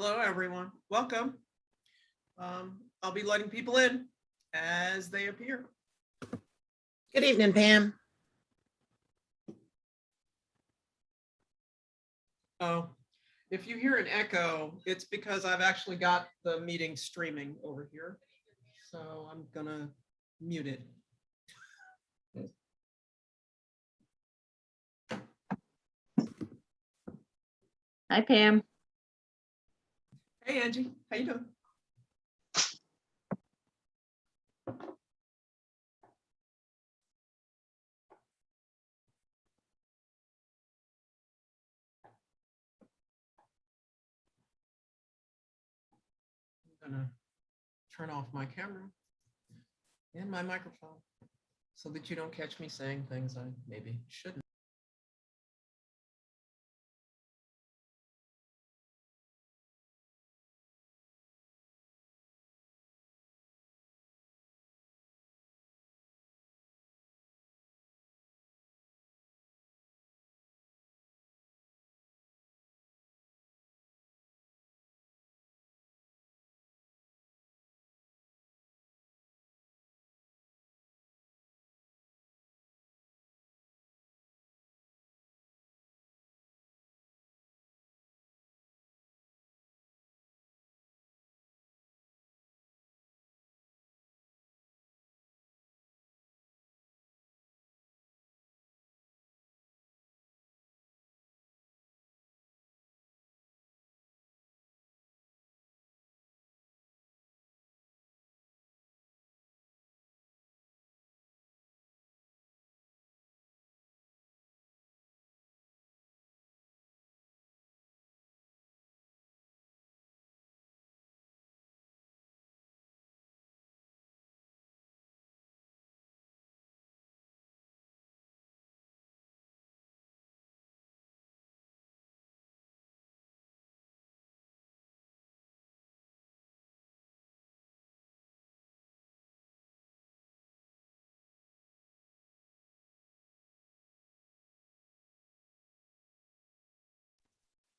Hello, everyone. Welcome. I'll be letting people in as they appear. Good evening, Pam. Oh, if you hear an echo, it's because I've actually got the meeting streaming over here. So I'm gonna mute it. Hi, Pam. Hey, Angie, how you doing? I'm gonna turn off my camera and my microphone so that you don't catch me saying things I maybe shouldn't.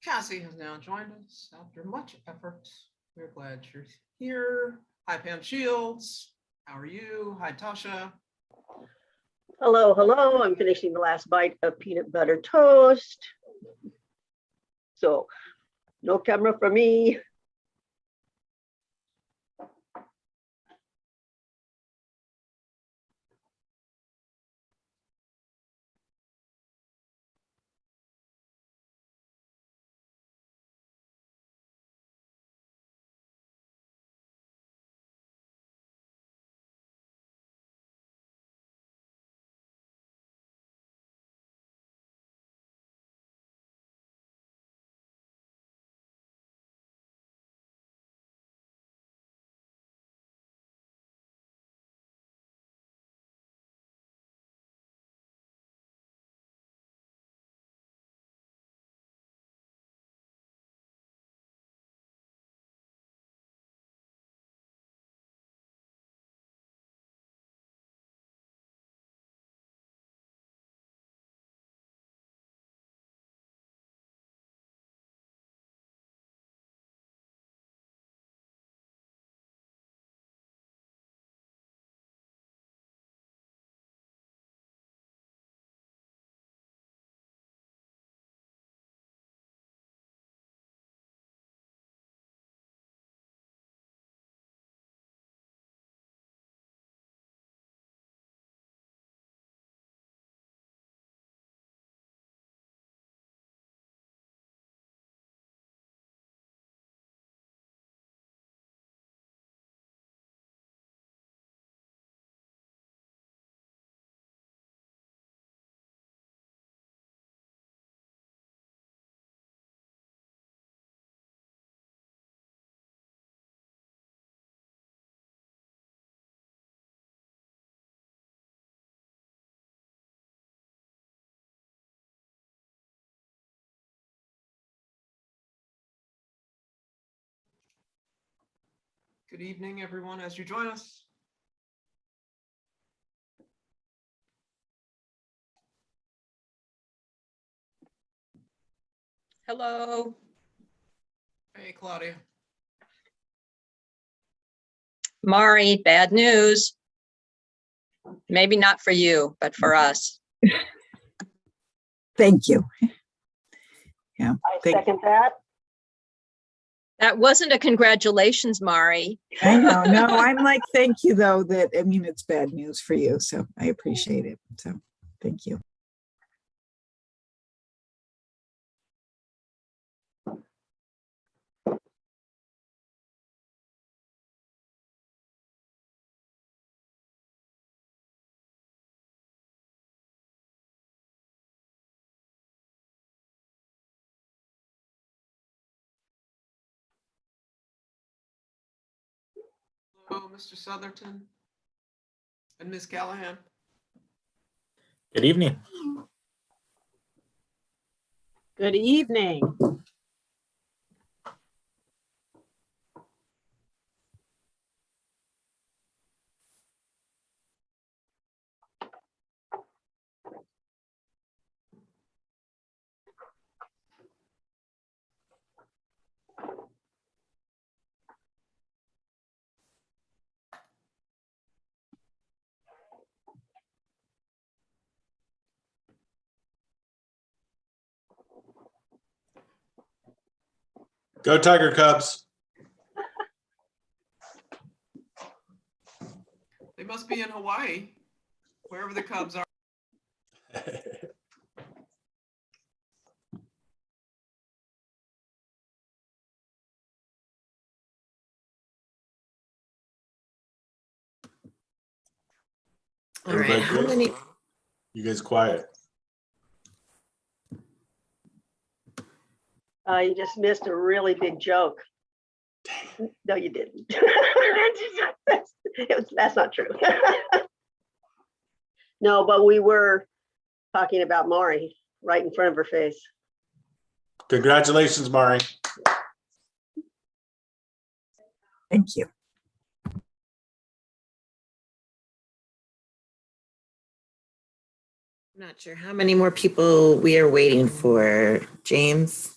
Cassie has now joined us after much effort. We're glad you're here. Hi, Pam Shields. How are you? Hi, Tasha. Hello, hello. I'm finishing the last bite of peanut butter toast. So no camera for me. Good evening, everyone, as you join us. Hello. Hey, Claudia. Mari, bad news. Maybe not for you, but for us. Thank you. I Thank- second that. That wasn't a congratulations, Mari. I know. No, I'm like, thank you though, that, I mean, it's bad news for you. So I appreciate it. So thank you. Hello, Mr. Southerton and Ms. Callahan. Good evening. Good evening. Go Tiger Cubs. They must be in Hawaii, wherever the Cubs are. All right, Everybody how good? many? You guys quiet. You just missed a really big joke. No, you didn't. That's not true. No, but we were talking about Maury right in front of her face. Congratulations, Mari. Thank you. I'm not sure how many more people we are waiting for, James.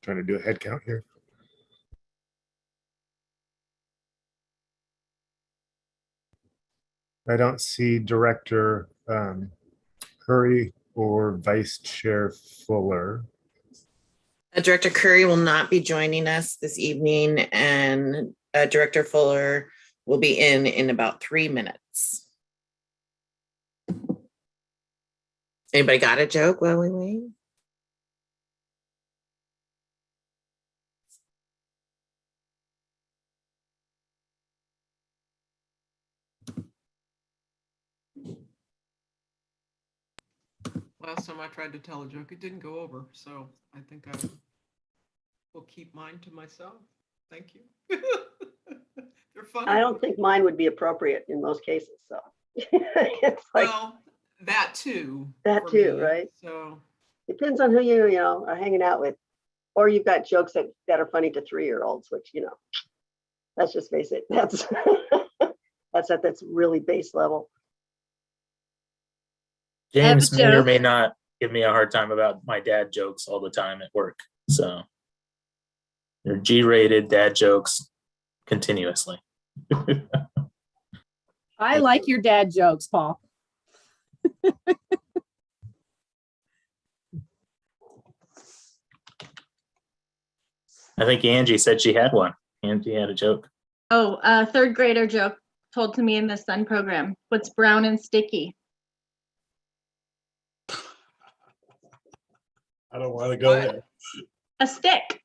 Trying to do a head count here. I don't see Director Curry or Vice Chair Fuller. Director Curry will not be joining us this evening, and Director Fuller will be in about 3 minutes. Anybody got a joke while we wait? Last time I tried to tell a joke, it didn't go over, so I think I will keep mine to myself. Thank you. They're funny. I don't think mine would be appropriate in most cases, so. It's like, Well, that too. That for too, me. right? So, depends on who you know, are hanging out with. Or you've got jokes that are funny to 3-year-olds, which, let's just face it, that's that's really base level. James a may or joke. may not give me a hard time about my dad jokes all the time at work. So they're G-rated dad jokes continuously. I like your dad jokes, Paul. I think Angie said she had one. Angie had a joke. Oh, third grader joke told to me in the Sun program. What's brown and sticky? I don't want to go What? there. A stick.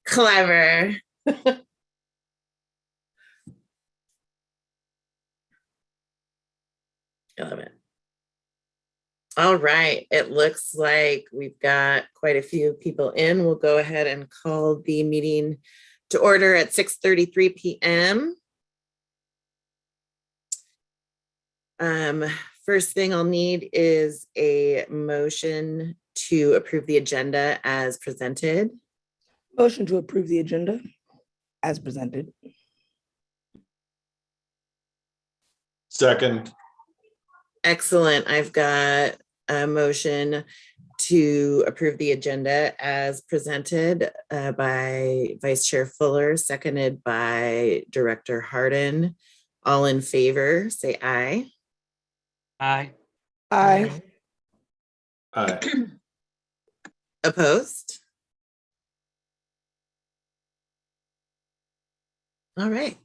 Clever. I love it. All right, it looks like we've got quite a few people in. We'll go ahead and call the meeting to order at 6:33 p.m. First thing I'll need is a motion to approve the agenda as presented. Motion to approve the agenda. as presented. Second, Excellent. I've got a motion to approve the agenda as presented by Vice Chair Fuller, seconded by Director Harden. All in favor, say aye. Aye. Aye. aye. Opposed? All right,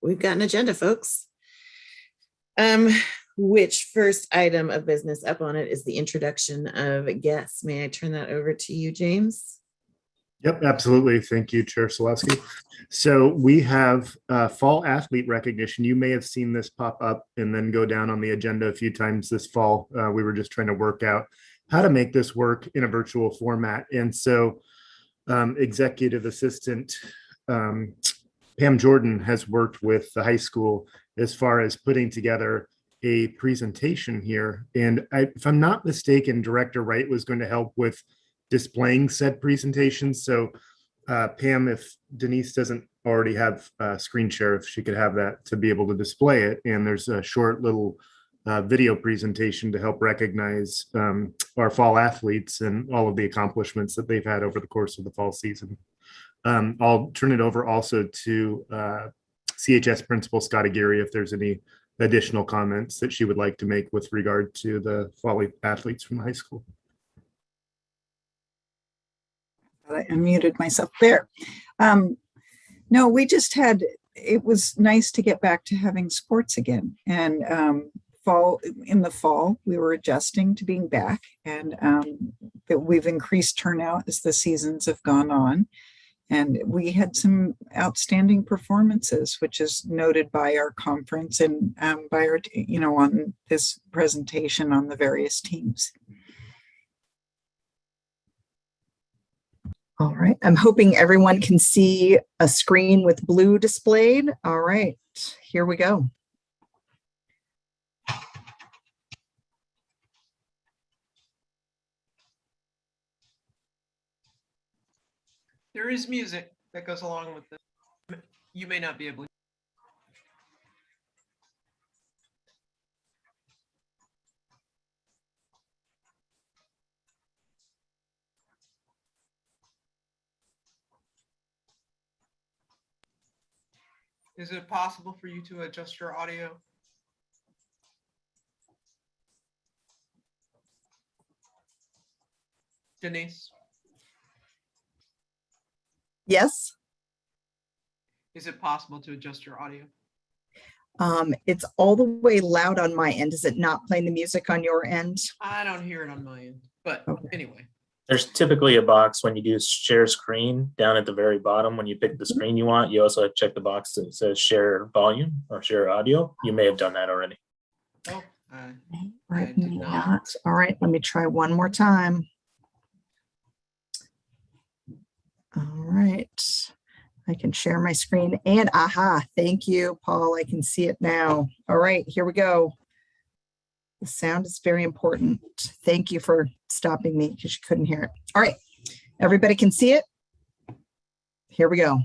we've got an agenda, folks. Which first item of business up on it is the introduction of guests. May I turn that over to you, James? Yep, absolutely. Thank you, Chair Selesky. So we have fall athlete recognition. You may have seen this pop up and then go down on the agenda a few times this fall. We were just trying to work out how to make this work in a virtual format. And so Executive Assistant Pam Jordan has worked with the high school as far as putting together a presentation here. And if I'm not mistaken, Director Wright was going to help with displaying said presentation. So Pam, if Denise doesn't already have screen share, if she could have that to be able to display it. And there's a short little video presentation to help recognize our fall athletes and all of the accomplishments that they've had over the course of the fall season. I'll turn it over also to CHS Principal Scott Aguirre if there's any additional comments that she would like to make with regard to the fall athletes from the high school. I unmuted myself there. No, we just had, it was nice to get back to having sports again. And in the fall, we were adjusting to being back, and that we've increased turnout as the seasons have gone on. And we had some outstanding performances, which is noted by our conference and by our, on this presentation on the various teams. All right, I'm hoping everyone can see a screen with blue displayed. All right, here we go. There is music that goes along with this. You may not be able to. Is it possible for you to adjust your audio? Denise, Yes. is it possible to adjust your audio? It's all the way loud on my end. Is it not playing the music on your end? I don't hear it on my end, but Okay. anyway. There's typically a box when you do share screen down at the very bottom. When you pick the screen you want, you also check the box that says share volume or share audio. You may have done that already. Oh, Right, did not. not. All right, let me try one more time. All right, I can share my screen and aha, thank you, Paul. I can see it now. All right, here we go. The sound is very important. Thank you for stopping me because you couldn't hear it. All right, everybody can see it. Here we go.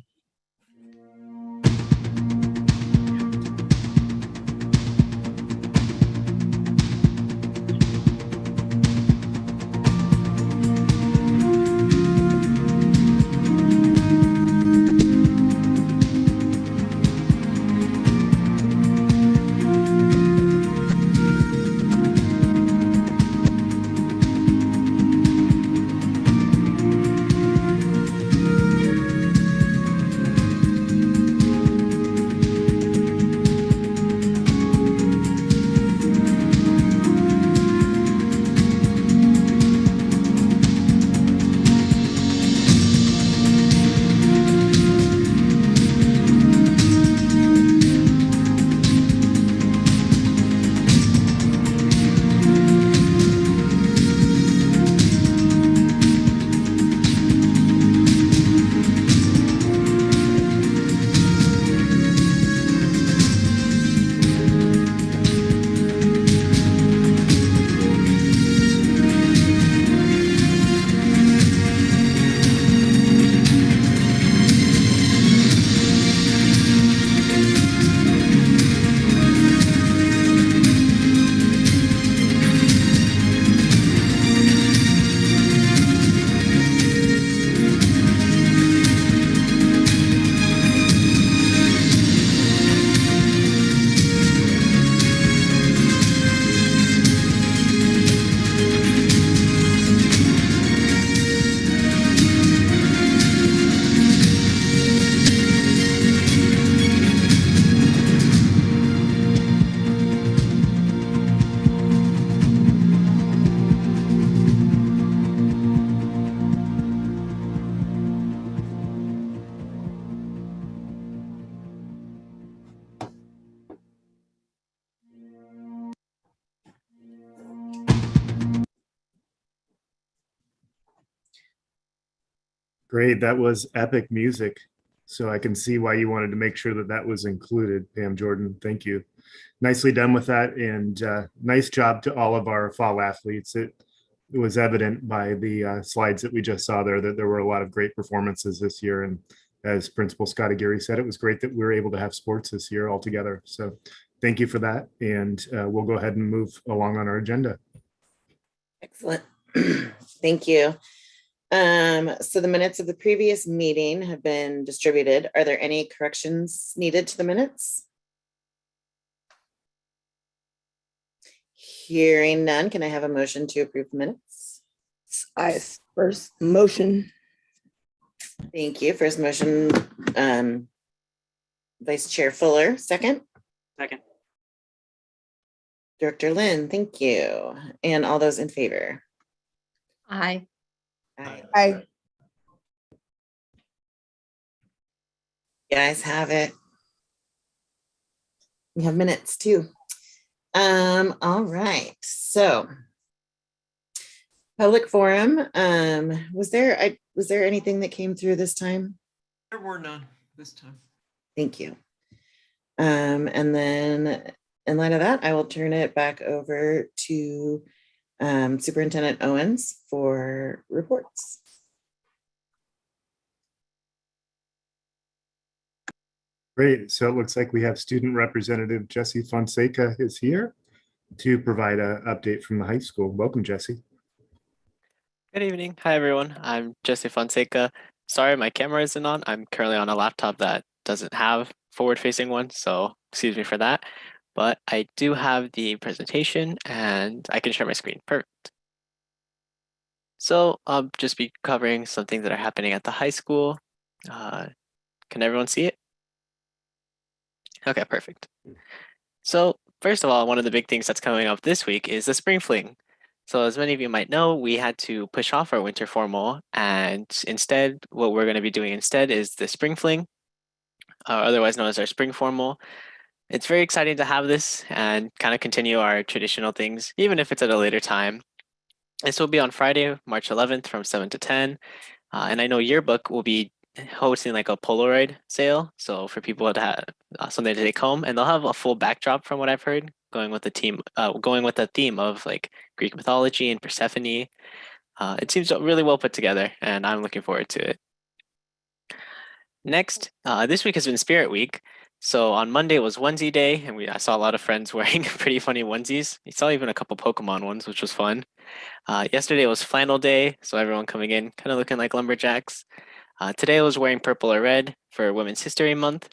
Great. That was epic music. So I can see why you wanted to make sure that that was included, Pam Jordan. Thank you. Nicely done with that, and nice job to all of our fall athletes. It was evident by the slides that we just saw there that there were a lot of great performances this year. And as Principal Scott Aguirre said, it was great that we were able to have sports this year all together. So thank you for that. And we'll go ahead and move along on our agenda. Excellent. Thank you. So the minutes of the previous meeting have been distributed. Are there any corrections needed to the minutes? Hearing none, can I have a motion to approve the minutes? I first motion. Thank you. First motion, Vice Chair Fuller, second. Second. Director Lynn, thank you. And all those in favor? Aye. Aye. I You guys have it. We have minutes too. All right, so public forum, was there anything that came through this time? There were none this time. Thank you. And then in light of that, I will turn it back over to Superintendent Owens for reports. Great. So it looks like we have Student Representative Jesse Fonseca is here to provide an update from the high school. Welcome, Jesse. Good evening. Hi, everyone. I'm Jesse Fonseca. Sorry, my camera isn't on. I'm currently on a laptop that doesn't have forward-facing one, so excuse me for that. But I do have the presentation and I can share my screen. Perfect. So I'll just be covering some things that are happening at the high school. Can everyone see it? Okay, perfect. So first of all, one of the big things that's coming up this week is the Spring Fling. So as many of you might know, we had to push off our winter formal, and instead, what we're going to be doing instead is the Spring Fling, otherwise known as our Spring Formal. It's very exciting to have this and kind of continue our traditional things, even if it's at a later time. This will be on Friday, March 11th from 7 to 10. And I know Yearbook will be hosting like a Polaroid sale. So for people to have something to take home, and they'll have a full backdrop from what I've heard, going with the theme of like Greek mythology and Persephone. It seems really well put together, and I'm looking forward to it. Next, this week has been Spirit Week. So on Monday was onesie day, and I saw a lot of friends wearing pretty funny onesies. I saw even a couple Pokemon ones, which was fun. Yesterday was flannel day, so everyone coming in kind of looking like lumberjacks. Today was wearing purple or red for Women's History Month.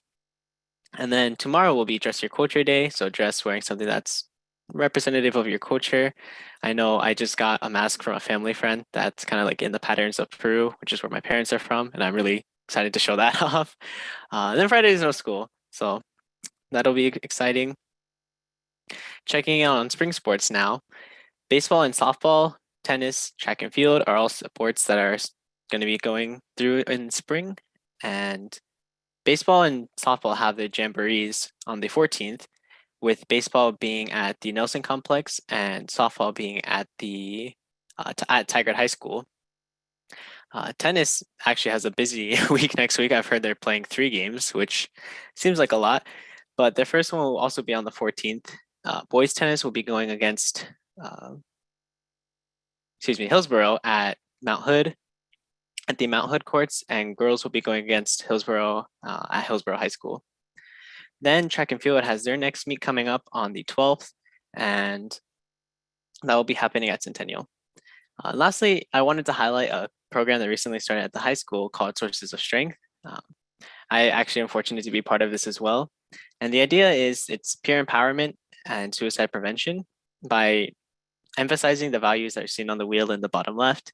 And then tomorrow will be Dress Your Culture Day, so dress wearing something that's representative of your culture. I know I just got a mask from a family friend that's kind of like in the patterns of Peru, which is where my parents are from, and I'm really excited to show that off. Then Friday is no school, so that'll be exciting. Checking out on spring sports now. Baseball and softball, tennis, track and field are all sports that are going to be going through in spring. And baseball and softball have their jamborees on the 14th, with baseball being at the Nelson Complex and softball being at the at Tigard High School. Tennis actually has a busy week next week. I've heard they're playing 3 games, which seems like a lot, but their first one will also be on the 14th. Boys tennis will be going against, Hillsborough at Mount Hood, at the Mount Hood courts, and girls will be going against Hillsborough at Hillsborough High School. Then track and field has their next meet coming up on the 12th, and that will be happening at Centennial. Lastly, I wanted to highlight a program that recently started at the high school called Sources of Strength. I actually am fortunate to be part of this as well. And the idea is it's peer empowerment and suicide prevention by emphasizing the values that are seen on the wheel in the bottom left.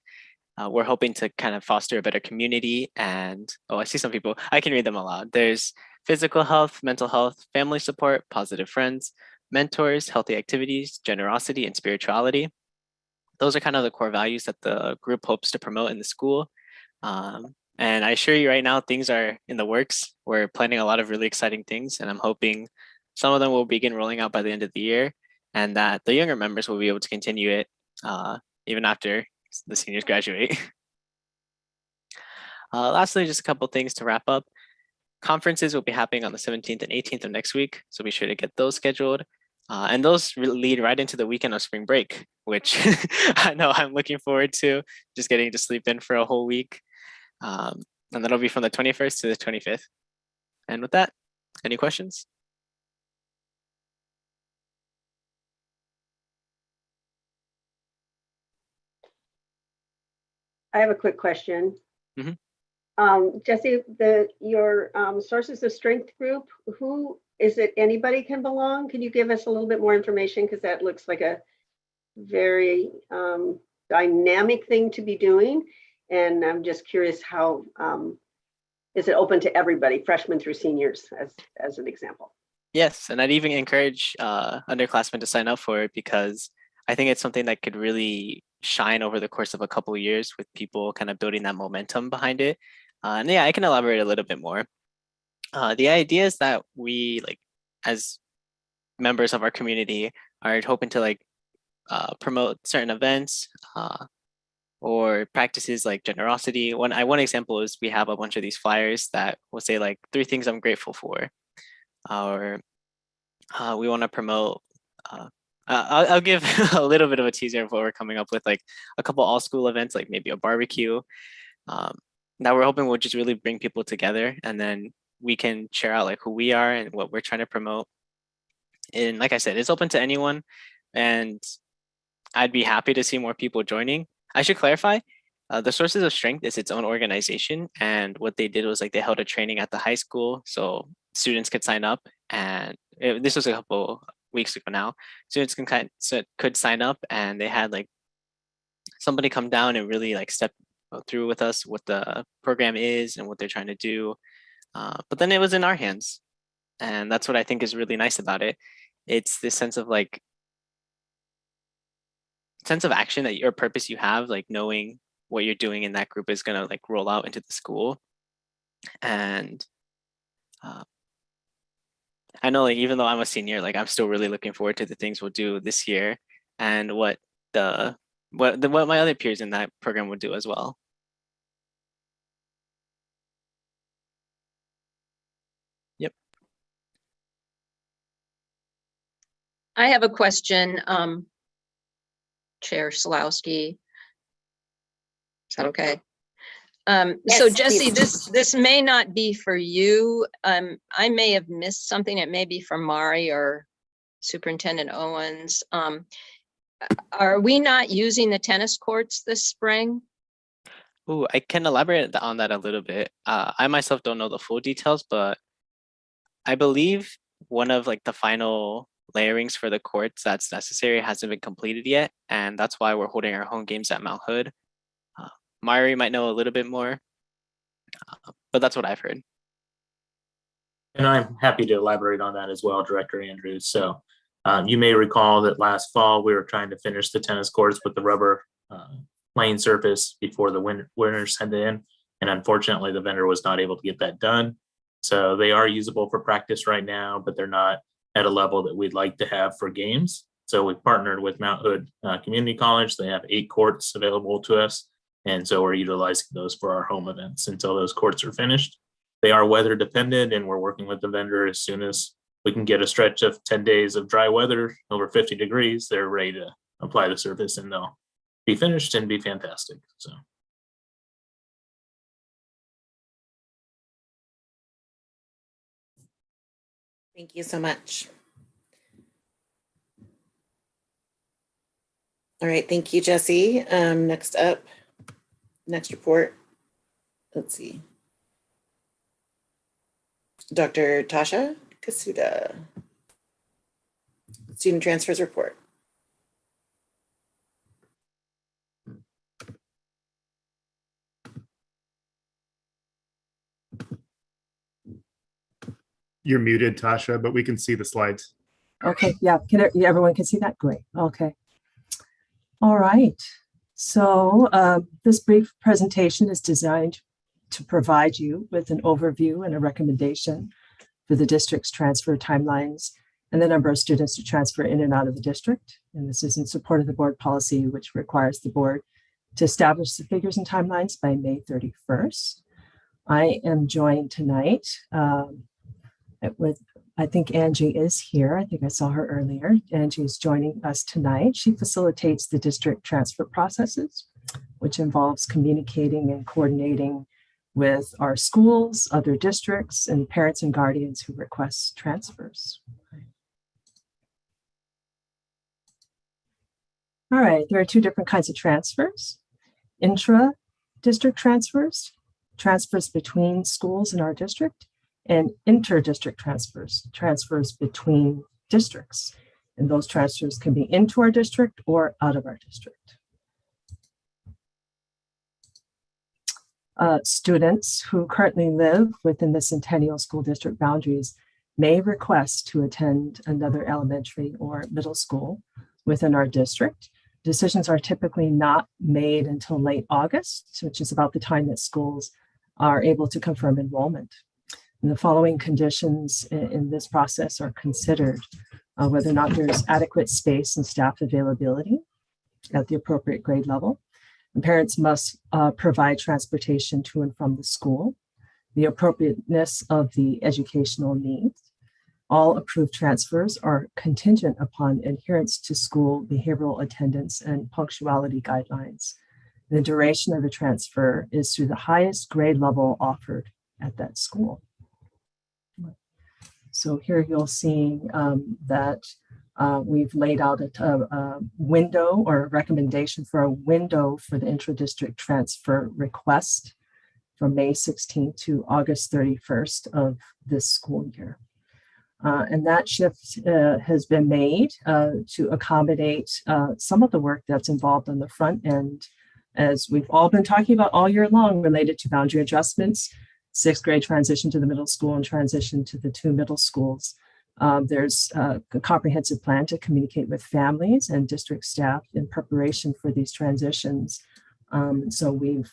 We're hoping to kind of foster a better community. And I see some people, I can read them aloud. There's physical health, mental health, family support, positive friends, mentors, healthy activities, generosity, and spirituality. Those are kind of the core values that the group hopes to promote in the school. And I assure you right now, things are in the works. We're planning a lot of really exciting things, and I'm hoping some of them will begin rolling out by the end of the year, and that the younger members will be able to continue it even after the seniors graduate. Lastly, just a couple things to wrap up. Conferences will be happening on the 17th and 18th of next week, so be sure to get those scheduled. And those lead right into the weekend of spring break, which I know I'm looking forward to, just getting to sleep in for a whole week. And that'll be from the 21st to the 25th. And with that, any questions? I have a quick question. Mhm. Jesse, your sources of strength group, who is it? Anybody can belong? Can you give us a little bit more information? Because that looks like a very dynamic thing to be doing. And I'm just curious how, is it open to everybody, freshmen through seniors, as an example? Yes, and I'd even encourage underclassmen to sign up for it because I think it's something that could really shine over the course of a couple of years with people kind of building that momentum behind it. And yeah, I can elaborate a little bit more. The idea is that we, like, as members of our community, are hoping to promote certain events or practices like generosity. One example is we have a bunch of these flyers that will say like 3 things I'm grateful for, or we want to promote. I'll give a little bit of a teaser of what we're coming up with, like a couple all school events, like maybe a barbecue that we're hoping will just really bring people together, and then we can share out like who we are and what we're trying to promote. And like I said, it's open to anyone, and I'd be happy to see more people joining. I should clarify, the Sources of Strength is its own organization, and what they did was like they held a training at the high school so students could sign up, and this was a couple weeks ago now. Students could sign up, and they had like somebody come down and really like step through with us what the program is and what they're trying to do. But then it was in our hands, and that's what I think is really nice about it. It's this sense of action that your purpose you have, like knowing what you're doing in that group is going to like roll out into the school. And I know, like, even though I'm a senior, like I'm still really looking forward to the things we'll do this year and what my other peers in that program will do as well. Yep. I have a question, Chair Slawski. Is that okay? So Yes, Jesse, please. this may not be for you. I may have missed something. It may be from Mari or Superintendent Owens. Are we not using the tennis courts this spring? Ooh, I can elaborate on that a little bit. I myself don't know the full details, but I believe one of like the final layerings for the courts that's necessary hasn't been completed yet, and that's why we're holding our home games at Mount Hood. Mari might know a little bit more, but that's what I've heard. And I'm happy to elaborate on that as well, Director Andrews. So you may recall that last fall, we were trying to finish the tennis courts with the rubber playing surface before the winters set in. And unfortunately, the vendor was not able to get that done. So they are usable for practice right now, but they're not at a level that we'd like to have for games. So we partnered with Mount Hood Community College. They have 8 courts available to us. And so we're utilizing those for our home events until those courts are finished. They are weather dependent, and we're working with the vendor. As soon as we can get a stretch of 10 days of dry weather over 50 degrees, they're ready to apply the surface and they'll be finished and be fantastic. So. Thank you so much. All right, thank you, Jesse. Next up, next report. Let's see. Dr. Tasha Kasuda. Student Transfers Report. You're muted, Tasha, but we can see the slides. Okay, yeah, everyone can see that? Great, okay. All right, so this brief presentation is designed to provide you with an overview and a recommendation for the district's transfer timelines and the number of students to transfer in and out of the district. And this is in support of the board policy, which requires the board to establish the figures and timelines by May 31st. I am joined tonight with, I think Angie is here. I think I saw her earlier. Angie is joining us tonight. She facilitates the district transfer processes, which involves communicating and coordinating with our schools, other districts, and parents and guardians who request transfers. All right, there are two different kinds of transfers: intra-district transfers, transfers between schools in our district, and inter-district transfers, transfers between districts. And those transfers can be into our district or out of our district. Students who currently live within the Centennial School District boundaries may request to attend another elementary or middle school within our district. Decisions are typically not made until late August, which is about the time that schools are able to confirm enrollment. And the following conditions in this process are considered: whether or not there's adequate space and staff availability at the appropriate grade level. And parents must provide transportation to and from the school, the appropriateness of the educational needs. All approved transfers are contingent upon adherence to school behavioral attendance and punctuality guidelines. The duration of the transfer is through the highest grade level offered at that school. So here you'll see that we've laid out a window or a recommendation for a window for the intra-district transfer request from May 16th to August 31st of this school year. And that shift has been made to accommodate some of the work that's involved on the front end, as we've all been talking about all year long, related to boundary adjustments, sixth grade transition to the middle school and transition to the two middle schools. There's a comprehensive plan to communicate with families and district staff in preparation for these transitions. So we've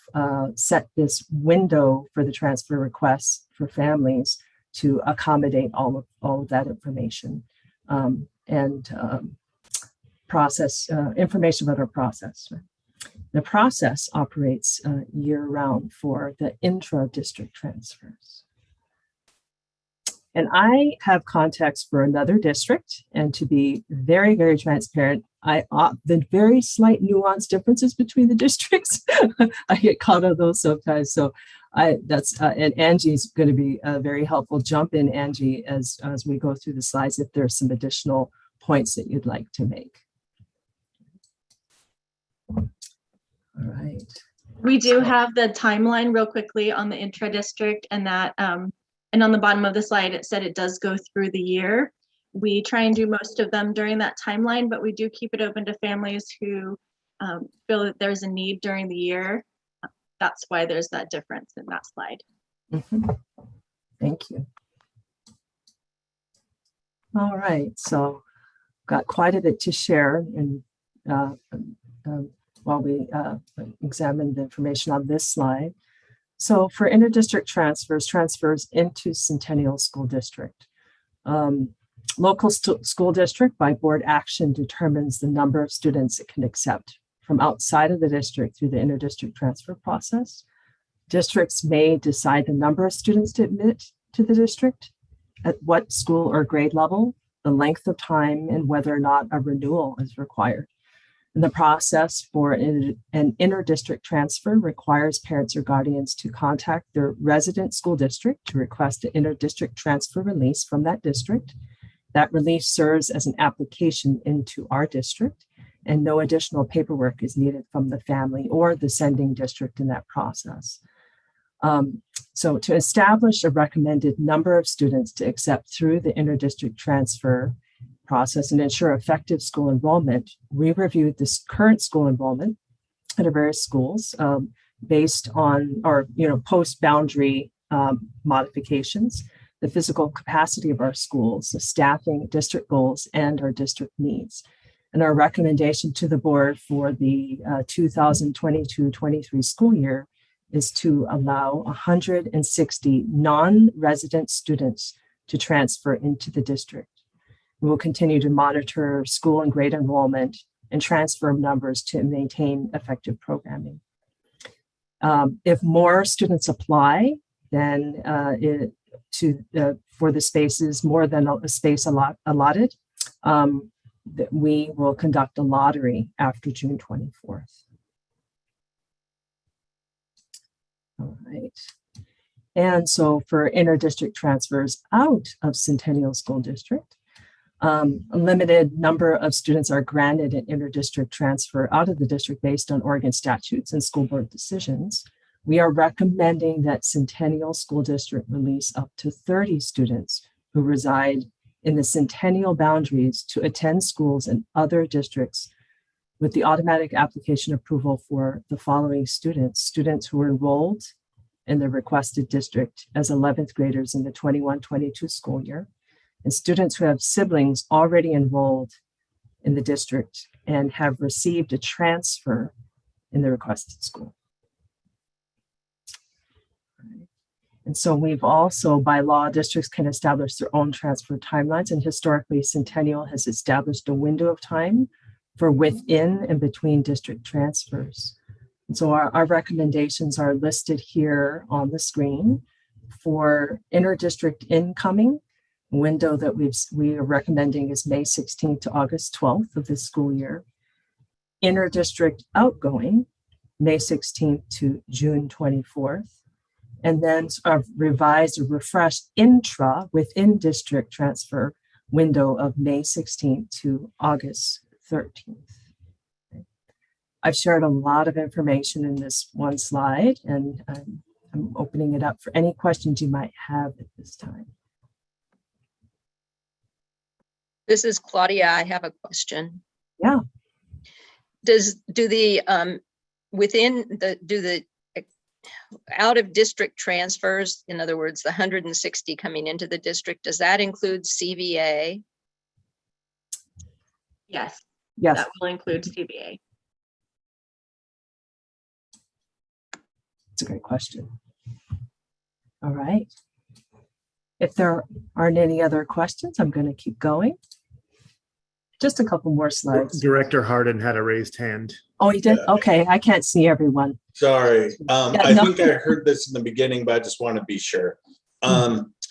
set this window for the transfer requests for families to accommodate all of that information and process information about our process. The process operates year-round for the intra-district transfers. And I have context for another district, and to be very, very transparent, the very slight nuanced differences between the districts, I get caught on those sometimes. So and Angie's going to be very helpful. Jump in, Angie, as we go through the slides, if there's some additional points that you'd like to make. All right. We do have the timeline real quickly on the intra-district, and that and on the bottom of the slide, it said it does go through the year. We try and do most of them during that timeline, but we do keep it open to families who feel that there's a need during the year. That's why there's that difference in that slide. Mm-hmm. Thank you. All right, so got quite a bit to share, and while we examine the information on this slide. So for interdistrict transfers into Centennial School District, local school district by board action determines the number of students it can accept from outside of the district through the interdistrict transfer process. Districts may decide the number of students to admit to the district, at what school or grade level, the length of time, and whether or not a renewal is required. And the process for an inter-district transfer requires parents or guardians to contact their resident school district to request an inter-district transfer release from that district. That release serves as an application into our district, and no additional paperwork is needed from the family or the sending district in that process. So to establish a recommended number of students to accept through the inter-district transfer process and ensure effective school enrollment, we reviewed this current school enrollment at our various schools based on our post-boundary modifications, the physical capacity of our schools, the staffing, district goals, and our district needs. And our recommendation to the board for the 2022-23 school year is to allow 160 non-resident students to transfer into the district. We will continue to monitor school and grade enrollment and transfer numbers to maintain effective programming. If more students apply, then for the spaces more than a space allotted, that we will conduct a lottery after June 24th. All right. And so for inter-district transfers out of Centennial School District, a limited number of students are granted an inter-district transfer out of the district based on Oregon statutes and school board decisions. We are recommending that Centennial School District release up to 30 students who reside in the Centennial boundaries to attend schools in other districts with the automatic application approval for the following students: students who were enrolled in the requested district as 11th graders in the 21-22 school year, and students who have siblings already enrolled in the district and have received a transfer in the requested school. And so we've also, by law, districts can establish their own transfer timelines, and historically Centennial has established a window of time for within and between district transfers. And so our recommendations are listed here on the screen. For inter-district incoming, window that we are recommending is May 16th to August 12th of this school year. Inter-district outgoing, May 16th to June 24th. And then a revised or refreshed intra within district transfer window of May 16th to August 13th. Okay. I've shared a lot of information in this one slide, and I'm opening it up for any questions you might have at this time. This is Claudia. I have a question. Yeah. Do the out of district transfers, in other words, the 160 coming into the district, does that include CVA? Yes, Yes. that will include CBA. It's a great question. All right. If there aren't any other questions, I'm going to keep going. Just a couple more slides. Director Hardin had a raised hand. Oh, you did? Yeah. Okay, I can't see everyone. Sorry. I no. think I heard this in the beginning, but I just want to be sure.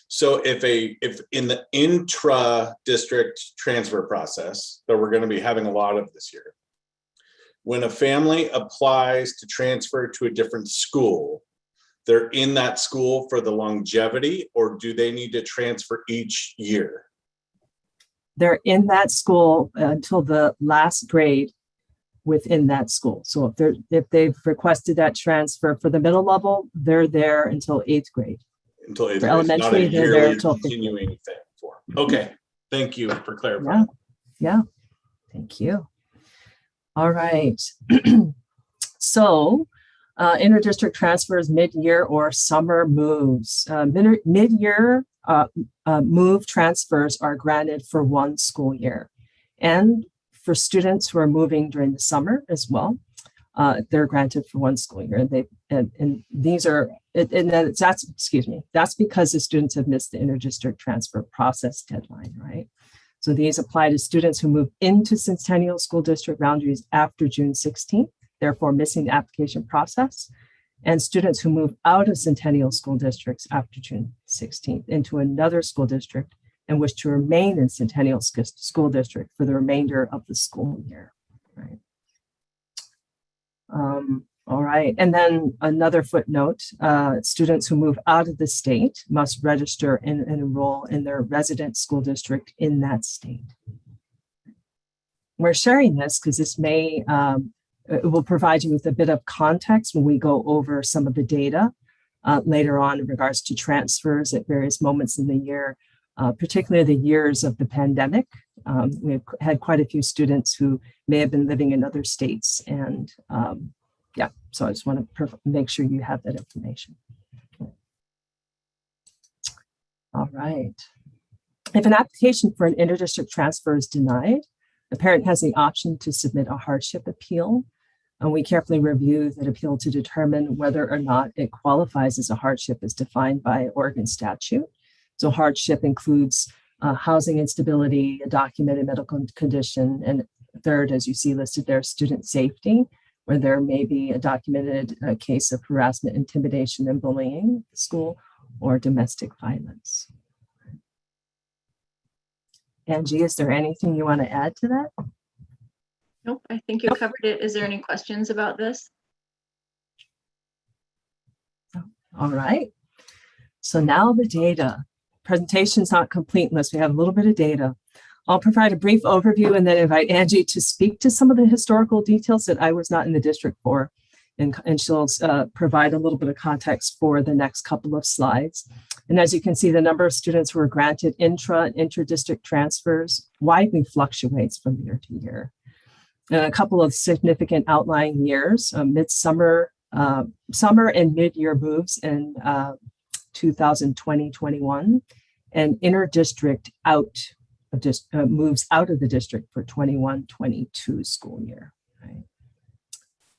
So if in the intra-district transfer process that we're going to be having a lot of this year, when a family applies to transfer to a different school, they're in that school for the longevity, or do they need to transfer each year? They're in that school until the last grade within that school. So if they've requested that transfer for the middle level, they're there until 8th grade. Until 8th For grade. elementary, Not a they're there yearly until 5th continuing thing for. Okay, thank you for Yeah, clarifying. yeah, thank you. All right. So inter-district transfers, mid-year or summer moves. Mid-year move transfers are granted for one school year. And for students who are moving during the summer as well, they're granted for one school year. And these are, that's because the students have missed the inter-district transfer process deadline, right? So these apply to students who move into Centennial School District boundaries after June 16th, therefore missing the application process, and students who move out of Centennial School Districts after June 16th into another school district and wish to remain in Centennial School District for the remainder of the school year, right? All right, and then another footnote, students who move out of the state must register and enroll in their resident school district in that state. We're sharing this because this may, it will provide you with a bit of context when we go over some of the data later on in regards to transfers at various moments in the year, particularly the years of the pandemic. We've had quite a few students who may have been living in other states, and yeah, so I just want to make sure you have that information. Okay. All right. If an application for an inter-district transfer is denied, the parent has the option to submit a hardship appeal, and we carefully review that appeal to determine whether or not it qualifies as a hardship as defined by Oregon statute. So hardship includes housing instability, a documented medical condition, and third, as you see listed there, student safety, where there may be a documented case of harassment, intimidation, and bullying at the school, or domestic violence. Angie, is there anything you want to add to that? Nope, I think you covered it. Is there any questions about this? All right. So now the data. Presentation's not complete unless we have a little bit of data. I'll provide a brief overview and then invite Angie to speak to some of the historical details that I was not in the district for. And she'll provide a little bit of context for the next couple of slides. And as you can see, the number of students who are granted intra and inter-district transfers widely fluctuates from year to year. And a couple of significant outlying years, summer and mid-year moves in 2020-21, and inter-district moves out of the district for 21-22 school year. Right?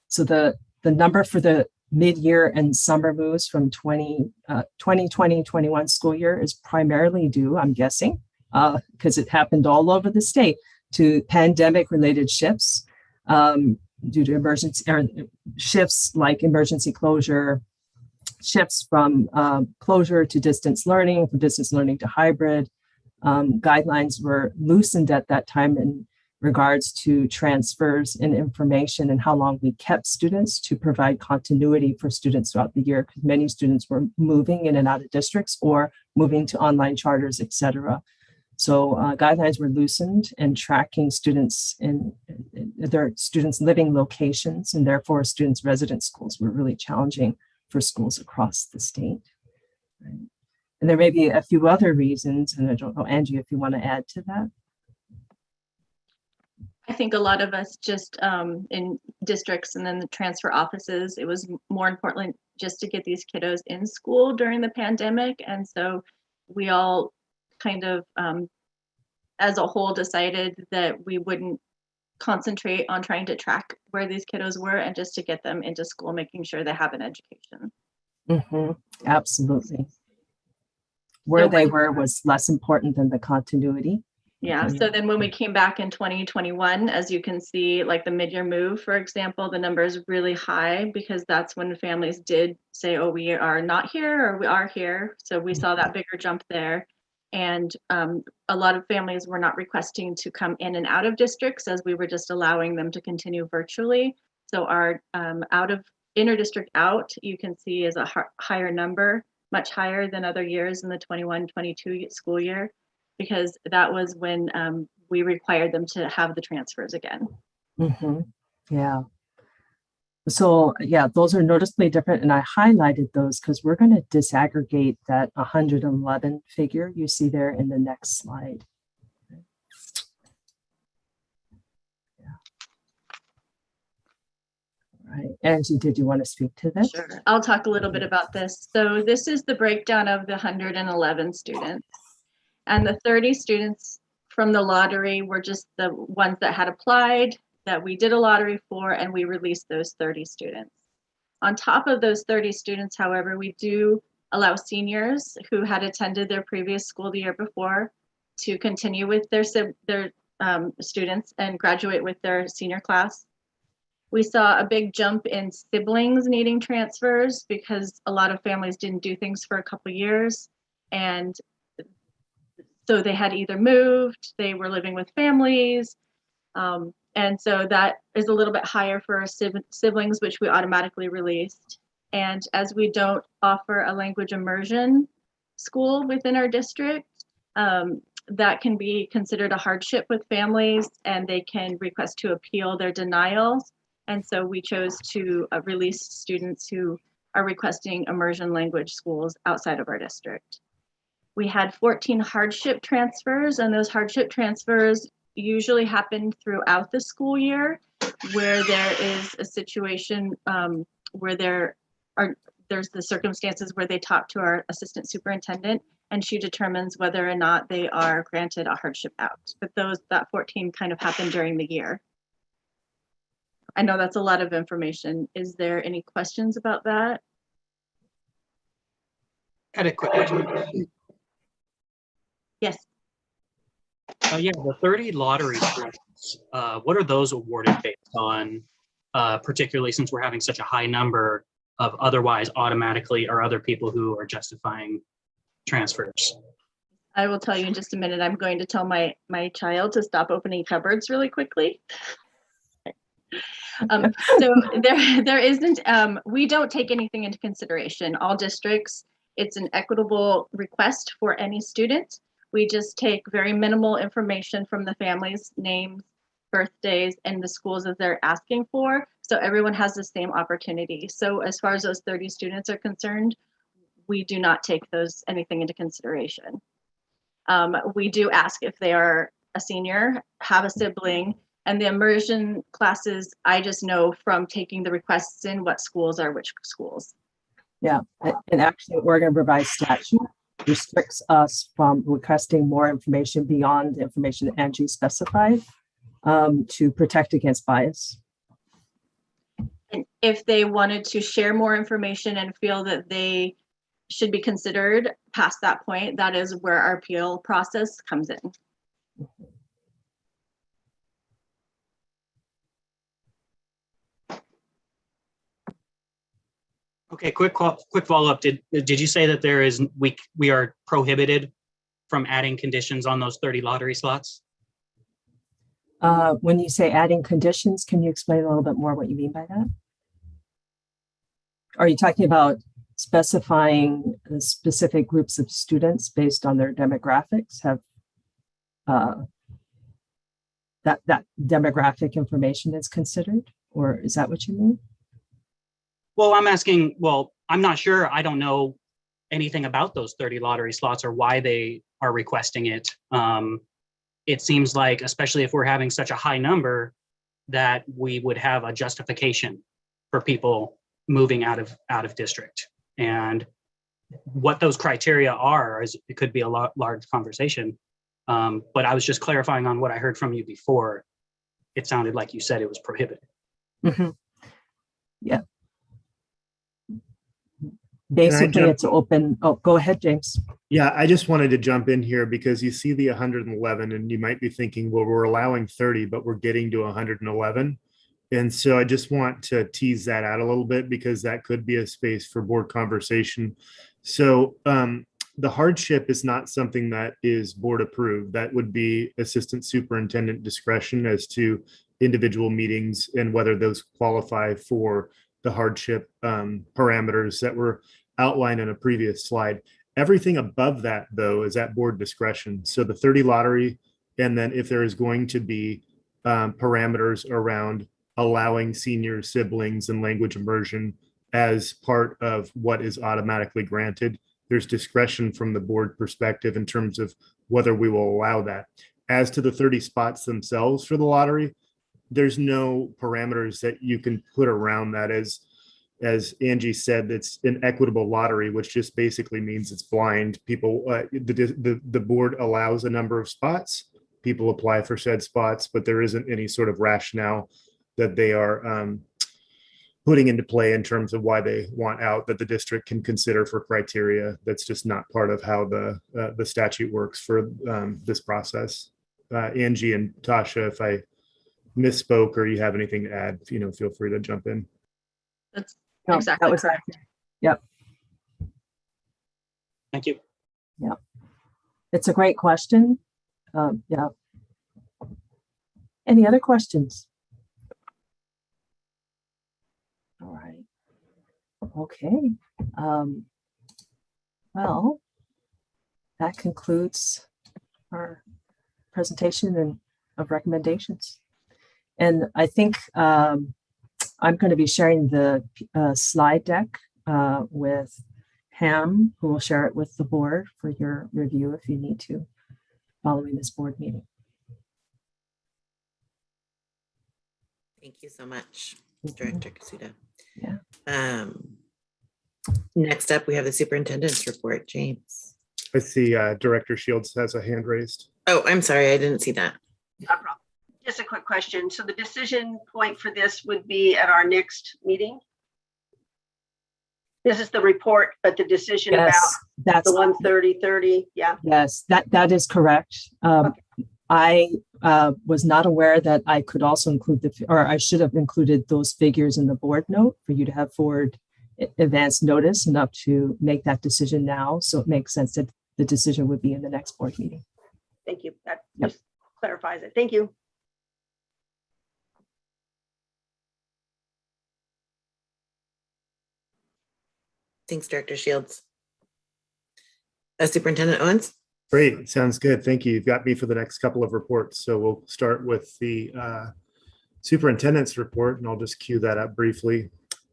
So the number for the mid-year and summer moves from 2020-21 school year is primarily due, I'm guessing, because it happened all over the state, to pandemic-related shifts due to emergency or shifts like emergency closure, shifts from closure to distance learning, from distance learning to hybrid. Guidelines were loosened at that time in regards to transfers and information and how long we kept students to provide continuity for students throughout the year, because many students were moving in and out of districts or moving to online charters, et cetera. So guidelines were loosened and tracking students in their students' living locations, and therefore students' resident schools were really challenging for schools across the state. Right? And there may be a few other reasons, and I don't know, Angie, if you want to add to that. I think a lot of us just in districts and then the transfer offices, it was more important just to get these kiddos in school during the pandemic. And so we all kind of, as a whole, decided that we wouldn't concentrate on trying to track where these kiddos were and just to get them into school, making sure they have an education. Mm-hmm. Absolutely. Where they were was less important than the continuity. Yeah, so then when we came back in 2021, as you can see, like the mid-year move, for example, the number is really high because that's when families did say, oh, we are not here or we are here. So we saw that bigger jump there. And a lot of families were not requesting to come in and out of districts, as we were just allowing them to continue virtually. So our out of inter-district out, you can see, is a higher number, much higher than other years in the 21-22 school year, because that was when we required them to have the transfers again. Mm-hmm. Yeah. So yeah, those are noticeably different, and I highlighted those because we're going to disaggregate that 111 figure you see there in the next slide. Yeah. All right, Angie, did you want to speak to this? Sure, I'll talk a little bit about this. So this is the breakdown of the 111 students. And the 30 students from the lottery were just the ones that had applied, that we did a lottery for, and we released those 30 students. On top of those 30 students, however, we do allow seniors who had attended their previous school the year before to continue with their students and graduate with their senior class. We saw a big jump in siblings needing transfers because a lot of families didn't do things for a couple of years. And so they had either moved, they were living with families, and so that is a little bit higher for our siblings, which we automatically released. And as we don't offer a language immersion school within our district, that can be considered a hardship with families, and they can request to appeal their denials. And so we chose to release students who are requesting immersion language schools outside of our district. We had 14 hardship transfers, and those hardship transfers usually happen throughout the school year, where there is a situation where there's the circumstances where they talk to our assistant superintendent, and she determines whether or not they are granted a hardship out. But that 14 kind of happened during the year. I know that's a lot of information. Is there any questions about that? Had a quick question. Yes. Yeah, the 30 lottery points, what are those awarded based on, particularly since we're having such a high number of otherwise automatically or other people who are justifying transfers? I will tell you in just a minute. I'm going to tell my child to stop opening cupboards really quickly. So there isn't, we don't take anything into consideration. All districts, it's an equitable request for any student. We just take very minimal information from the families, names, birthdays, and the schools that they're asking for. So everyone has the same opportunity. So as far as those 30 students are concerned, we do not take anything into consideration. We do ask if they are a senior, have a sibling, and the immersion classes, I just know from taking the requests in what schools are which schools. Yeah, and actually Oregon revised statute restricts us from requesting more information beyond the information that Angie specified to protect against bias. And if they wanted to share more information and feel that they should be considered past that point, that is where our appeal process comes in. Okay, quick follow-up. Did you say that we are prohibited from adding conditions on those 30 lottery slots? When you say adding conditions, can you explain a little bit more what you mean by that? Are you talking about specifying specific groups of students based on their demographics? Have that demographic information is considered, or is that what you mean? Well, I'm not sure. I don't know anything about those 30 lottery slots or why they are requesting it. It seems like, especially if we're having such a high number, that we would have a justification for people moving out of district. And what those criteria are, it could be a large conversation. But I was just clarifying on what I heard from you before. It sounded like you said it was prohibited. Mm-hmm. Yeah. Basically, it's open. Oh, go ahead, James. Yeah, I just wanted to jump in here because you see the 111 and you might be thinking, well, we're allowing 30, but we're getting to 111. And so I just want to tease that out a little bit because that could be a space for board conversation. So the hardship is not something that is board approved. That would be assistant superintendent discretion as to individual meetings and whether those qualify for the hardship parameters that were outlined in a previous slide. Everything above that, though, is at board discretion. So the 30 lottery, and then if there is going to be parameters around allowing senior siblings and language immersion as part of what is automatically granted, there's discretion from the board perspective in terms of whether we will allow that. As to the 30 spots themselves for the lottery, there's no parameters that you can put around that. As Angie said, it's an equitable lottery, which just basically means it's blind. People, the board allows a number of spots. People apply for said spots, but there isn't any sort of rationale that they are putting into play in terms of why they want out that the district can consider for criteria. That's just not part of how the statute works for this process. Angie and Tasha, if I misspoke or you have anything to add, feel free to jump in. That's No, exactly that was correct. Yep. Thank you. Yeah. It's a great question. Yeah. Any other questions? All right. Okay. Well, that concludes our presentation of recommendations. And I think I'm going to be sharing the slide deck with Pam, who will share it with the board for your review if you need to, following this board meeting. Thank you so much, Director Kasuda. Yeah. Next up, we have the superintendent's report, James. I see Director Shields has a hand raised. Oh, I'm sorry, I didn't see that. No problem. Just a quick question. So the decision point for this would be at our next meeting? This is the report, but the decision Yes, about that's the 130/30, yeah. Yes, that is correct. Okay. I was not aware that I could also include or I should have included those figures in the board note for you to have forward advance notice enough to make that decision now. So it makes sense that the decision would be in the next board meeting. Thank you. That Yep. just clarifies it. Thank you. Thanks, Director Shields. Superintendent Owens? Great, sounds good. Thank you. You've got me for the next couple of reports. So we'll start with the superintendent's report, and I'll just cue that up briefly.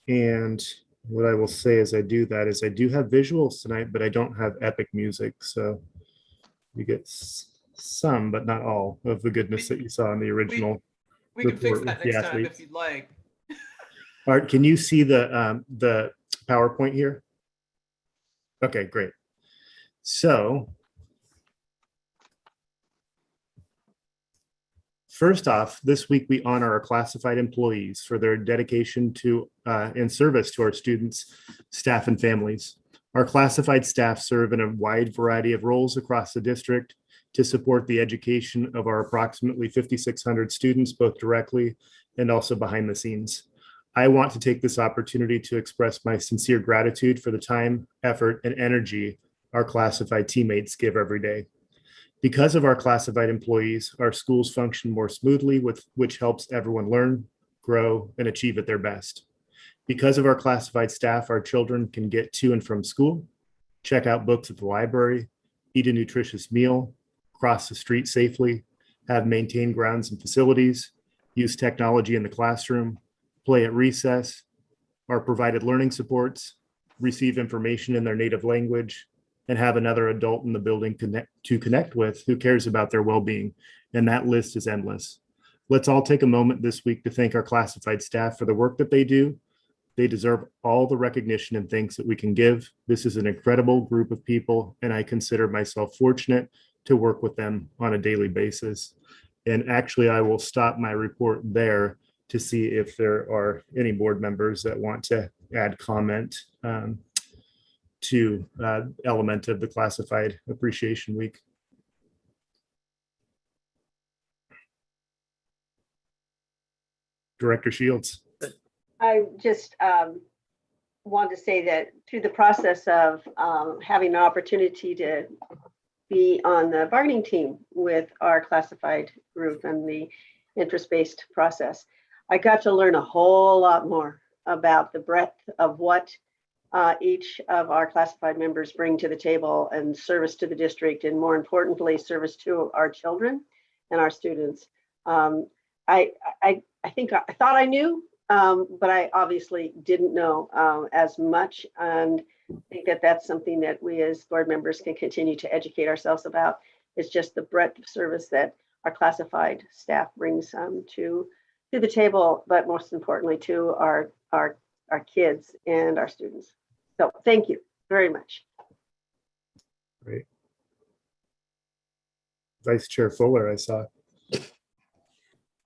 And what I will say as I do that is I do have visuals tonight, but I don't have epic music. So you get some, but not all of the goodness that you saw in the original. We can fix report that with the next time athletes. if you'd like. Art, can you see the PowerPoint here? Okay, great. So first off, this week we honor our classified employees for their dedication to and service to our students, staff, and families. Our classified staff serve in a wide variety of roles across the district to support the education of our approximately 5,600 students, both directly and also behind the scenes. I want to take this opportunity to express my sincere gratitude for the time, effort, and energy our classified teammates give every day. Because of our classified employees, our schools function more smoothly, which helps everyone learn, grow, and achieve at their best. Because of our classified staff, our children can get to and from school, check out books at the library, eat a nutritious meal, cross the street safely, have maintained grounds and facilities, use technology in the classroom, play at recess, are provided learning supports, receive information in their native language, and have another adult in the building to connect with who cares about their well-being. And that list is endless. Let's all take a moment this week to thank our classified staff for the work that they do. They deserve all the recognition and thanks that we can give. This is an incredible group of people, and I consider myself fortunate to work with them on a daily basis. And actually, I will stop my report there to see if there are any board members that want to add comment to element of the Classified Appreciation Week. Director Shields. I just want to say that through the process of having an opportunity to be on the bargaining team with our classified group and the interest-based process, I got to learn a whole lot more about the breadth of what each of our classified members bring to the table and service to the district, and more importantly, service to our children and our students. I think I thought I knew, but I obviously didn't know as much, and I think that that's something that we as board members can continue to educate ourselves about. Is just the breadth of service that our classified staff brings to the table, but most importantly to our kids and our students. So thank you very much. Great. Vice Chair Fuller, I saw.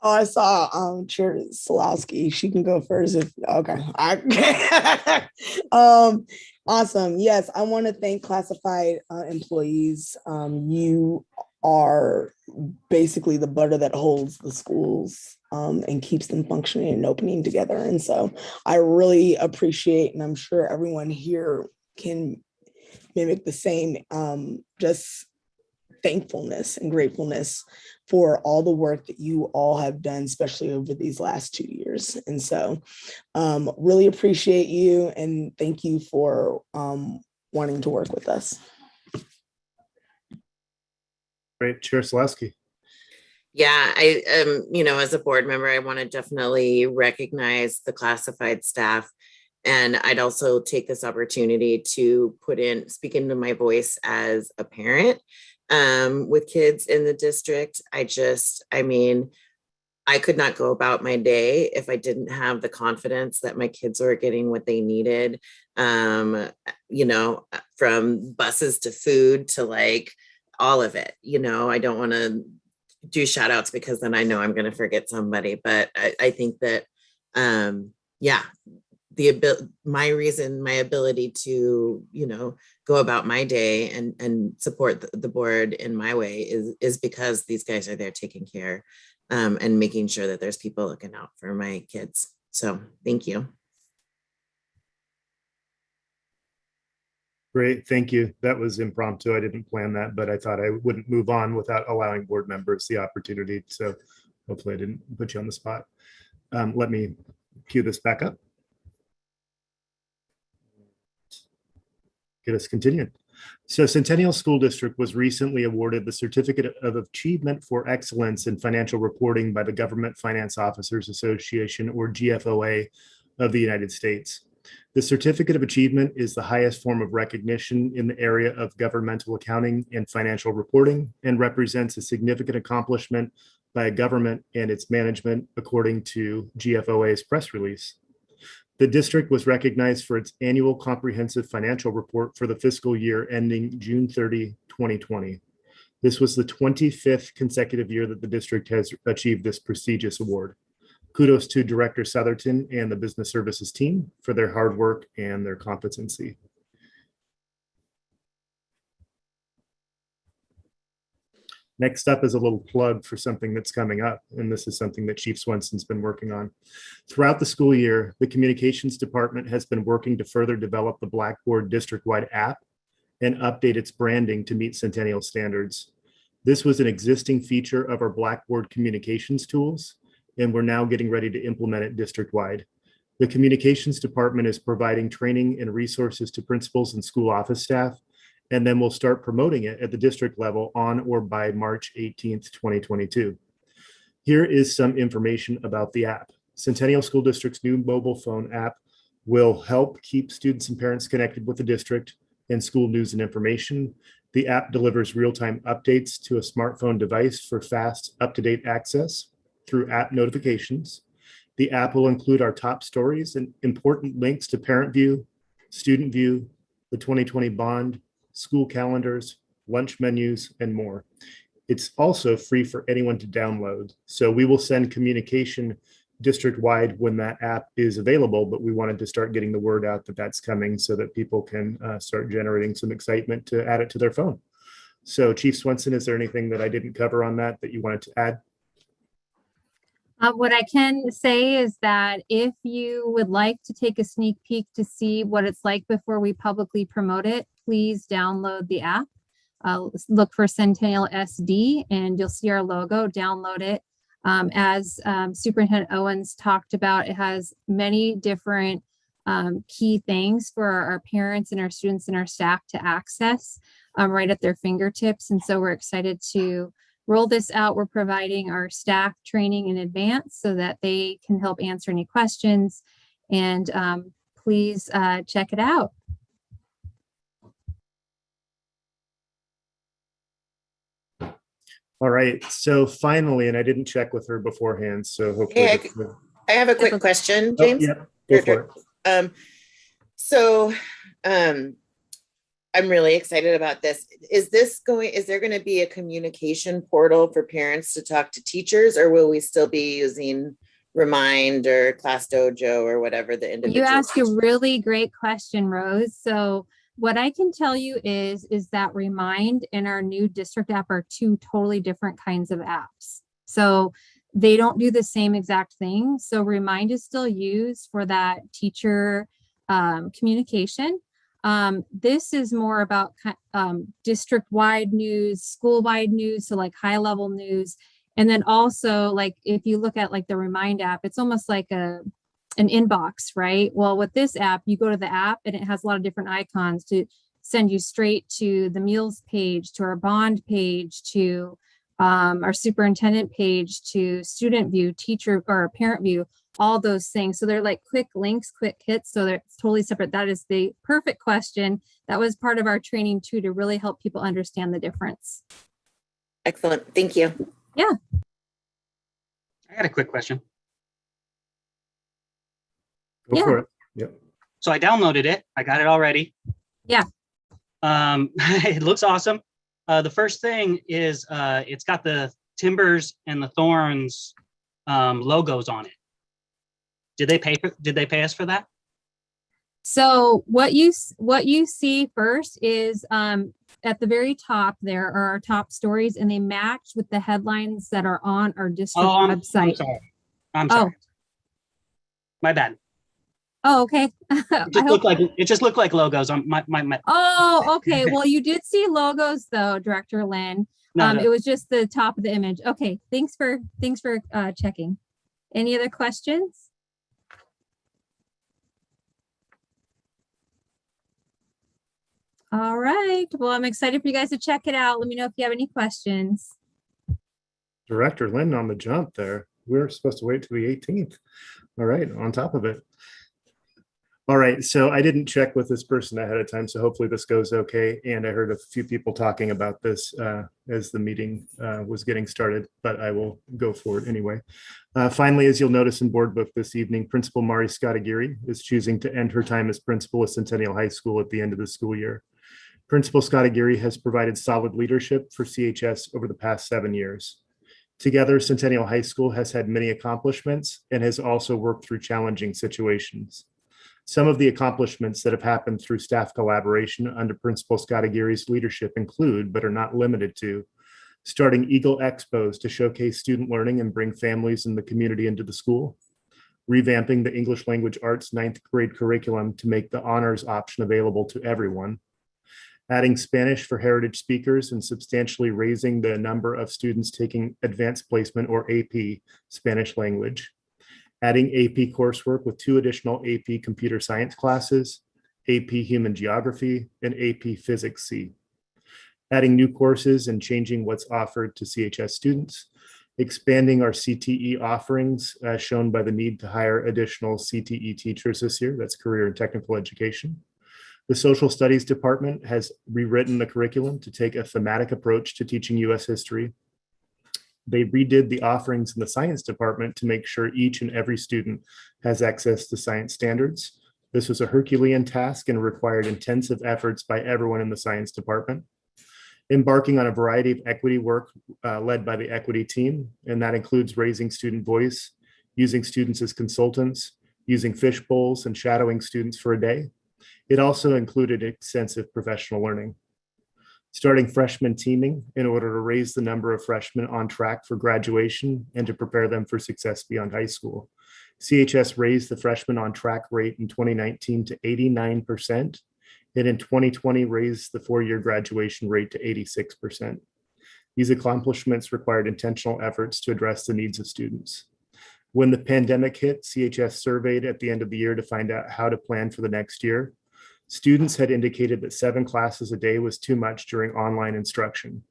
Oh, I saw Chair Solowski. She can go first if okay. Awesome. Yes, I want to thank classified employees. You are basically the butter that holds the schools and keeps them functioning and opening together. And so I really appreciate, and I'm sure everyone here can mimic the same, just thankfulness and gratefulness for all the work that you all have done, especially over these last 2 years. And so really appreciate you and thank you for wanting to work with us. Great, Chair Solowski. Yeah, I as a board member, I want to definitely recognize the classified staff. And I'd also take this opportunity to speak into my voice as a parent with kids in the district. I could not go about my day if I didn't have the confidence that my kids were getting what they needed, from buses to food to like all of it. I don't want to do shout outs because then I know I'm going to forget somebody, but I think that, my ability to, go about my day and support the board in my way is because these guys are there taking care and making sure that there's people looking out for my kids. So thank you. Great, thank you. That was impromptu. I didn't plan that, but I thought I wouldn't move on without allowing board members the opportunity. So hopefully I didn't put you on the spot. Let me cue this back up. Get us continued. So Centennial School District was recently awarded the Certificate of Achievement for Excellence in Financial Reporting by the Government Finance Officers Association, or GFOA, of the United States. The Certificate of Achievement is the highest form of recognition in the area of governmental accounting and financial reporting, and represents a significant accomplishment by a government and its management, according to GFOA's press release. The district was recognized for its annual comprehensive financial report for the fiscal year ending June 30, 2020. This was the 25th consecutive year that the district has achieved this prestigious award. Kudos to Director Southerton and the Business Services team for their hard work and their competency. Next up is a little plug for something that's coming up, and this is something that Chief Swenson's been working on. Throughout the school year, the Communications Department has been working to further develop the Blackboard district-wide app and update its branding to meet Centennial standards. This was an existing feature of our Blackboard communications tools, and we're now getting ready to implement it district-wide. The Communications Department is providing training and resources to principals and school office staff, and then we'll start promoting it at the district level on or by March 18th, 2022. Here is some information about the app. Centennial School District's new mobile phone app will help keep students and parents connected with the district and school news and information. The app delivers real-time updates to a smartphone device for fast, up-to-date access through app notifications. The app will include our top stories and important links to Parent View, Student View, the 2020 bond, school calendars, lunch menus, and more. It's also free for anyone to download. So we will send communication district-wide when that app is available, but we wanted to start getting the word out that that's coming so that people can start generating some excitement to add it to their phone. So Chief Swenson, is there anything that I didn't cover on that you wanted to add? What I can say is that if you would like to take a sneak peek to see what it's like before we publicly promote it, please download the app. Look for Centennial SD and you'll see our logo. Download it. As Superintendent Owens talked about, it has many different key things for our parents and our students and our staff to access right at their fingertips. And so we're excited to roll this out. We're providing our staff training in advance so that they can help answer any questions. And please check it out. All right. So finally, and I didn't check with her beforehand, so hopefully. Hey, I have a quick question, James. Yeah, go for it. I'm really excited about this. Is there going to be a communication portal for parents to talk to teachers, or will we still be using Remind or Class Dojo or whatever the individual? You ask a really great question, Rose. So what I can tell you is that Remind and our new district app are two totally different kinds of apps. So they don't do the same exact thing. So Remind is still used for that teacher communication. This is more about district-wide news, school-wide news, so like high-level news. And then also, like, if you look at like the Remind app, it's almost like an inbox, right? Well, with this app, you go to the app and it has a lot of different icons to send you straight to the meals page, to our bond page, to our superintendent page, to student view, teacher or parent view, all those things. So they're like quick links, quick hits. So they're totally separate. That is the perfect question. That was part of our training too, to really help people understand the difference. Excellent. Thank you. Yeah. I got a quick question. Go for it. Yep. So I downloaded it. I got it already. Yeah. It looks awesome. The first thing is it's got the Timbers and the Thorns logos on it. Did they pay us for that? So what you see first is at the very top there are our top stories, and they match with the headlines that are on our district website. I'm sorry. My bad. Oh, okay. It I just hope. looked like logos on my. Oh, okay. Well, you did see logos though, Director Lynn. No, It was just the top of the image. Okay, thanks for checking. Any other questions? All right. Well, I'm excited for you guys to check it out. Let me know if you have any questions. Director Lynn on the jump there. We're supposed to wait till the 18th. All right, on top of it. All right, so I didn't check with this person ahead of time, so hopefully this goes okay. And I heard a few people talking about this as the meeting was getting started, but I will go forward anyway. Finally, as you'll notice in board book this evening, Principal Mari Scottageary is choosing to end her time as principal of Centennial High School at the end of the school year. Principal Scottageary has provided solid leadership for CHS over the past 7 years. Together, Centennial High School has had many accomplishments and has also worked through challenging situations. Some of the accomplishments that have happened through staff collaboration under Principal Scottageary's leadership include, but are not limited to, starting Eagle Expos to showcase student learning and bring families and the community into the school, revamping the English Language Arts 9th grade curriculum to make the honors option available to everyone, adding Spanish for heritage speakers and substantially raising the number of students taking advanced placement or AP Spanish language, adding AP coursework with 2 additional AP computer science classes, AP human geography, and AP physics C, adding new courses and changing what's offered to CHS students, expanding our CTE offerings as shown by the need to hire additional CTE teachers this year, that's career and technical education. The Social Studies Department has rewritten the curriculum to take a thematic approach to teaching US history. They redid the offerings in the Science Department to make sure each and every student has access to science standards. This was a Herculean task and required intensive efforts by everyone in the Science Department. Embarking on a variety of equity work led by the equity team, and that includes raising student voice, using students as consultants, using fish bowls, and shadowing students for a day. It also included extensive professional learning. Starting freshman teaming in order to raise the number of freshmen on track for graduation and to prepare them for success beyond high school. CHS raised the freshman on track rate in 2019 to 89%, and in 2020 raised the 4-year graduation rate to 86%. These accomplishments required intentional efforts to address the needs of students. When the pandemic hit, CHS surveyed at the end of the year to find out how to plan for the next year. Students had indicated that 7 classes a day was too much during online instruction.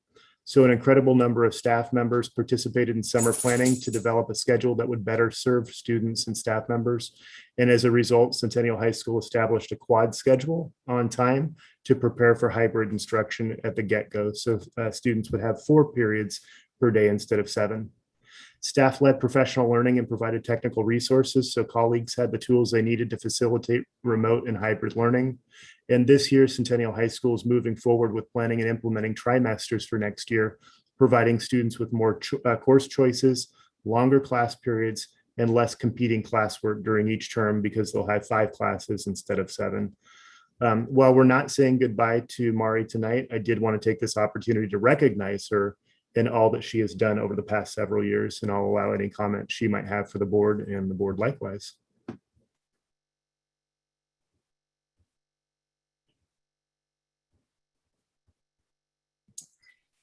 So an incredible number of staff members participated in summer planning to develop a schedule that would better serve students and staff members. And as a result, Centennial High School established a quad schedule on time to prepare for hybrid instruction at the get-go. So students would have 4 periods per day instead of 7. Staff led professional learning and provided technical resources so colleagues had the tools they needed to facilitate remote and hybrid learning. And this year, Centennial High School is moving forward with planning and implementing trimesters for next year, providing students with more course choices, longer class periods, and less competing classwork during each term because they'll have 5 classes instead of 7. While we're not saying goodbye to Mari tonight, I did want to take this opportunity to recognize her and all that she has done over the past several years, and I'll allow any comments she might have for the board and the board likewise.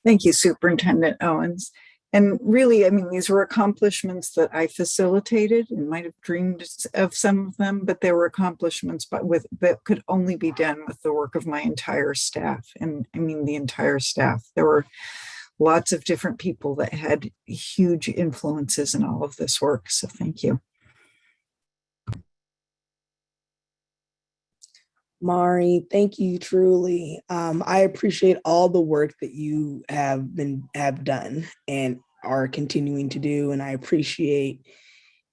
Thank you, Superintendent Owens. And really, I mean, these were accomplishments that I facilitated and might have dreamed of some of them, but they were accomplishments that could only be done with the work of my entire staff. And I mean, the entire staff. There were lots of different people that had huge influences in all of this work. So thank you. Mari, thank you truly. I appreciate all the work that you have done and are continuing to do. And I appreciate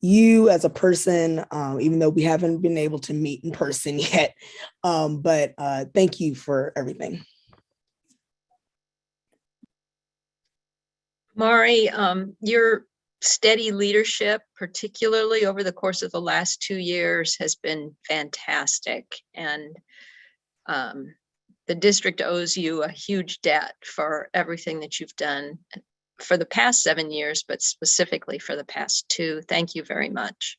you as a person, even though we haven't been able to meet in person yet. But thank you for everything. Mari, your steady leadership, particularly over the course of the last 2 years, has been fantastic. And the district owes you a huge debt for everything that you've done for the past 7 years, but specifically for the past 2. Thank you very much.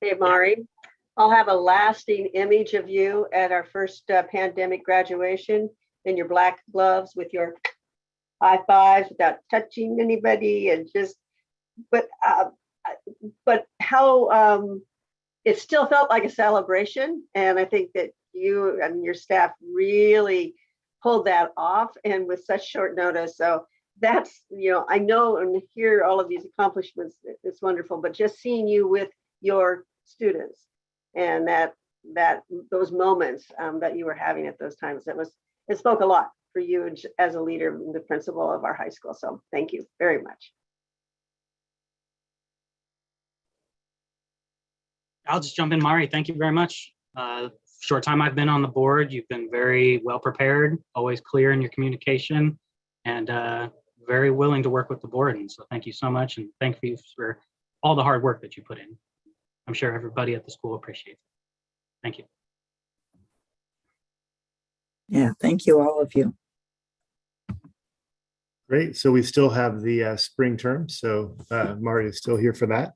Hey, Mari, I'll have a lasting image of you at our first pandemic graduation in your black gloves with your high fives without touching anybody and just, but how it still felt like a celebration. And I think that you and your staff really pulled that off and with such short notice. So that's, I know and hear all of these accomplishments, it's wonderful, but just seeing you with your students and those moments that you were having at those times, it spoke a lot for you as a leader and the principal of our high school. So thank you very much. I'll just jump in, Mari. Thank you very much. Short time I've been on the board, you've been very well prepared, always clear in your communication, and very willing to work with the board. And so thank you so much. And thank you for all the hard work that you put in. I'm sure everybody at the school appreciates it. Thank you. Yeah, thank you, all of you. Great. So we still have the spring term. So Mari is still here for that.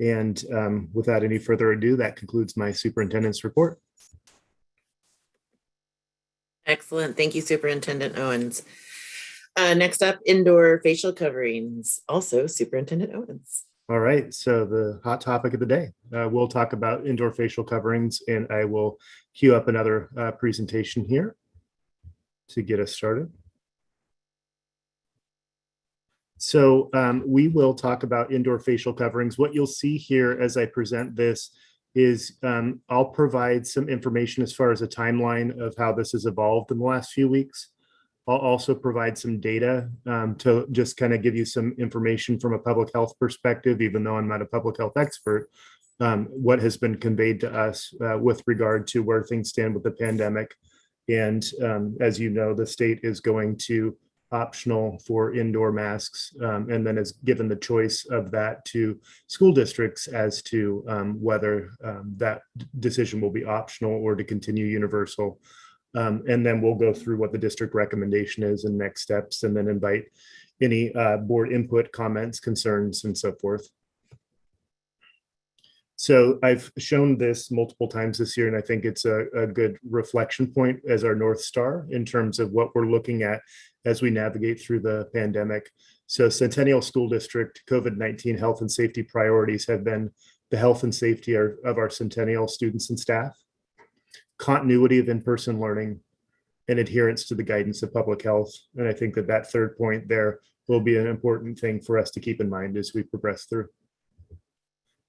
And without any further ado, that concludes my superintendent's report. Excellent. Thank you, Superintendent Owens. Next up, indoor facial coverings, also Superintendent Owens. All right. So the hot topic of the day, we'll talk about indoor facial coverings, and I will queue up another presentation here to get us started. So we will talk about indoor facial coverings. What you'll see here as I present this is I'll provide some information as far as a timeline of how this has evolved in the last few weeks. I'll also provide some data to just kind of give you some information from a public health perspective, even though I'm not a public health expert, what has been conveyed to us with regard to where things stand with the pandemic. And as you know, the state is going to optional for indoor masks, and then is given the choice of that to school districts as to whether that decision will be optional or to continue universal. And then we'll go through what the district recommendation is and next steps, and then invite any board input, comments, concerns, and so forth. So I've shown this multiple times this year, and I think it's a good reflection point as our North Star in terms of what we're looking at as we navigate through the pandemic. So Centennial School District COVID-19 health and safety priorities have been the health and safety of our Centennial students and staff, continuity of in-person learning, and adherence to the guidance of public health. And I think that third point there will be an important thing for us to keep in mind as we progress through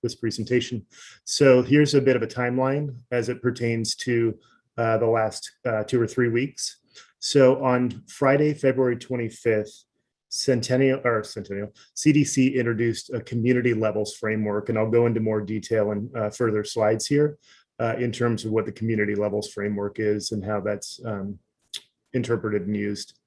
this presentation. So here's a bit of a timeline as it pertains to the last 2 or 3 weeks. So on Friday, February 25th, Centennial CDC introduced a community levels framework, and I'll go into more detail in further slides here in terms of what the community levels framework is and how that's interpreted and used.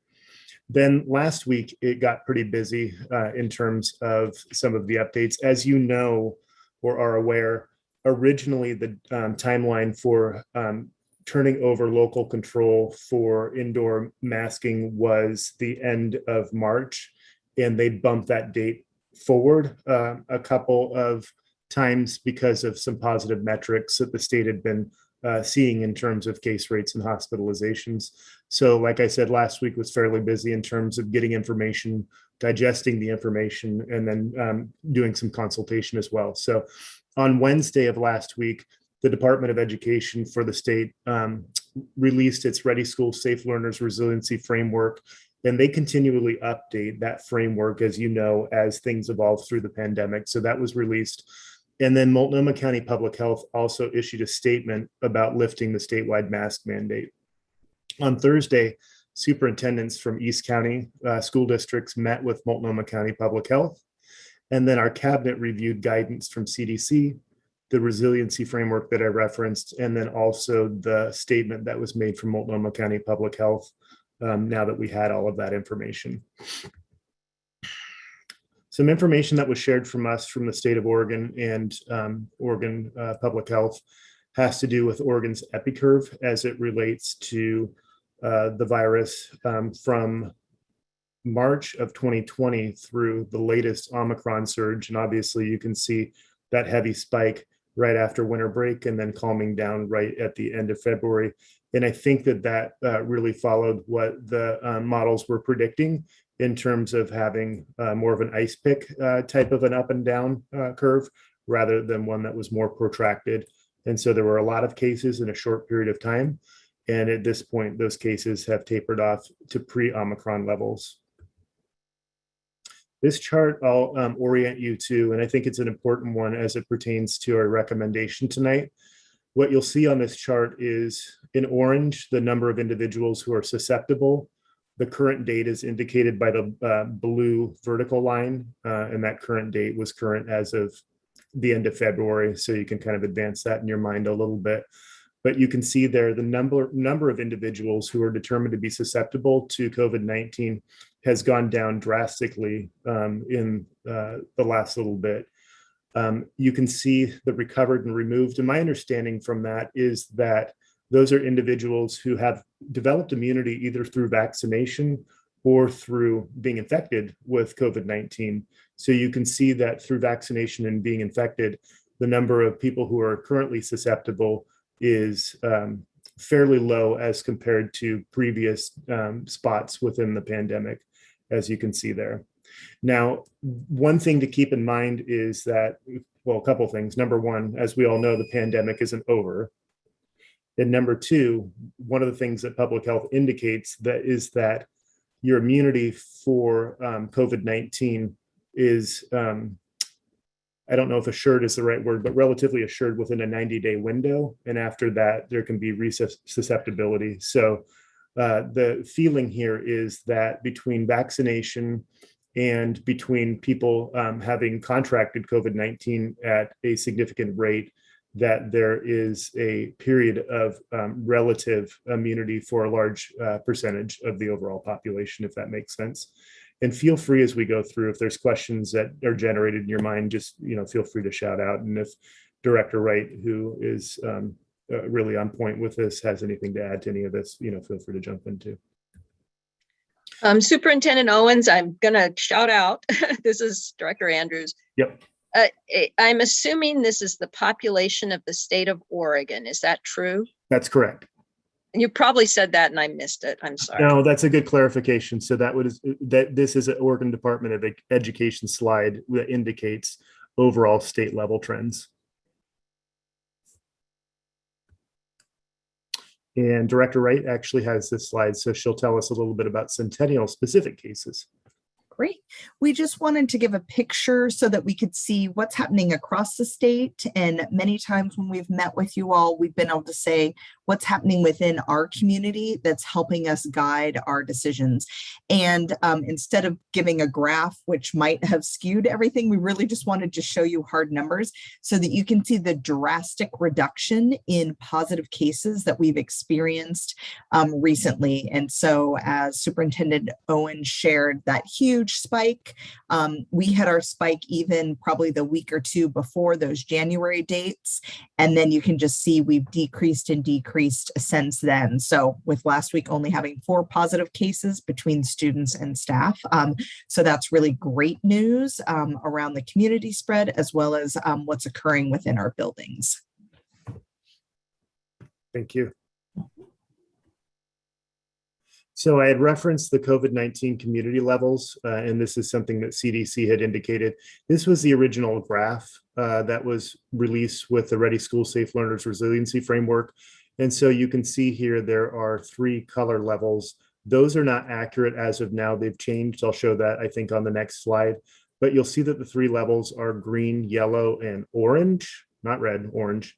Then last week, it got pretty busy in terms of some of the updates. As you know or are aware, originally the timeline for turning over local control for indoor masking was the end of March, and they bumped that date forward a couple of times because of some positive metrics that the state had been seeing in terms of case rates and hospitalizations. So like I said, last week was fairly busy in terms of getting information, digesting the information, and then doing some consultation as well. So on Wednesday of last week, the Department of Education for the state released its Ready School Safe Learners Resiliency Framework, and they continually update that framework, as you know, as things evolve through the pandemic. So that was released. And then Multnomah County Public Health also issued a statement about lifting the statewide mask mandate. On Thursday, superintendents from East County school districts met with Multnomah County Public Health. And then our cabinet reviewed guidance from CDC, the resiliency framework that I referenced, and then also the statement that was made from Multnomah County Public Health now that we had all of that information. Some information that was shared from us from the state of Oregon and Oregon Public Health has to do with Oregon's epicurve as it relates to the virus from March of 2020 through the latest Omicron surge. And obviously you can see that heavy spike right after winter break and then calming down right at the end of February. And I think that really followed what the models were predicting in terms of having more of an ice pick type of an up and down curve rather than one that was more protracted. And so there were a lot of cases in a short period of time. And at this point, those cases have tapered off to pre-Omicron levels. This chart I'll orient you to, and I think it's an important one as it pertains to our recommendation tonight. What you'll see on this chart is in orange, the number of individuals who are susceptible. The current date is indicated by the blue vertical line, and that current date was current as of the end of February. So you can kind of advance that in your mind a little bit. But you can see there the number of individuals who are determined to be susceptible to COVID-19 has gone down drastically in the last little bit. You can see the recovered and removed. And my understanding from that is that those are individuals who have developed immunity either through vaccination or through being infected with COVID-19. So you can see that through vaccination and being infected, the number of people who are currently susceptible is fairly low as compared to previous spots within the pandemic, as you can see there. Now, one thing to keep in mind is that, well, a couple things. Number one, as we all know, the pandemic isn't over. And number two, one of the things that public health indicates that is that your immunity for COVID-19 is, I don't know if assured is the right word, but relatively assured within a 90-day window. And after that, there can be susceptibility. So the feeling here is that between vaccination and between people having contracted COVID-19 at a significant rate, that there is a period of relative immunity for a large percentage of the overall population, if that makes sense. And feel free as we go through, if there's questions that are generated in your mind, just feel free to shout out. And if Director Wright, who is really on point with this, has anything to add to any of this, feel free to jump into. Superintendent Owens, I'm gonna shout out. This is Director Andrews. Yep. I'm assuming this is the population of the state of Oregon. Is that true? That's correct. You probably said that and I missed it. I'm sorry. No, that's a good clarification. So that this is an Oregon Department of Education slide that indicates overall state level trends. And Director Wright actually has this slide, so she'll tell us a little bit about Centennial specific cases. Great. We just wanted to give a picture so that we could see what's happening across the state. And many times when we've met with you all, we've been able to say what's happening within our community that's helping us guide our decisions. And instead of giving a graph, which might have skewed everything, we really just wanted to show you hard numbers so that you can see the drastic reduction in positive cases that we've experienced recently. And so as Superintendent Owens shared that huge spike, we had our spike even probably the week or two before those January dates. And then you can just see we've decreased and decreased since then. So with last week only having 4 positive cases between students and staff. So that's really great news around the community spread, as well as what's occurring within our buildings. Thank you. So I had referenced the COVID-19 community levels, and this is something that CDC had indicated. This was the original graph that was released with the Ready School Safe Learners Resiliency Framework. And so you can see here, there are 3 color levels. Those are not accurate as of now. They've changed. I'll show that, I think, on the next slide. But you'll see that the 3 levels are green, yellow, and orange, not red, orange.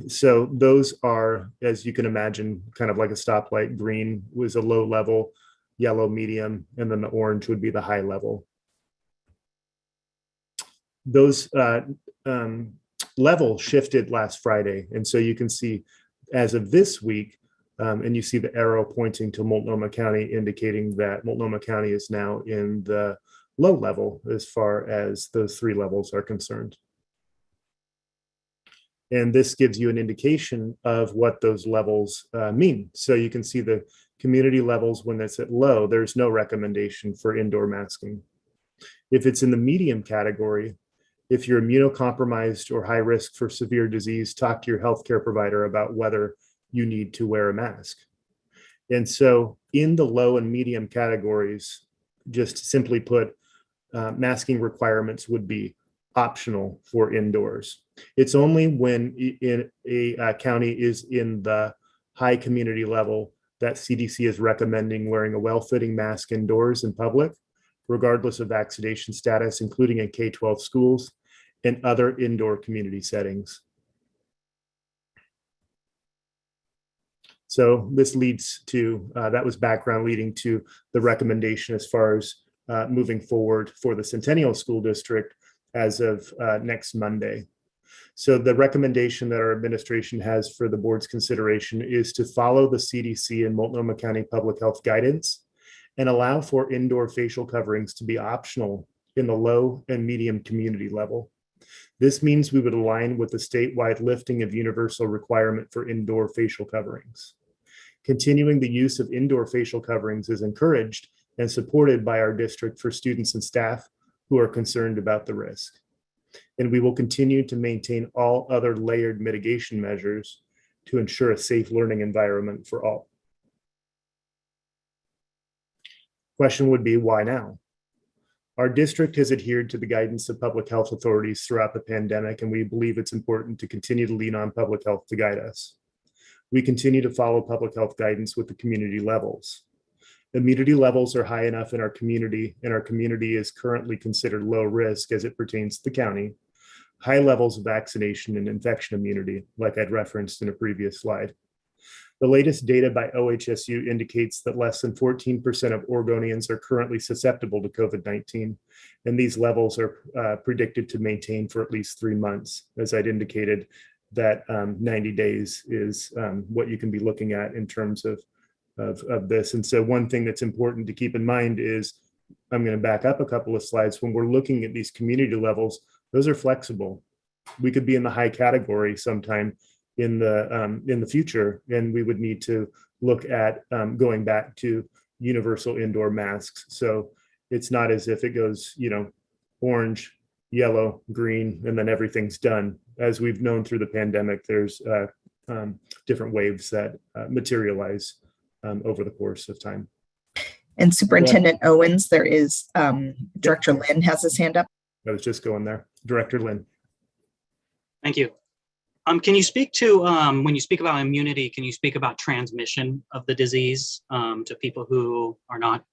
So those are, as you can imagine, kind of like a stoplight. Green was a low level, yellow medium, and then the orange would be the high level. Those level shifted last Friday. And so you can see as of this week, and you see the arrow pointing to Multnomah County, indicating that Multnomah County is now in the low level as far as those 3 levels are concerned. And this gives you an indication of what those levels mean. So you can see the community levels. When it's at low, there's no recommendation for indoor masking. If it's in the medium category, If you're immunocompromised or high risk for severe disease, talk to your healthcare provider about whether you need to wear a mask. And so in the low and medium categories, just simply put, masking requirements would be optional for indoors. It's only when in a county is in the high community level that CDC is recommending wearing a well-fitting mask indoors in public, regardless of vaccination status, including in K-12 schools and other indoor community settings. So this leads to, that was background leading to the recommendation as far as moving forward for the Centennial School District as of next Monday. So the recommendation that our administration has for the board's consideration is to follow the CDC and Multnomah County Public Health guidance and allow for indoor facial coverings to be optional in the low and medium community level. This means we would align with the statewide lifting of universal requirement for indoor facial coverings. Continuing the use of indoor facial coverings is encouraged and supported by our district for students and staff who are concerned about the risk. And we will continue to maintain all other layered mitigation measures to ensure a safe learning environment for all. Question would be, why now? Our district has adhered to the guidance of public health authorities throughout the pandemic, and we believe it's important to continue to lean on public health to guide us. We continue to follow public health guidance with the community levels. Immunity levels are high enough in our community, and our community is currently considered low risk as it pertains to the county. High levels of vaccination and infection immunity, like I'd referenced in a previous slide. The latest data by OHSU indicates that less than 14% of Oregonians are currently susceptible to COVID-19, and these levels are predicted to maintain for at least 3 months. As I'd indicated, that 90 days is what you can be looking at in terms of this. And so one thing that's important to keep in mind is, I'm going to back up a couple of slides. When we're looking at these community levels, those are flexible. We could be in the high category sometime in the future, and we would need to look at going back to universal indoor masks. So it's not as if it goes, orange, yellow, green, and then everything's done. As we've known through the pandemic, there's different waves that materialize over the course of time. And Superintendent Owens, there is Director Lynn has his hand up. I was just going there. Director Lynn. Thank you. Can you speak to, when you speak about immunity, can you speak about transmission of the disease to people who are not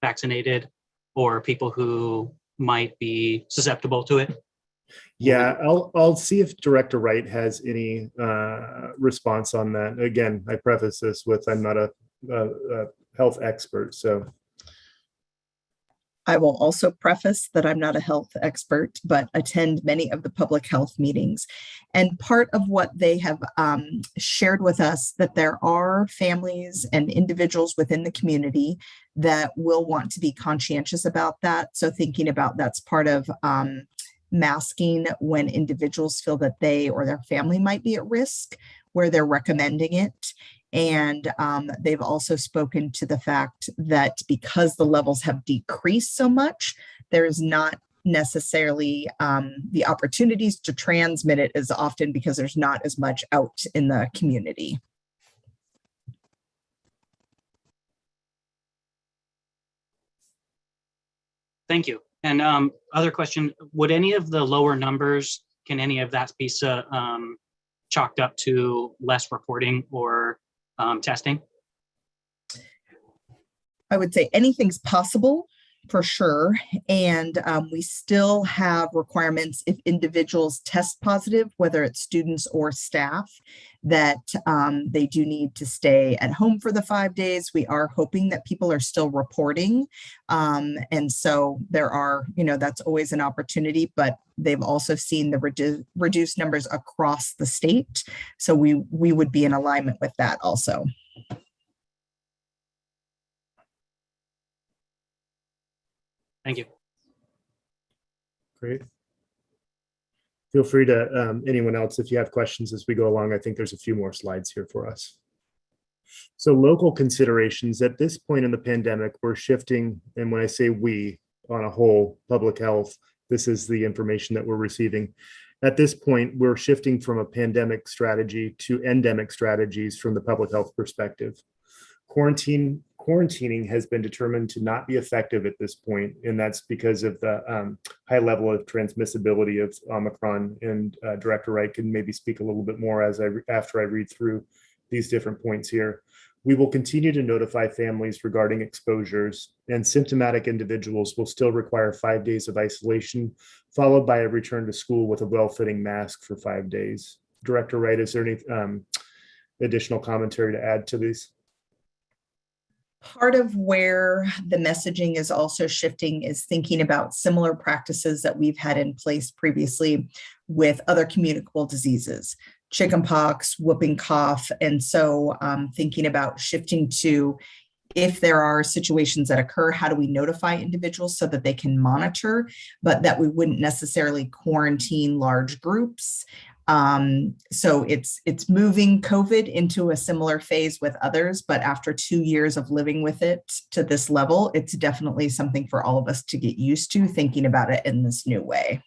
vaccinated or people who might be susceptible to it? Yeah, I'll see if Director Wright has any response on that. Again, I preface this with, I'm not a health expert, so. I will also preface that I'm not a health expert, but attend many of the public health meetings. And part of what they have shared with us, that there are families and individuals within the community that will want to be conscientious about that. So thinking about that's part of masking when individuals feel that they or their family might be at risk, where they're recommending it. And they've also spoken to the fact that because the levels have decreased so much, there's not necessarily the opportunities to transmit it as often because there's not as much out in the community. Thank you. And other question, would any of the lower numbers, can any of that be chalked up to less reporting or testing? I would say anything's possible for sure. And we still have requirements if individuals test positive, whether it's students or staff, that they do need to stay at home for the 5 days. We are hoping that people are still reporting. And so there are, that's always an opportunity, but they've also seen the reduced numbers across the state. So we would be in alignment with that also. Thank you. Great. Feel free to, anyone else, if you have questions as we go along. I think there's a few more slides here for us. So local considerations at this point in the pandemic, we're shifting, and when I say we, on a whole, public health, This is the information that we're receiving. At this point, we're shifting from a pandemic strategy to endemic strategies from the public health perspective. Quarantining has been determined to not be effective at this point, and that's because of the high level of transmissibility of Omicron. And Director Wright can maybe speak a little bit more after I read through these different points here. We will continue to notify families regarding exposures, and symptomatic individuals will still require 5 days of isolation, followed by a return to school with a well-fitting mask for 5 days. Director Wright, is there any additional commentary to add to these? Part of where the messaging is also shifting is thinking about similar practices that we've had in place previously with other communicable diseases, chickenpox, whooping cough. And so thinking about shifting to, if there are situations that occur, how do we notify individuals so that they can monitor, but that we wouldn't necessarily quarantine large groups. So it's moving COVID into a similar phase with others, but after 2 years of living with it to this level, it's definitely something for all of us to get used to, thinking about it in this new way.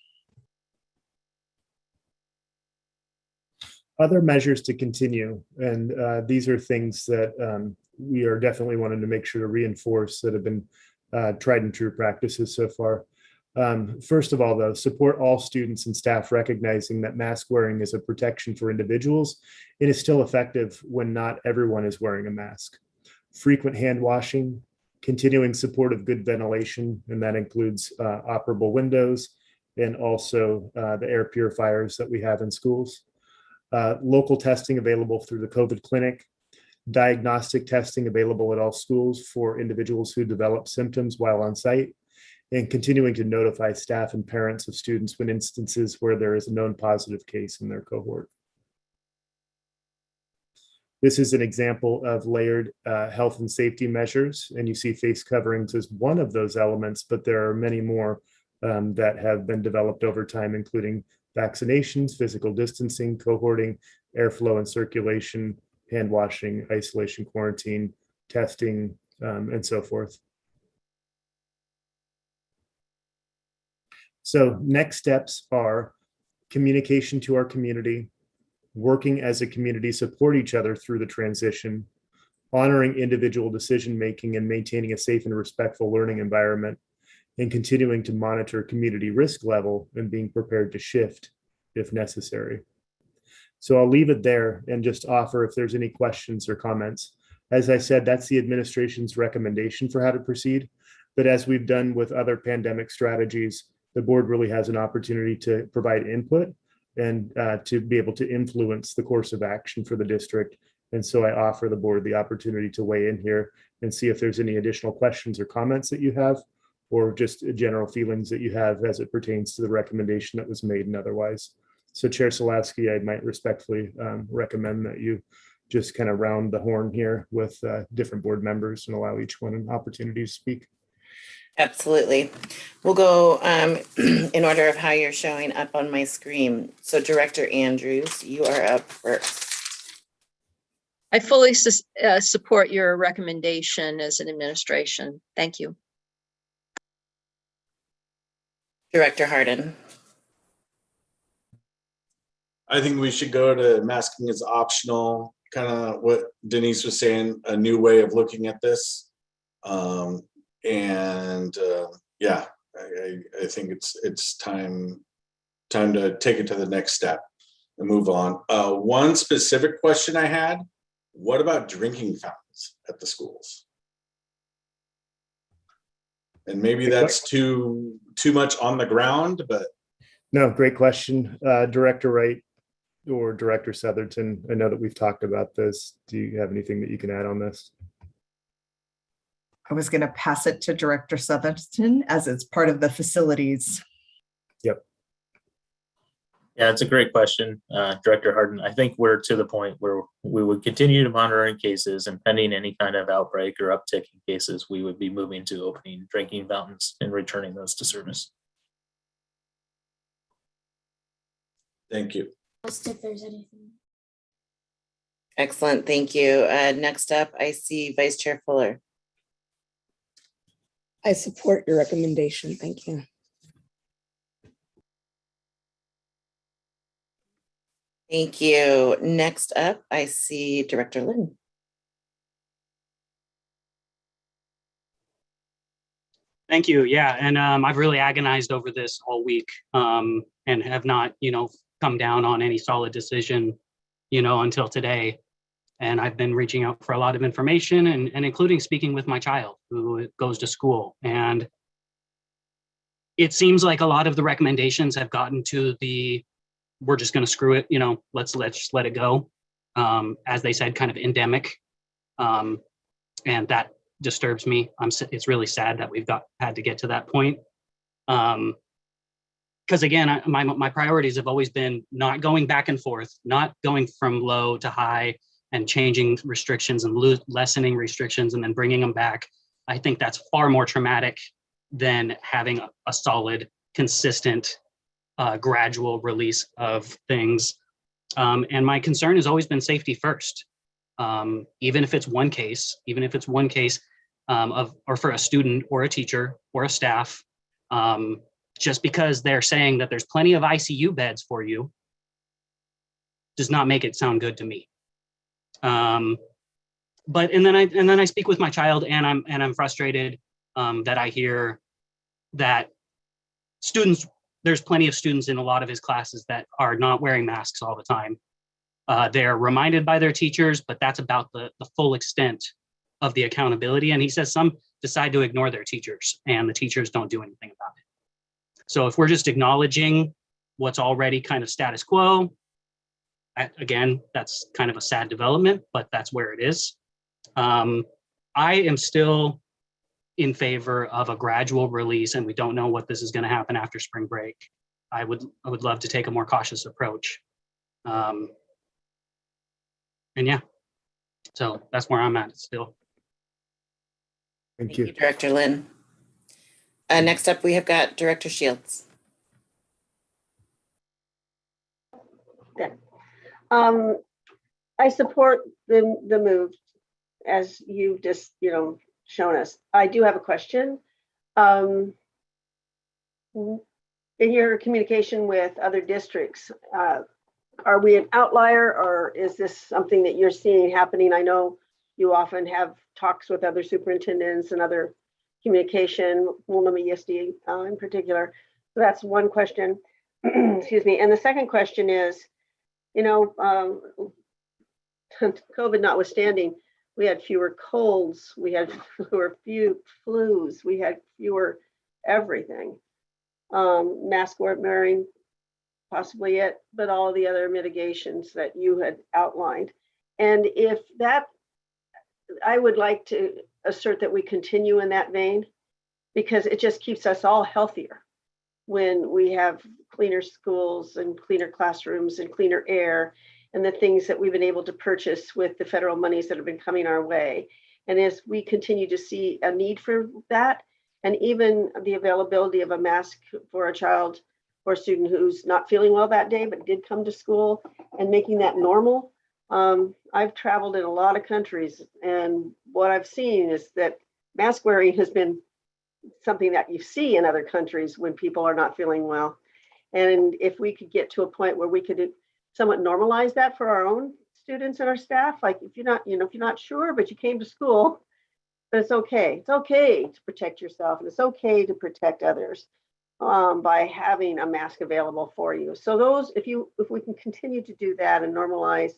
Other measures to continue, and these are things that we are definitely wanting to make sure to reinforce that have been tried and true practices so far. First of all, though, support all students and staff recognizing that mask wearing is a protection for individuals. It is still effective when not everyone is wearing a mask. Frequent hand washing, continuing support of good ventilation, and that includes operable windows and also the air purifiers that we have in schools. Local testing available through the COVID clinic, diagnostic testing available at all schools for individuals who develop symptoms while on site, and continuing to notify staff and parents of students when instances where there is a known positive case in their cohort. This is an example of layered health and safety measures, and you see face coverings as one of those elements, but there are many more that have been developed over time, including vaccinations, physical distancing, cohorting, airflow and circulation, hand washing, isolation, quarantine, testing, and so forth. So next steps are communication to our community, working as a community, support each other through the transition, honoring individual decision-making and maintaining a safe and respectful learning environment, and continuing to monitor community risk level and being prepared to shift if necessary. So I'll leave it there and just offer if there's any questions or comments. As I said, that's the administration's recommendation for how to proceed. But as we've done with other pandemic strategies, the board really has an opportunity to provide input and to be able to influence the course of action for the district. And so I offer the board the opportunity to weigh in here and see if there's any additional questions or comments that you have, or just general feelings that you have as it pertains to the recommendation that was made and otherwise. So Chair Salowski, I might respectfully recommend that you just kind of round the horn here with different board members and allow each one an opportunity to speak. Absolutely. We'll go in order of how you're showing up on my screen. So Director Andrews, you are up first. I fully support your recommendation as an administration. Thank you. Director Harden. I think we should go to masking is optional, kind of what Denise was saying, a new way of looking at this. Yeah, I think it's time to take it to the next step and move on. One specific question I had, what about drinking fountains at the schools? And maybe that's too much on the ground, but. No, great question. Director Wright or Director Southerton, I know that we've talked about this. Do you have anything that you can add on this? I was going to pass it to Director Southerton as it's part of the facilities. Yep. Yeah, it's a great question, Director Harden. I think we're to the point where we would continue to monitor in cases, and pending any kind of outbreak or uptick in cases, we would be moving to opening drinking fountains and returning those to service. Thank you. If there's anything. Excellent, thank you. Next up, I see Vice Chair Fuller. I support your recommendation. Thank you. Thank you. Next up, I see Director Lynn. Thank you. Yeah, and I've really agonized over this all week, and have not, come down on any solid decision, until today. And I've been reaching out for a lot of information and including speaking with my child who goes to school. And it seems like a lot of the recommendations have gotten to we're just going to screw it, let's just let it go. As they said, kind of endemic. And that disturbs me. It's really sad that we've had to get to that point. Because again, my priorities have always been not going back and forth, not going from low to high and changing restrictions and lessening restrictions and then bringing them back. I think that's far more traumatic than having a solid, consistent, gradual release of things. And my concern has always been safety first. Even if it's one case, or for a student or a teacher or a staff, just because they're saying that there's plenty of ICU beds for you does not make it sound good to me. But and then I speak with my child and I'm frustrated that I hear that there's plenty of students in a lot of his classes that are not wearing masks all the time. They're reminded by their teachers, but that's about the full extent of the accountability. And he says some decide to ignore their teachers and the teachers don't do anything about it. So if we're just acknowledging what's already kind of status quo, again, that's kind of a sad development, but that's where it is. I am still in favor of a gradual release, and we don't know what this is going to happen after spring break. I would love to take a more cautious approach. And yeah, so that's where I'm at still. Thank you. Director Lynn. Next up, we have got Director Shields. I support the move as you've just, shown us. I do have a question. In your communication with other districts, are we an outlier or is this something that you're seeing happening? I know you often have talks with other superintendents and other communication, Multnomah ESD in particular. So that's one question. Excuse me. And the second question is, COVID notwithstanding, we had fewer colds, we had fewer flus, we had fewer everything. Mask wearing, possibly it, but all the other mitigations that you had outlined. And if that, I would like to assert that we continue in that vein because it just keeps us all healthier when we have cleaner schools and cleaner classrooms and cleaner air and the things that we've been able to purchase with the federal monies that have been coming our way. And as we continue to see a need for that, and even the availability of a mask for a child or student who's not feeling well that day, but did come to school and making that normal. I've traveled in a lot of countries and what I've seen is that mask wearing has been something that you see in other countries when people are not feeling well. And if we could get to a point where we could somewhat normalize that for our own students and our staff, like if you're not sure, but you came to school, but it's okay. It's okay to protect yourself and it's okay to protect others by having a mask available for you. So those, if we can continue to do that and normalize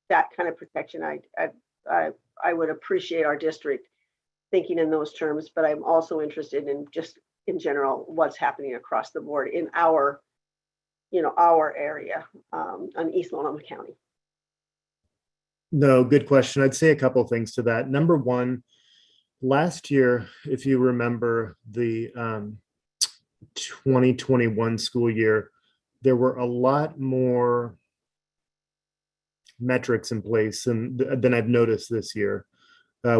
that kind of protection, I would appreciate our district thinking in those terms, but I'm also interested in just in general, what's happening across the board in our area on East Multnomah County. No, good question. I'd say a couple of things to that. Number one, last year, if you remember the 2021 school year, there were a lot more metrics in place than I've noticed this year.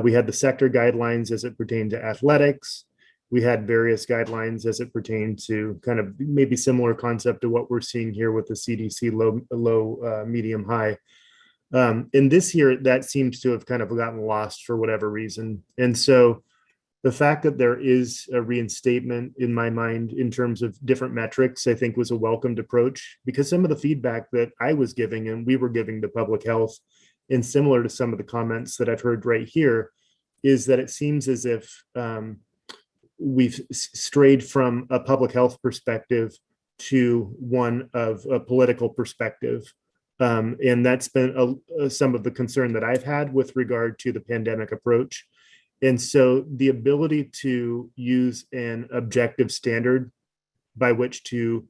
We had the sector guidelines as it pertained to athletics. We had various guidelines as it pertained to kind of maybe similar concept to what we're seeing here with the CDC low, medium, high. In this year, that seems to have kind of gotten lost for whatever reason. And so the fact that there is a reinstatement in my mind in terms of different metrics, I think was a welcomed approach, because some of the feedback that I was giving and we were giving to public health, and similar to some of the comments that I've heard right here, is that it seems as if we've strayed from a public health perspective to one of a political perspective. And that's been some of the concern that I've had with regard to the pandemic approach. And so the ability to use an objective standard by which to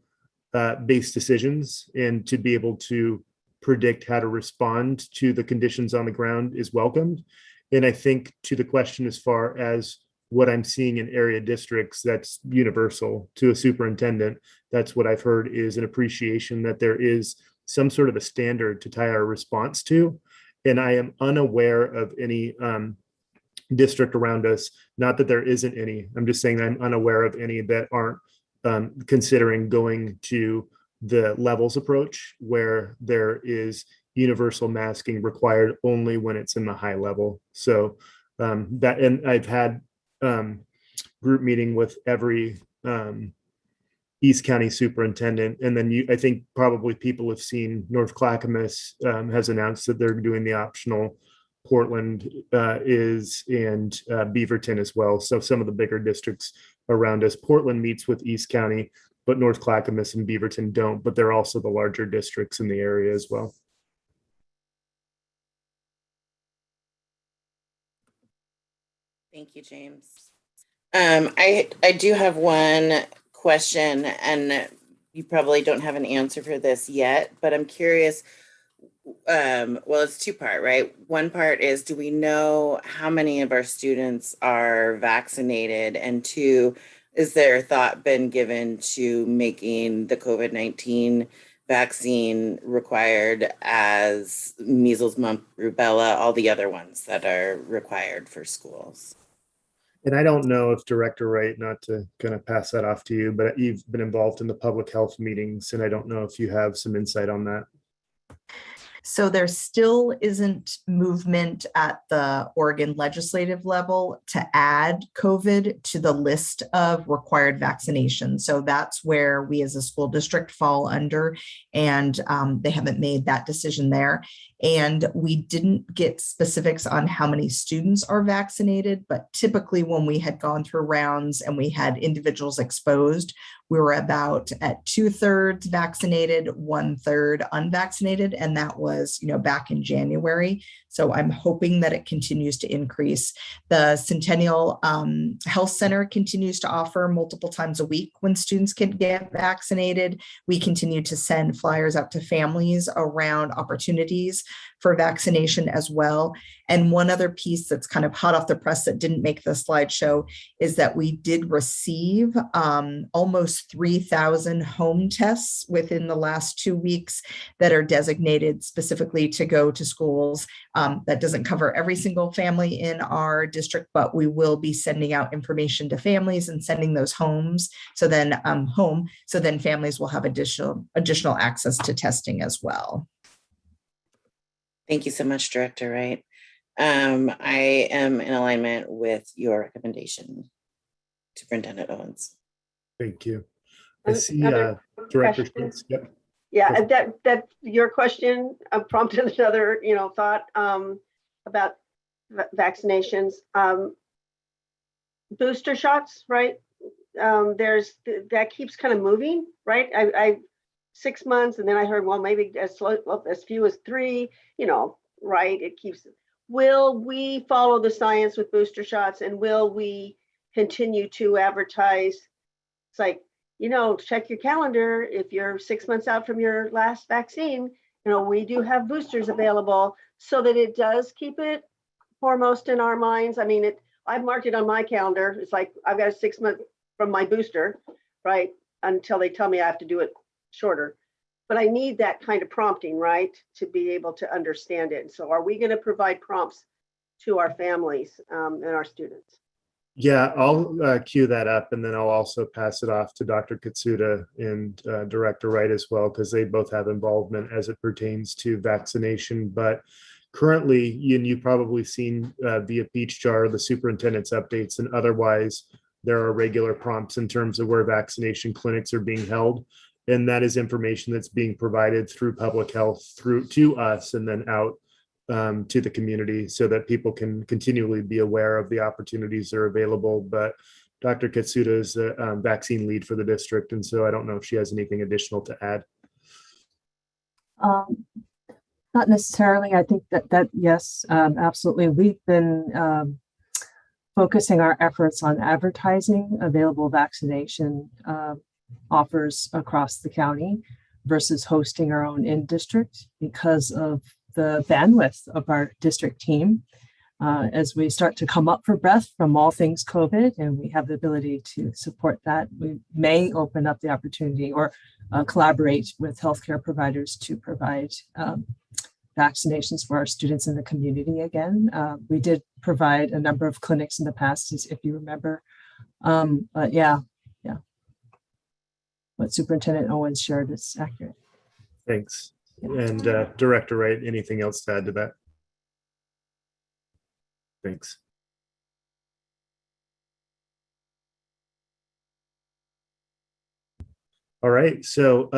base decisions and to be able to predict how to respond to the conditions on the ground is welcomed. And I think to the question as far as what I'm seeing in area districts, that's universal to a superintendent. That's what I've heard, is an appreciation that there is some sort of a standard to tie our response to. And I am unaware of any district around us, not that there isn't any, I'm just saying I'm unaware of any that aren't considering going to the levels approach, where there is universal masking required only when it's in the high level. So that, and I've had group meeting with every East County superintendent. And then I think probably people have seen North Clackamas has announced that they're doing the optional. Portland is, and Beaverton as well. So some of the bigger districts around us. Portland meets with East County, but North Clackamas and Beaverton don't, but they're also the larger districts in the area as well. Thank you, James. I do have one question, and you probably don't have an answer for this yet, but I'm curious. Well, it's two-part, right? One part is, do we know how many of our students are vaccinated? And two, is there thought been given to making the COVID-19 vaccine required as measles, mumps, rubella, all the other ones that are required for schools? And I don't know if Director Wright, not to kind of pass that off to you, but you've been involved in the public health meetings, and I don't know if you have some insight on that. So there still isn't movement at the Oregon legislative level to add COVID to the list of required vaccinations. So that's where we as a school district fall under, and they haven't made that decision there. And we didn't get specifics on how many students are vaccinated, but typically when we had gone through rounds and we had individuals exposed, we were about at 2/3 vaccinated, 1/3 unvaccinated. And that was, back in January. So I'm hoping that it continues to increase. The Centennial Health Center continues to offer multiple times a week when students can get vaccinated. We continue to send flyers out to families around opportunities for vaccination as well. And one other piece that's kind of hot off the press that didn't make the slideshow is that we did receive almost 3,000 home tests within the last 2 weeks that are designated specifically to go to schools. That doesn't cover every single family in our district, but we will be sending out information to families and sending those homes. So then so then families will have additional access to testing as well. Thank you so much, Director Wright. I am in alignment with your recommendation, Superintendent Owens. Thank you. I see Another Director question. Schultz. Yep. Yeah, that your question prompted another, thought about vaccinations. Booster shots, right? That keeps kind of moving, right? I 6 months, and then I heard, well, maybe as few as 3, right? It keeps. Will we follow the science with booster shots, and will we continue to advertise? It's like, check your calendar. If you're 6 months out from your last vaccine, we do have boosters available, so that it does keep it foremost in our minds. I mean, I've marked it on my calendar. It's like, I've got a 6 month from my booster, right? Until they tell me I have to do it shorter. But I need that kind of prompting, right? To be able to understand it. So are we going to provide prompts to our families and our students? Yeah, I'll queue that up, and then I'll also pass it off to Dr. Katsuda and Director Wright as well, because they both have involvement as it pertains to vaccination. But currently, and you've probably seen via Peach Jar, the superintendent's updates, and otherwise, there are regular prompts in terms of where vaccination clinics are being held. And that is information that's being provided through public health, through to us, and then out to the community so that people can continually be aware of the opportunities that are available. But Dr. Katsuda is the vaccine lead for the district, and so I don't know if she has anything additional to add. Not necessarily. I think that yes, absolutely. We've been focusing our efforts on advertising available vaccination offers across the county versus hosting our own in-district because of the bandwidth of our district team. As we start to come up for breath from all things COVID and we have the ability to support that, we may open up the opportunity or collaborate with healthcare providers to provide vaccinations for our students in the community again. We did provide a number of clinics in the past, if you remember. But yeah. What Superintendent Owens shared is accurate. Thanks. And Director Wright, anything else to add to that? Thanks. All right, so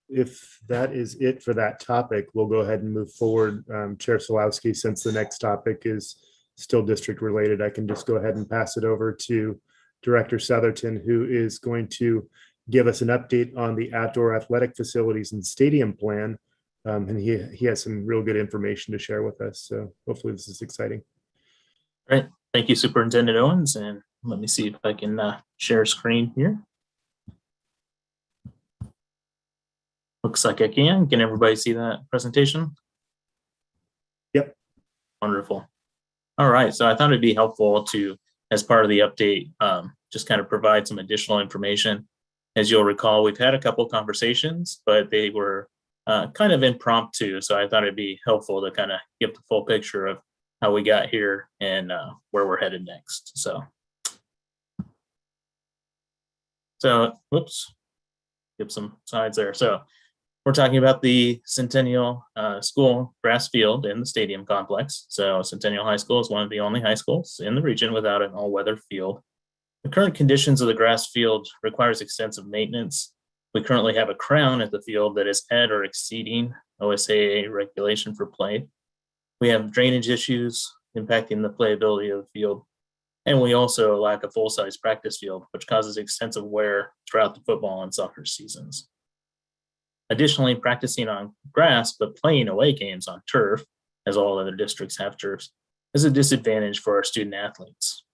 if that is it for that topic, we'll go ahead and move forward. Chair Solowski, since the next topic is still district related, I can just go ahead and pass it over to Director Southerton, who is going to give us an update on the outdoor athletic facilities and stadium plan. And he has some real good information to share with us. So hopefully this is exciting. Great. Thank you, Superintendent Owens. And let me see if I can share screen here. Looks like I can. Can everybody see that presentation? Yep. Wonderful. All right. So I thought it'd be helpful to, as part of the update, just kind of provide some additional information. As you'll recall, we've had a couple of conversations, but they were kind of impromptu. So I thought it'd be helpful to kind of give the full picture of how we got here and where we're headed next. So whoops, skip some slides there. So we're talking about the Centennial School grass field in the stadium complex. So Centennial High School is one of the only high schools in the region without an all-weather field. The current conditions of the grass field requires extensive maintenance. We currently have a crown at the field that is at or exceeding Osea regulation for play. We have drainage issues impacting the playability of the field. And we also lack a full-size practice field, which causes extensive wear throughout the football and soccer seasons. Additionally, practicing on grass, but playing away games on turf, as all other districts have turfs, is a disadvantage for our student athletes.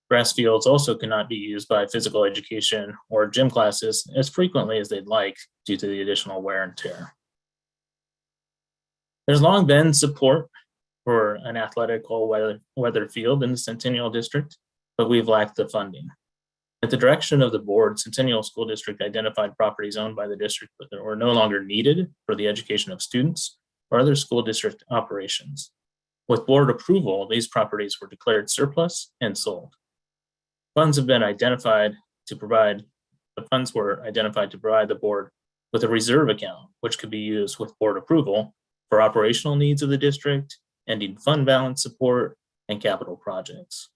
Grass fields also cannot be used by physical education or gym classes as frequently as they'd like due to the additional wear and tear. There's long been support for an athletic all-weather field in the Centennial District, but we've lacked the funding. At the direction of the board, Centennial School District identified properties owned by the district that were no longer needed for the education of students or other school district operations. With board approval, these properties were declared surplus and sold. Funds were identified to provide the board with a reserve account, which could be used with board approval for operational needs of the district, ending fund balance support, and capital projects.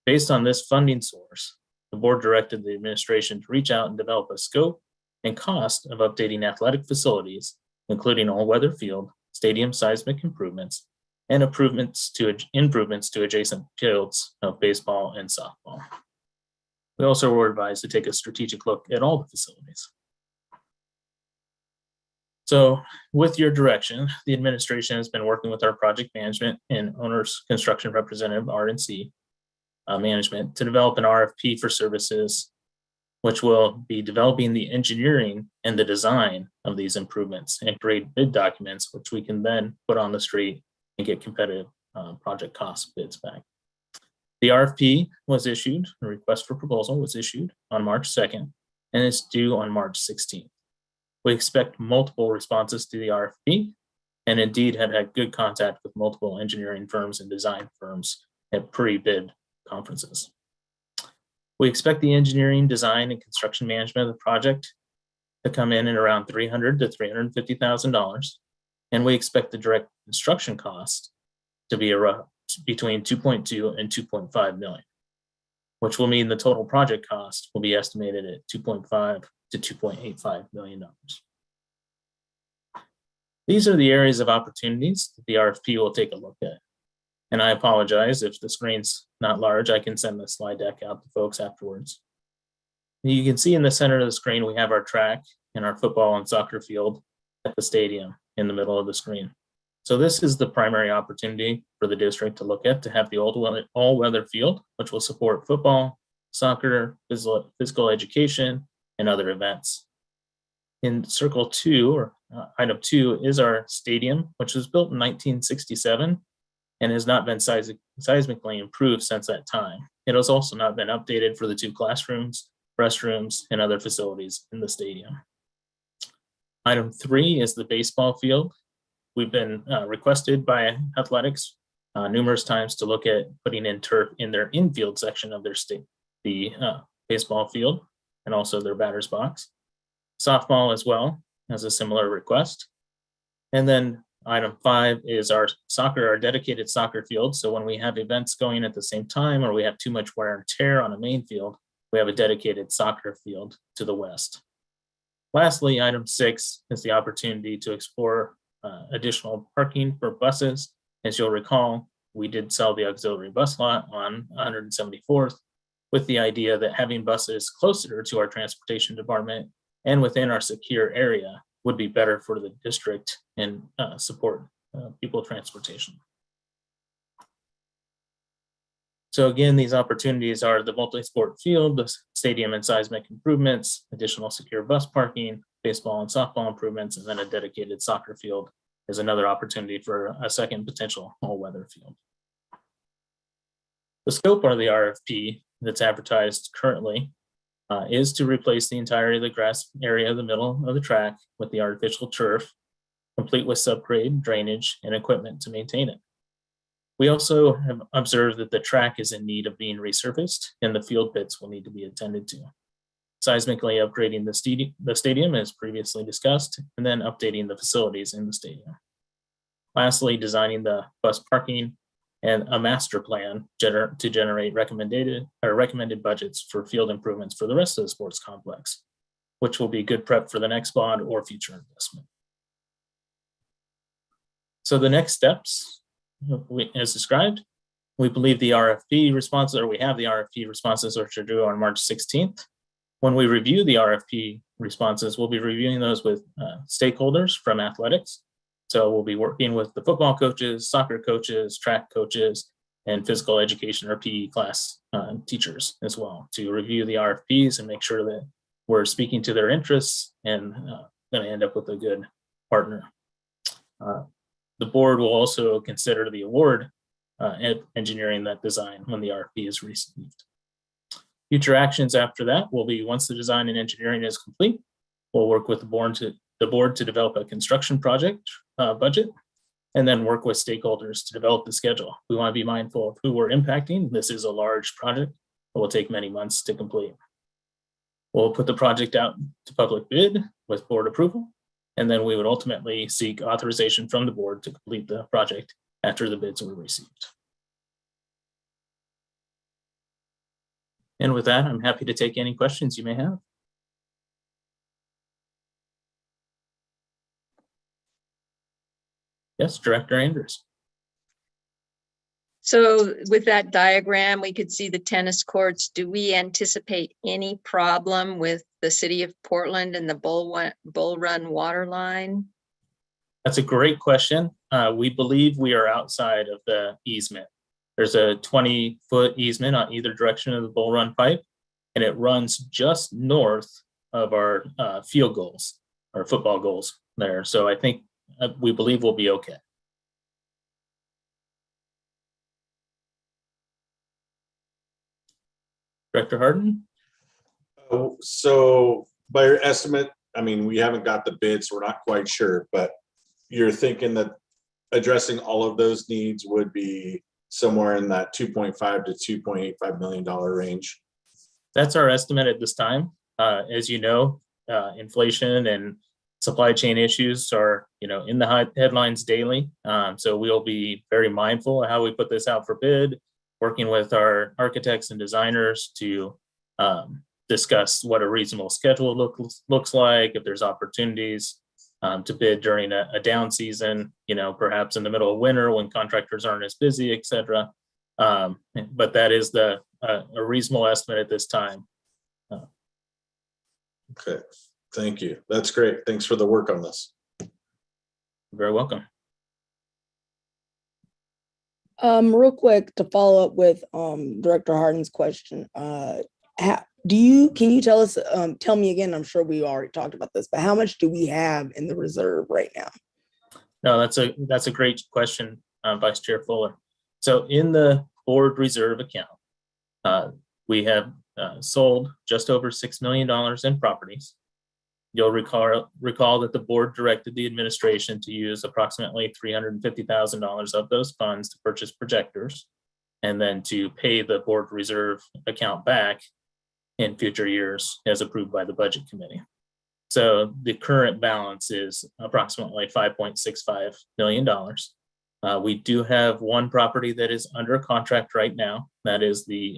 Based on this funding source, the board directed the administration to reach out and develop a scope and cost of updating athletic facilities, including all-weather field, stadium seismic improvements, and improvements to adjacent fields of baseball and softball. We also were advised to take a strategic look at all the facilities. So with your direction, the administration has been working with our project management and owner's construction representative, R&C management, to develop an RFP for services, which will be developing the engineering and the design of these improvements and create bid documents, which we can then put on the street and get competitive project cost bids back. The RFP was issued, a request for proposal was issued on March 2nd, and it's due on March 16th. We expect multiple responses to the RFP, and indeed have had good contact with multiple engineering firms and design firms at pre-bid conferences. We expect the engineering, design, and construction management of the project to come in at around $300,000 to $350,000. And we expect the direct construction cost to be between 2.2 and 2.5 million, which will mean the total project cost will be estimated at 2.5 to 2.85 million dollars. These are the areas of opportunities that the RFP will take a look at. And I apologize if the screen's not large. I can send the slide deck out to folks afterwards. You can see in the center of the screen, we have our track and our football and soccer field at the stadium in the middle of the screen. So this is the primary opportunity for the district to look at, to have the all-weather field, which will support football, soccer, physical education, and other events. In circle 2, or item 2, is our stadium, which was built in 1967 and has not been seismically improved since that time. It has also not been updated for the 2 classrooms, restrooms, and other facilities in the stadium. Item 3 is the baseball field. We've been requested by athletics numerous times to look at putting in turf in their infield section of their the baseball field, and also their batter's box. Softball as well has a similar request. And then item 5 is our dedicated soccer field. So when we have events going at the same time, or we have too much wear and tear on a main field, we have a dedicated soccer field to the west. Lastly, item 6 is the opportunity to explore additional parking for buses. As you'll recall, we did sell the auxiliary bus lot on 174th with the idea that having buses closer to our transportation department and within our secure area would be better for the district and support people transportation. So again, these opportunities are the multi-sport field, the stadium and seismic improvements, additional secure bus parking, baseball and softball improvements, and then a dedicated soccer field is another opportunity for a second potential all-weather field. The scope of the RFP that's advertised currently is to replace the entirety of the grass area of the middle of the track with the artificial turf, complete with subgrade, drainage, and equipment to maintain it. We also have observed that the track is in need of being resurfaced and the field pits will need to be attended to. Seismically upgrading the stadium as previously discussed, and then updating the facilities in the stadium. Lastly, designing the bus parking and a master plan to generate recommended budgets for field improvements for the rest of the sports complex, which will be good prep for the next bond or future investment. So the next steps, as described, we believe the RFP responses, or we have the RFP responses, which are due on March 16th. When we review the RFP responses, we'll be reviewing those with stakeholders from athletics. So we'll be working with the football coaches, soccer coaches, track coaches, and physical education or PE class teachers as well to review the RFPs and make sure that we're speaking to their interests and going to end up with a good partner. The board will also consider the award engineering that design when the RFP is received. Future actions after that will be, once the design and engineering is complete, we'll work with the board to develop a construction project budget, and then work with stakeholders to develop the schedule. We want to be mindful of who we're impacting. This is a large project that will take many months to complete. We'll put the project out to public bid with board approval, and then we would ultimately seek authorization from the board to complete the project after the bids were received. And with that, I'm happy to take any questions you may have. Yes, Director Andrews. So with that diagram, we could see the tennis courts. Do we anticipate any problem with the city of Portland and the Bull Run water line? That's a great question. We believe we are outside of the easement. There's a 20-foot easement on either direction of the Bull Run pipe, and it runs just north of our field goals, our football goals there. So I think we believe we'll be okay. Director Harden? So by your estimate, I mean, we haven't got the bids, so we're not quite sure, but you're thinking that addressing all of those needs would be somewhere in that $2.5 to $2.85 million range. That's our estimate at this time. As you know, inflation and supply chain issues are, in the headlines daily. So we'll be very mindful of how we put this out for bid, working with our architects and designers to discuss what a reasonable schedule looks like, if there's opportunities to bid during a down season, perhaps in the middle of winter when contractors aren't as busy, et cetera. But that is a reasonable estimate at this time. Okay, thank you. That's great. Thanks for the work on this. You're very welcome. Real quick to follow up with Director Harden's question. Can you tell us, tell me again, I'm sure we already talked about this, but how much do we have in the reserve right now? No, that's a great question, Vice Chair Fuller. So in the board reserve account, we have sold just over $6 million in properties. You'll recall that the board directed the administration to use approximately $350,000 of those funds to purchase projectors and then to pay the board reserve account back in future years as approved by the budget committee. So the current balance is approximately $5.65 million. We do have one property that is under contract right now. That is the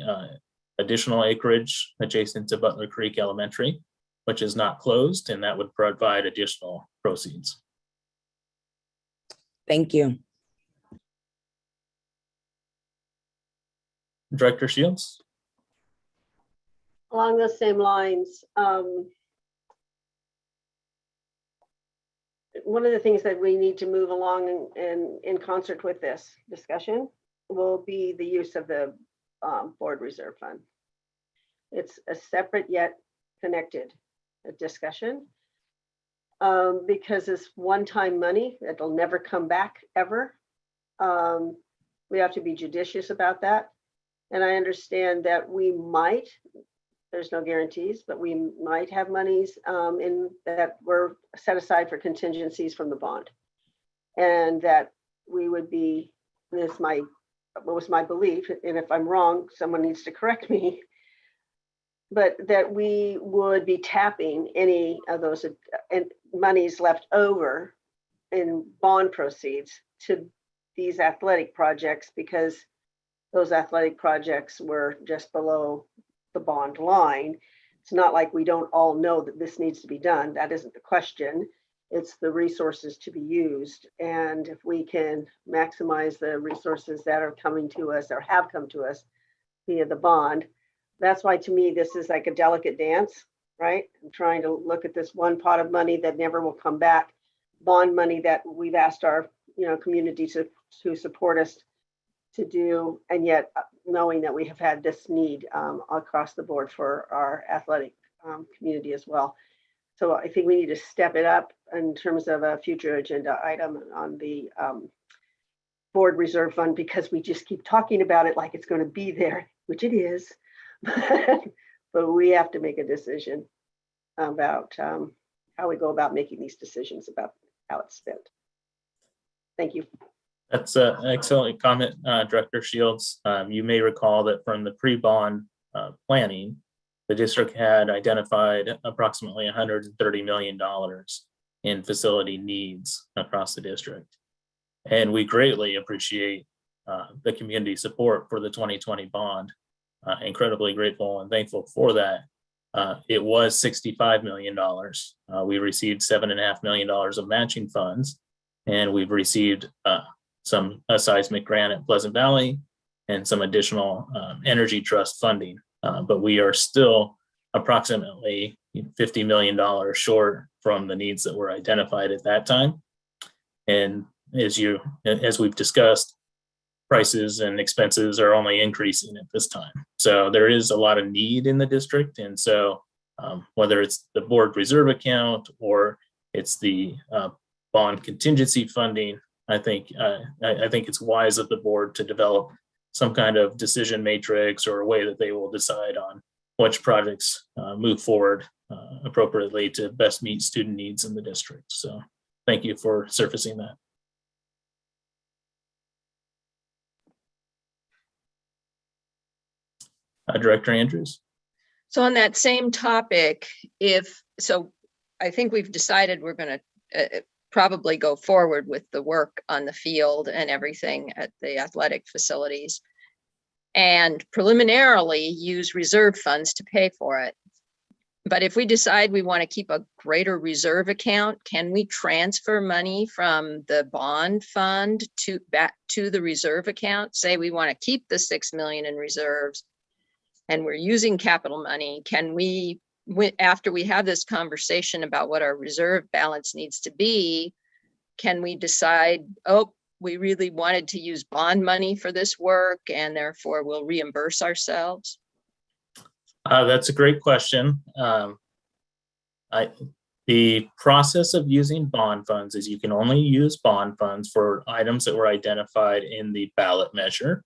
additional acreage adjacent to Butler Creek Elementary, which is not closed, and that would provide additional proceeds. Thank you. Director Shields? Along those same lines, one of the things that we need to move along and in concert with this discussion will be the use of the board reserve fund. It's a separate yet connected discussion because it's one-time money that'll never come back ever. We have to be judicious about that. And I understand that we might, there's no guarantees, but we might have monies in that were set aside for contingencies from the bond. And that we would be, this was my belief, and if I'm wrong, someone needs to correct me, but that we would be tapping any of those monies left over in bond proceeds to these athletic projects, because those athletic projects were just below the bond line. It's not like we don't all know that this needs to be done. That isn't the question. It's the resources to be used. And if we can maximize the resources that are coming to us or have come to us via the bond, that's why to me, this is like a delicate dance, right? I'm trying to look at this one pot of money that never will come back, bond money that we've asked our community to support us to do, and yet knowing that we have had this need across the board for our athletic community as well. So I think we need to step it up in terms of a future agenda item on the board reserve fund, because we just keep talking about it like it's going to be there, which it is. But we have to make a decision about how we go about making these decisions about how it's spent. Thank you. That's an excellent comment, Director Shields. You may recall that from the pre-bond planning, the district had identified approximately $130 million in facility needs across the district. And we greatly appreciate the community support for the 2020 bond. Incredibly grateful and thankful for that. It was $65 million. We received $7.5 million of matching funds, and we've received a seismic grant at Pleasant Valley and some additional energy trust funding. But we are still approximately $50 million short from the needs that were identified at that time. And as we've discussed, prices and expenses are only increasing at this time. So there is a lot of need in the district. And so whether it's the board reserve account or it's the bond contingency funding, I think it's wise of the board to develop some kind of decision matrix or a way that they will decide on which projects move forward appropriately to best meet student needs in the district. So thank you for surfacing that. Director Andrews. So on that same topic, I think we've decided we're going to probably go forward with the work on the field and everything at the athletic facilities, and preliminarily use reserve funds to pay for it. But if we decide we want to keep a greater reserve account, can we transfer money from the bond fund back to the reserve account? Say we want to keep the 6 million in reserves and we're using capital money. Can we, after we have this conversation about what our reserve balance needs to be, can we decide, oh, we really wanted to use bond money for this work and therefore we'll reimburse ourselves? That's a great question. The process of using bond funds is you can only use bond funds for items that were identified in the ballot measure.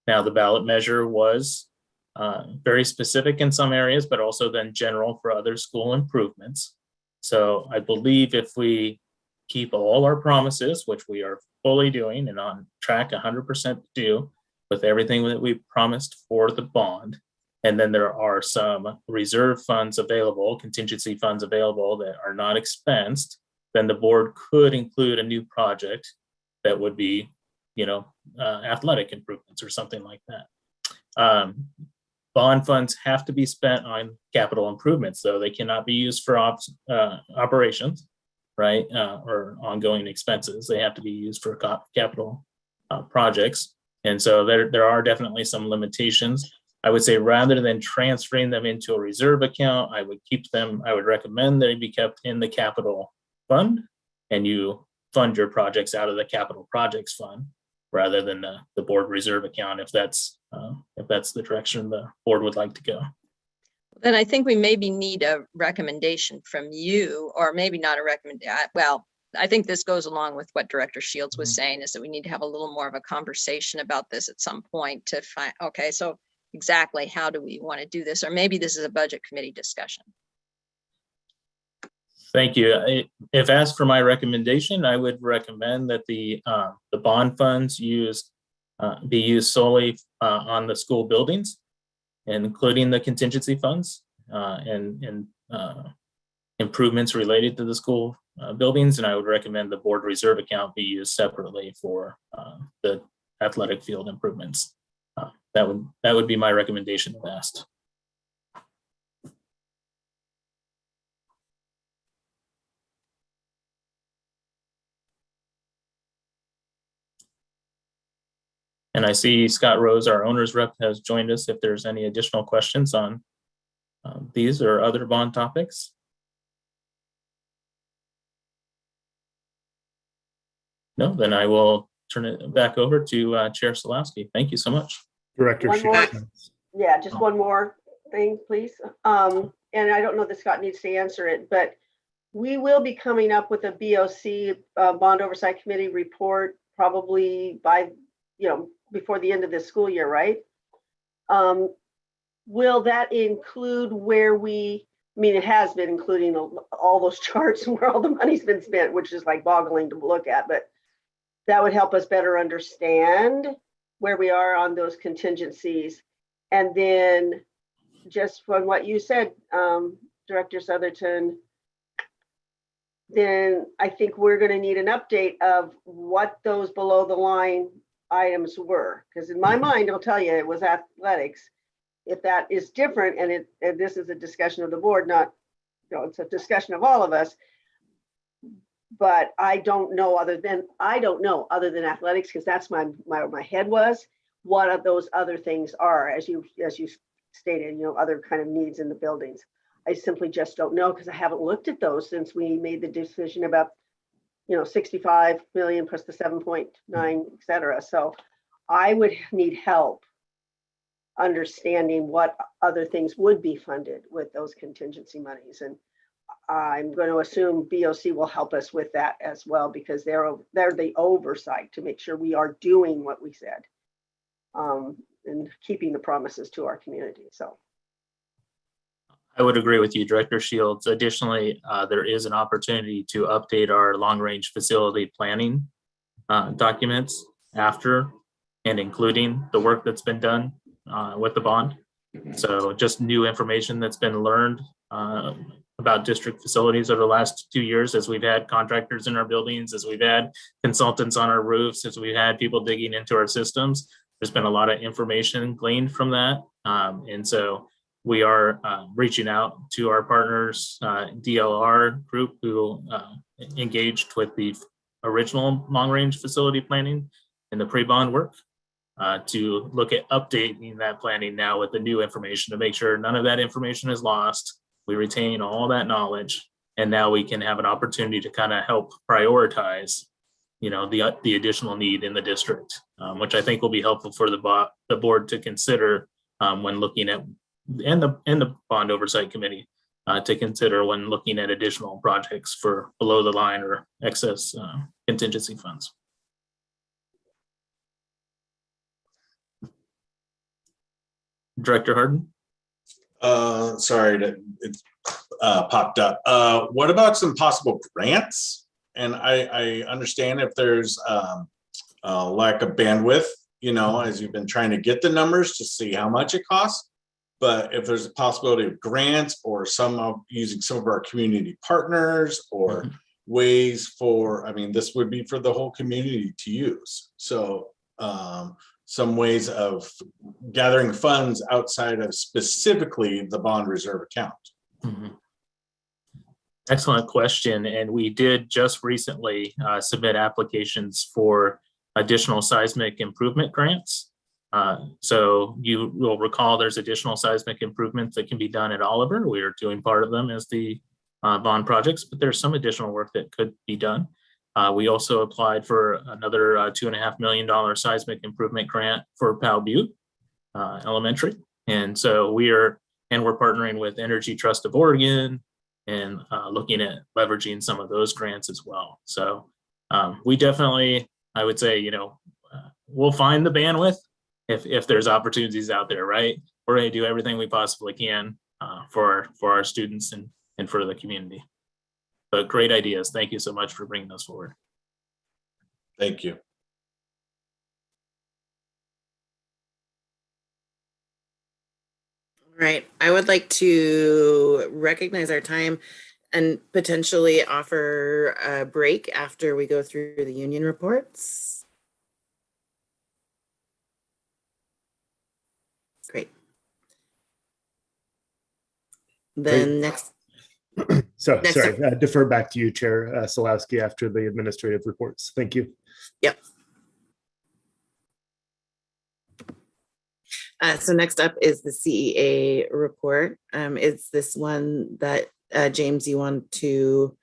Now, the ballot measure was very specific in some areas, but also then general for other school improvements. So I believe if we keep all our promises, which we are fully doing and on track 100% to do with everything that we promised for the bond, and then there are some reserve funds available, contingency funds available that are not expensed, then the board could include a new project that would be, athletic improvements or something like that. Bond funds have to be spent on capital improvements, though. They cannot be used for operations, right, or ongoing expenses. They have to be used for capital projects. And so there are definitely some limitations. I would say rather than transferring them into a reserve account, I would recommend they be kept in the capital fund and you fund your projects out of the capital projects fund rather than the board reserve account, if that's the direction the board would like to go. Then I think we maybe need a recommendation from you, or maybe not a recommendation. Well, I think this goes along with what Director Shields was saying, is that we need to have a little more of a conversation about this at some point to find, okay, so exactly how do we want to do this? Or maybe this is a budget committee discussion. Thank you. If asked for my recommendation, I would recommend that the bond funds be used solely on the school buildings, including the contingency funds and improvements related to the school buildings. And I would recommend the board reserve account be used separately for the athletic field improvements. That would be my recommendation if asked. And I see Scott Rose, our owner's rep, has joined us. If there's any additional questions on these or other bond topics. No, then I will turn it back over to Chair Solowski. Thank you so much. Director Shields. Yeah, just one more thing, please. And I don't know that Scott needs to answer it, but we will be coming up with a BOC Bond Oversight Committee report probably by, before the end of this school year, right? Will that include it has been including all those charts and where all the money's been spent, which is like boggling to look at, but that would help us better understand where we are on those contingencies. And then just from what you said, Director Southerton, then I think we're going to need an update of what those below the line items were. Because in my mind, I'll tell you, it was athletics. If that is different, and this is a discussion of the board, not, it's a discussion of all of us. But I don't know other than athletics, because that's where my head was, what of those other things are, as you stated, other kind of needs in the buildings. I simply just don't know, because I haven't looked at those since we made the decision about 65 million plus the 7.9, et cetera. So I would need help understanding what other things would be funded with those contingency monies. And I'm going to assume BOC will help us with that as well, because they're the oversight to make sure we are doing what we said and keeping the promises to our community. So I would agree with you, Director Shields. Additionally, there is an opportunity to update our long-range facility planning documents after and including the work that's been done with the bond. So just new information that's been learned about about district facilities over the last 2 years, as we've had contractors in our buildings, as we've had consultants on our roofs, as we've had people digging into our systems. There's been a lot of information gleaned from that. And so we are reaching out to our partners, DLR group, who engaged with the original long-range facility planning and the pre-bond work, to look at updating that planning now with the new information to make sure none of that information is lost. We retain all that knowledge, and now we can have an opportunity to kind of help prioritize, you know, the additional need in the district, which I think will be helpful for the board to consider when looking at, and the bond oversight committee to consider when looking at additional projects for below the line or excess contingency funds. Director Harden? Sorry, it popped up. What about some possible grants? And I understand if there's a lack of bandwidth, you know, as you've been trying to get the numbers to see how much it costs. But if there's a possibility of grants or using some of our community partners or ways for, I mean, this would be for the whole community to use. So some ways of gathering funds outside of specifically the bond reserve account. Excellent question. And we did just recently submit applications for additional seismic improvement grants. So you will recall there's additional seismic improvements that can be done at Oliver. We are doing part of them as the bond projects, but there's some additional work that could be done. We also applied for another $2.5 million seismic improvement grant for Powell Butte Elementary. And so we're partnering with Energy Trust of Oregon and looking at leveraging some of those grants as well. So we definitely, I would say, you know, we'll find the bandwidth if there's opportunities out there, right? We're going to do everything we possibly can for our students and for the community. But great ideas. Thank you so much for bringing those forward. Thank you. All right. I would like to recognize our time and potentially offer a break after we go through the union reports. Great. Then next. So sorry, defer back to you, Chair Solowski, after the administrative reports. Thank you. Yep. So next up is the CEA report. Is this one that James, you want to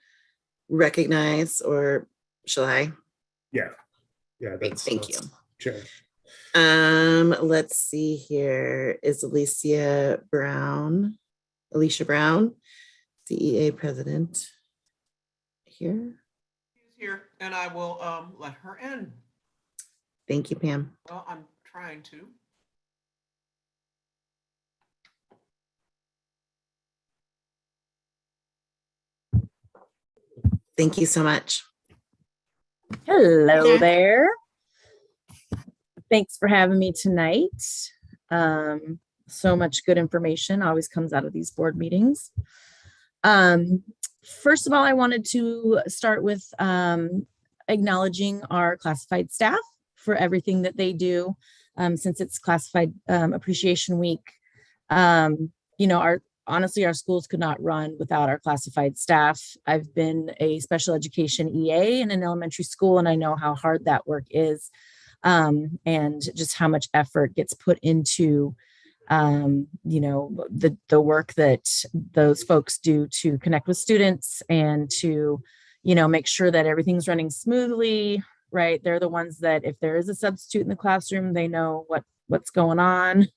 recognize, or shall I? Yeah, Great, thank you. Chair. Let's see here. Is Alicia Brown, CEA president here? She's here, and I will let her in. Thank you, Pam. Well, I'm trying to. Thank you so much. Hello there. Thanks for having me tonight. So much good information always comes out of these board meetings. First of all, I wanted to start with acknowledging our classified staff for everything that they do since it's Classified Appreciation Week. You know, honestly, our schools could not run without our classified staff. I've been a special education EA in an elementary school, and I know how hard that work is, and just how much effort gets put into you know, the work that those folks do to connect with students and to, you know, make sure that everything's running smoothly, right? They're the ones that if there is a substitute in the classroom, they know what's going on.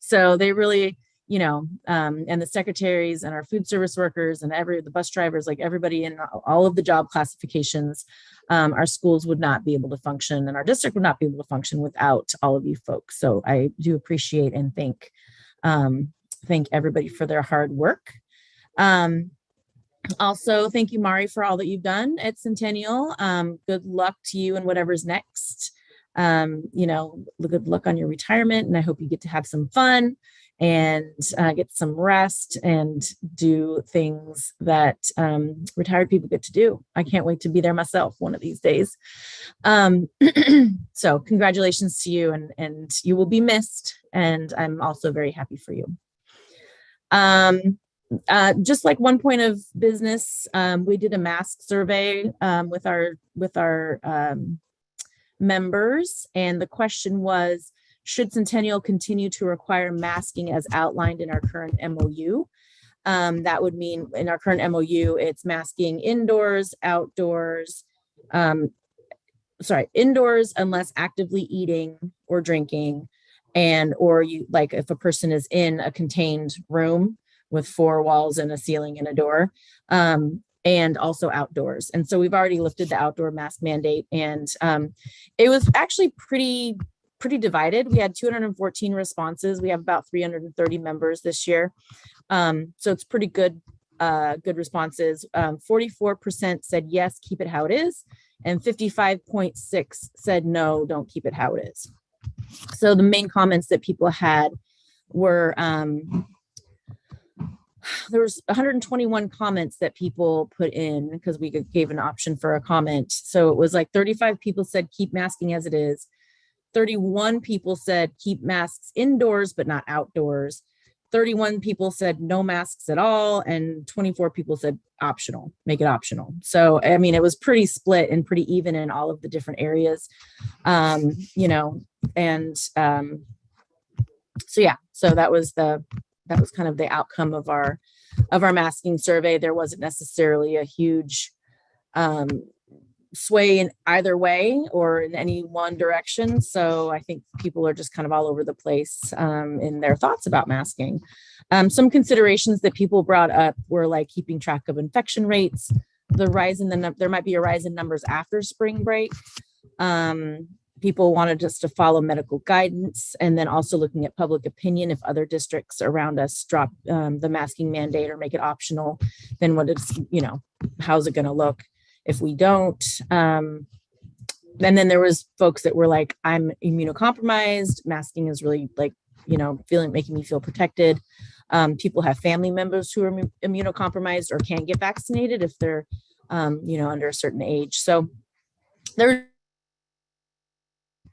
So they really, you know, and the secretaries and our food service workers and the bus drivers, like everybody in all of the job classifications, our schools would not be able to function and our district would not be able to function without all of you folks. So I do appreciate and thank everybody for their hard work. Also, thank you, Mari, for all that you've done at Centennial. Good luck to you and whatever's next. You know, good luck on your retirement, and I hope you get to have some fun and get some rest and do things that retired people get to do. I can't wait to be there myself one of these days. So congratulations to you, and you will be missed. And I'm also very happy for you. Just like one point of business, we did a mask survey with our members, and the question was, should Centennial continue to require masking as outlined in our current MOU? That would mean in our current MOU, it's masking indoors, outdoors, indoors unless actively eating or drinking, and or you like if a person is in a contained room with 4 walls and a ceiling and a door, and also outdoors. And so we've already lifted the outdoor mask mandate, and it was actually pretty divided. We had 214 responses. We have about 330 members this year. So it's pretty good responses. 44% said yes, keep it how it is. And 55.6 said no, don't keep it how it is. So the main comments that people had were, there was 121 comments that people put in because we gave an option for a comment. So it was like 35 people said keep masking as it is. 31 people said keep masks indoors, but not outdoors. 31 people said no masks at all. And 24 people said optional, make it optional. So, I mean, it was pretty split and pretty even in all of the different areas, you know, and so, yeah, so that was kind of the outcome of our masking survey. There wasn't necessarily a huge sway in either way or in any one direction. So I think people are just kind of all over the place in their thoughts about masking. Some considerations that people brought up were like keeping track of infection rates, the rise in there might be a rise in numbers after spring break. People wanted us to follow medical guidance, and then also looking at public opinion. If other districts around us drop the masking mandate or make it optional, then what is, you know, how's it going to look if we don't? And then there was folks that were like, I'm immunocompromised. Masking is really like, you know, making me feel protected. People have family members who are immunocompromised or can't get vaccinated if they're, you know, under a certain age. So there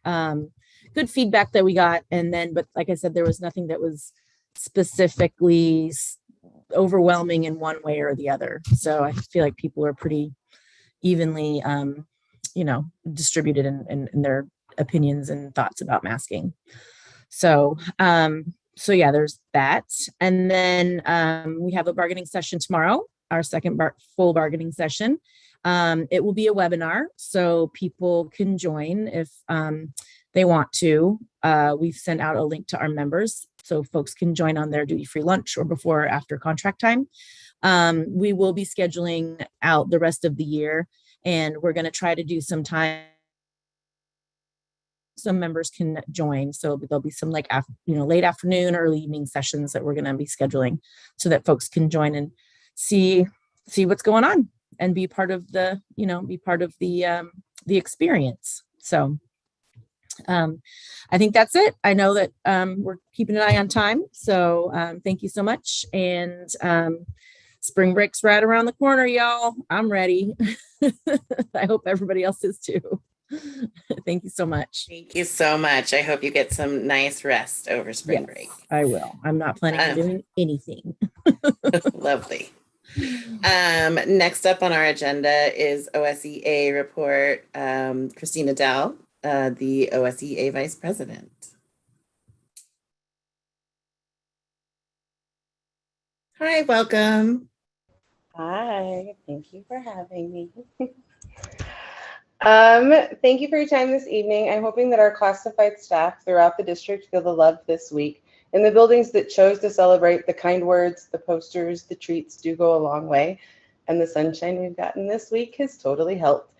good feedback that we got. And then, but like I said, there was nothing that was specifically overwhelming in one way or the other. So I feel like people are pretty evenly, you know, distributed in their opinions and thoughts about masking. So, so yeah, there's that. And then we have a bargaining session tomorrow, our second full bargaining session. It will be a webinar, so people can join if they want to. We've sent out a link to our members, so folks can join on their duty-free lunch or before or after contract time. We will be scheduling out the rest of the year, and we're going to try to do some time. Some members can join, so there'll be some like late afternoon, early evening sessions that we're going to be scheduling so that folks can join and see what's going on and be part of the, the experience. So I think that's it. I know that we're keeping an eye on time. So thank you so much. And spring break's right around the corner, y'all. I'm ready. I hope everybody else is too. Thank you so much. Thank you so much. I hope you get some nice rest over spring break. I will. I'm not planning on doing anything. Lovely. Next up on our agenda is Osea Report. Christina Dell, the Osea Vice President. Hi, welcome. Hi, thank you for having me. Thank you for your time this evening. I'm hoping that our classified staff throughout the district feel the love this week. And the buildings that chose to celebrate the kind words, the posters, the treats do go a long way. And the sunshine we've gotten this week has totally helped.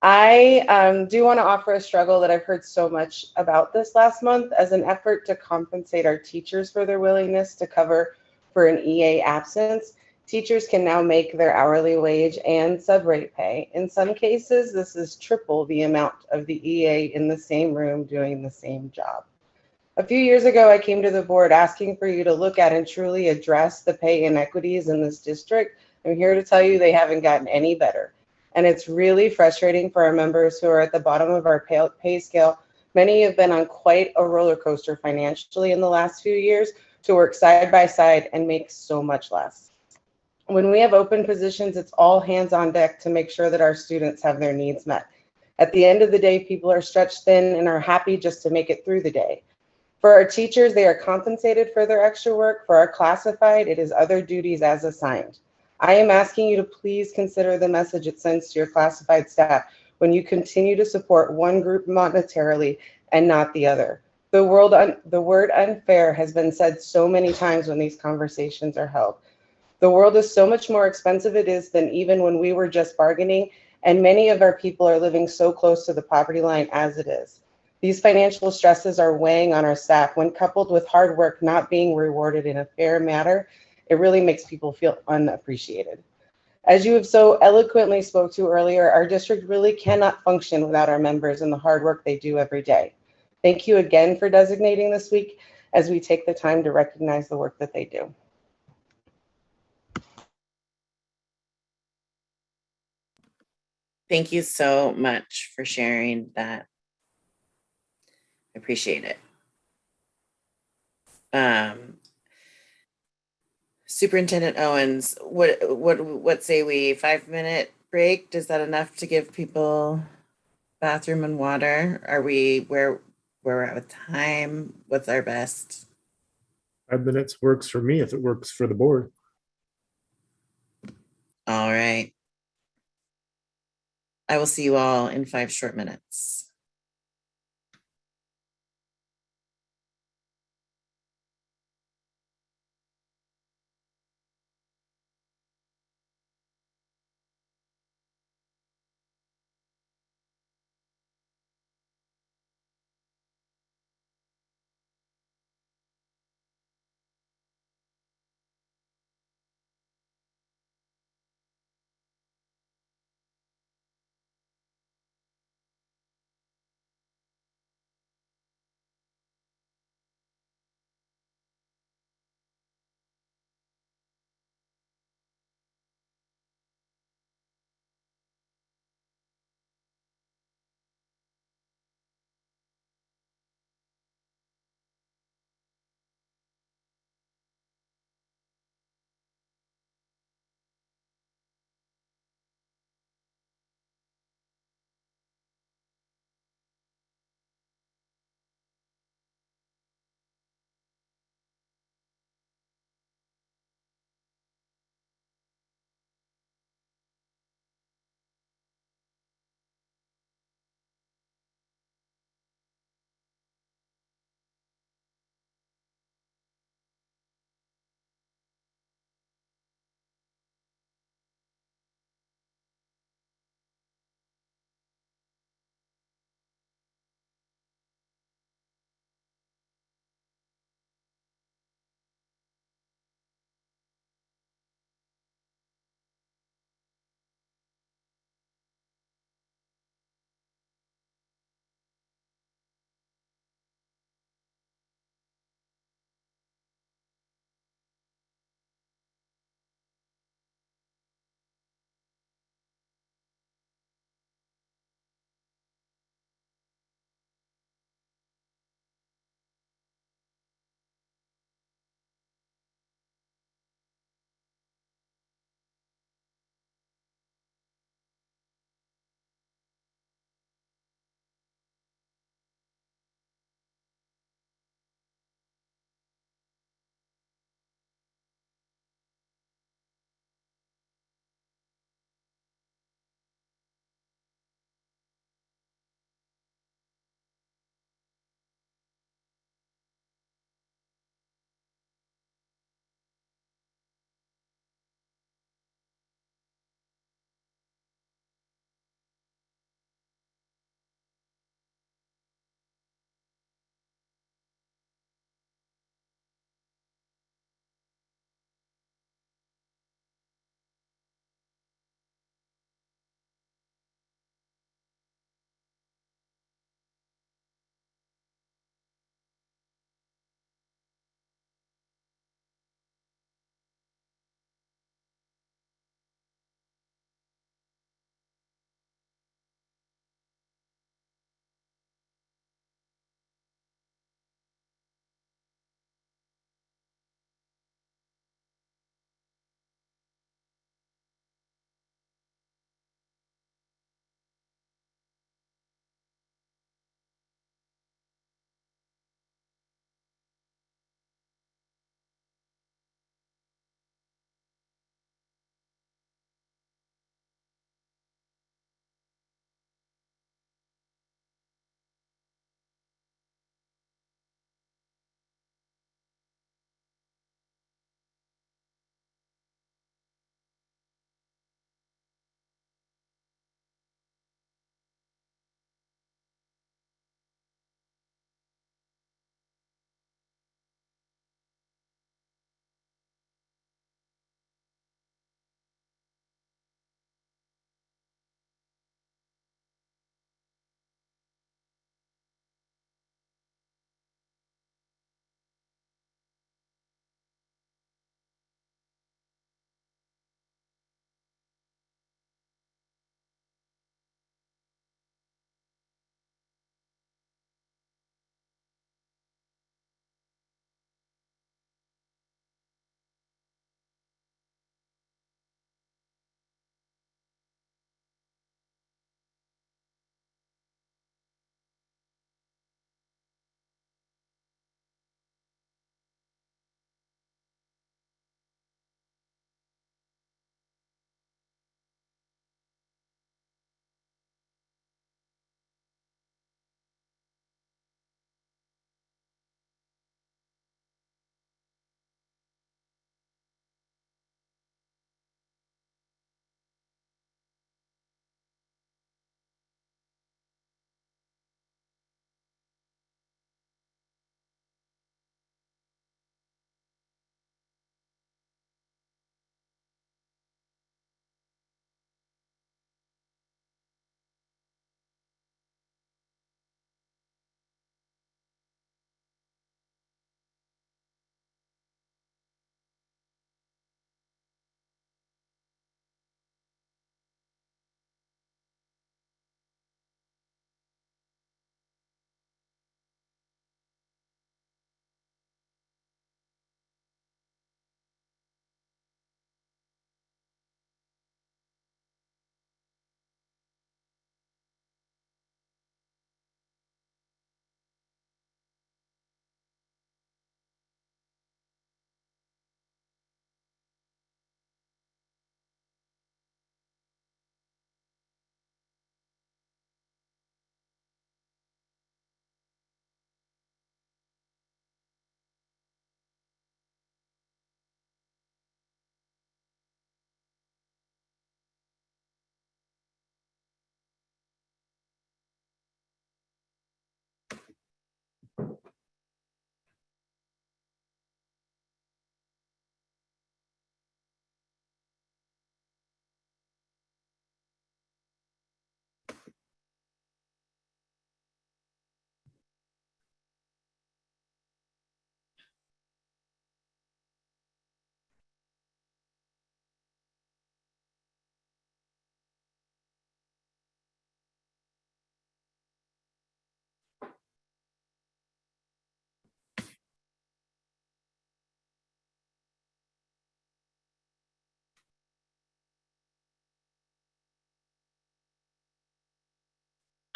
I do want to offer a struggle that I've heard so much about this last month as an effort to compensate our teachers for their willingness to cover for an EA absence. Teachers can now make their hourly wage and subrate pay. In some cases, this is triple the amount of the EA in the same room doing the same job. A few years ago, I came to the board asking for you to look at and truly address the pay inequities in this district. I'm here to tell you they haven't gotten any better. And it's really frustrating for our members who are at the bottom of our pay scale. Many have been on quite a roller coaster financially in the last few years to work side by side and make so much less. When we have open positions, it's all hands on deck to make sure that our students have their needs met. At the end of the day, people are stretched thin and are happy just to make it through the day. For our teachers, they are compensated for their extra work. For our classified, it is other duties as assigned. I am asking you to please consider the message it sends to your classified staff when you continue to support one group monetarily and not the other. The word unfair has been said so many times when these conversations are held. The world is so much more expensive it is than even when we were just bargaining, and many of our people are living so close to the poverty line as it is. These financial stresses are weighing on our staff. When coupled with hard work not being rewarded in a fair manner, it really makes people feel unappreciated. As you have so eloquently spoke to earlier, our district really cannot function without our members and the hard work they do every day. Thank you again for designating this week as we take the time to recognize the work that they do. Thank you so much for sharing that. I appreciate it. Superintendent Owens, what say we, 5-minute break? Is that enough to give people bathroom and water? Are we where we're at with time? What's our best? 5 minutes works for me if it works for the board. All right. I will see you all in 5 short minutes.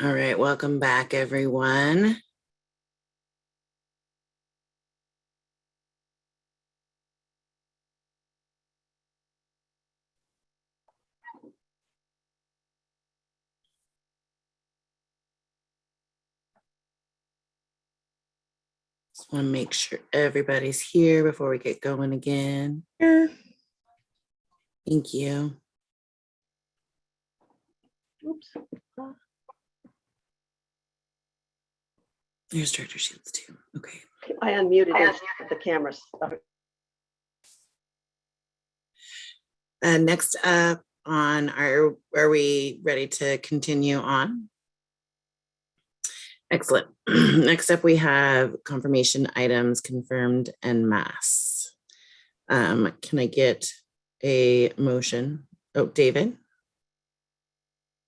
All right, welcome back, everyone. Just want to make sure everybody's here before we get going again. Sure. Thank you. Oops. There's Director Shields too. Okay. I unmuted the cameras. Next up on our, are we ready to continue on? Excellent. Next up, we have confirmation items confirmed en masse. Can I get a motion? Oh, David?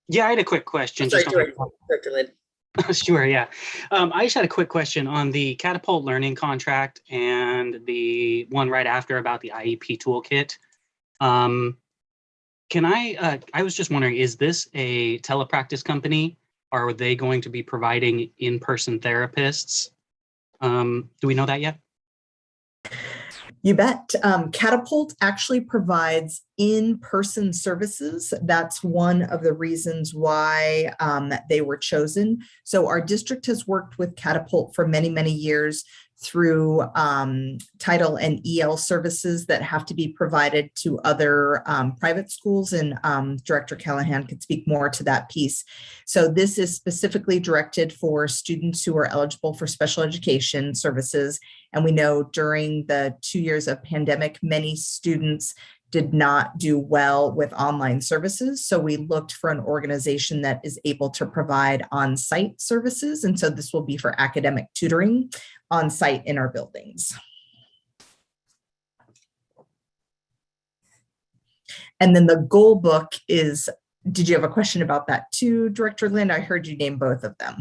Yeah, I had a quick question. Sorry, just on- Director Lynn. Sure, yeah. I just had a quick question on the Catapult Learning contract and the one right after about the IEP toolkit. I was just wondering, is this a telepractice company? Are they going to be providing in-person therapists? Do we know that yet? You bet. Catapult actually provides in-person services. That's one of the reasons why they were chosen. So our district has worked with Catapult for many, many years through title and EL services that have to be provided to other private schools. And Director Callahan could speak more to that piece. So this is specifically directed for students who are eligible for special education services. And we know during the 2 years of pandemic, many students did not do well with online services. So we looked for an organization that is able to provide on-site services. And so this will be for academic tutoring on-site in our buildings. And then the goal book is, did you have a question about that too, Director Lynn? I heard you name both of them.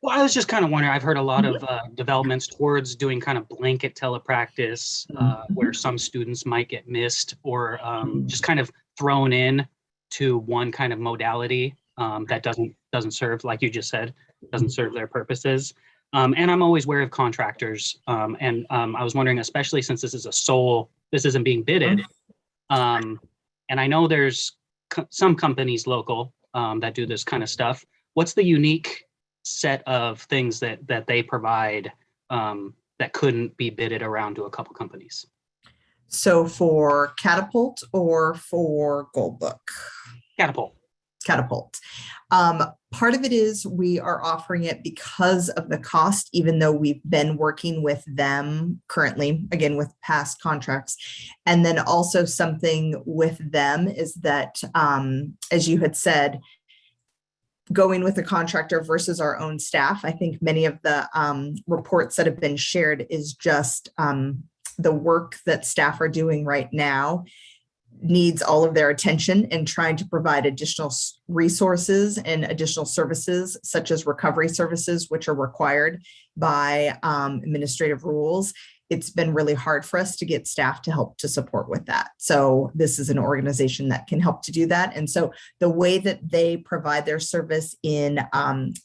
Well, I was just kind of wondering, I've heard a lot of developments towards doing kind of blanket telepractice where some students might get missed or just kind of thrown in to one kind of modality that doesn't serve, like you just said, doesn't serve their purposes. And I'm always wary of contractors. And I was wondering, especially since this is this isn't being bidded. And I know there's some companies local that do this kind of stuff. What's the unique set of things that they provide that couldn't be bidded around to a couple companies? So for Catapult or for Goldbook? Catapult. Catapult. Part of it is we are offering it because of the cost, even though we've been working with them currently, again, with past contracts. And then also something with them is that, as you had said, going with a contractor versus our own staff, I think many of the reports that have been shared is just the work that staff are doing right now needs all of their attention and trying to provide additional resources and additional services such as recovery services, which are required by administrative rules. It's been really hard for us to get staff to help to support with that. So this is an organization that can help to do that. And so the way that they provide their service in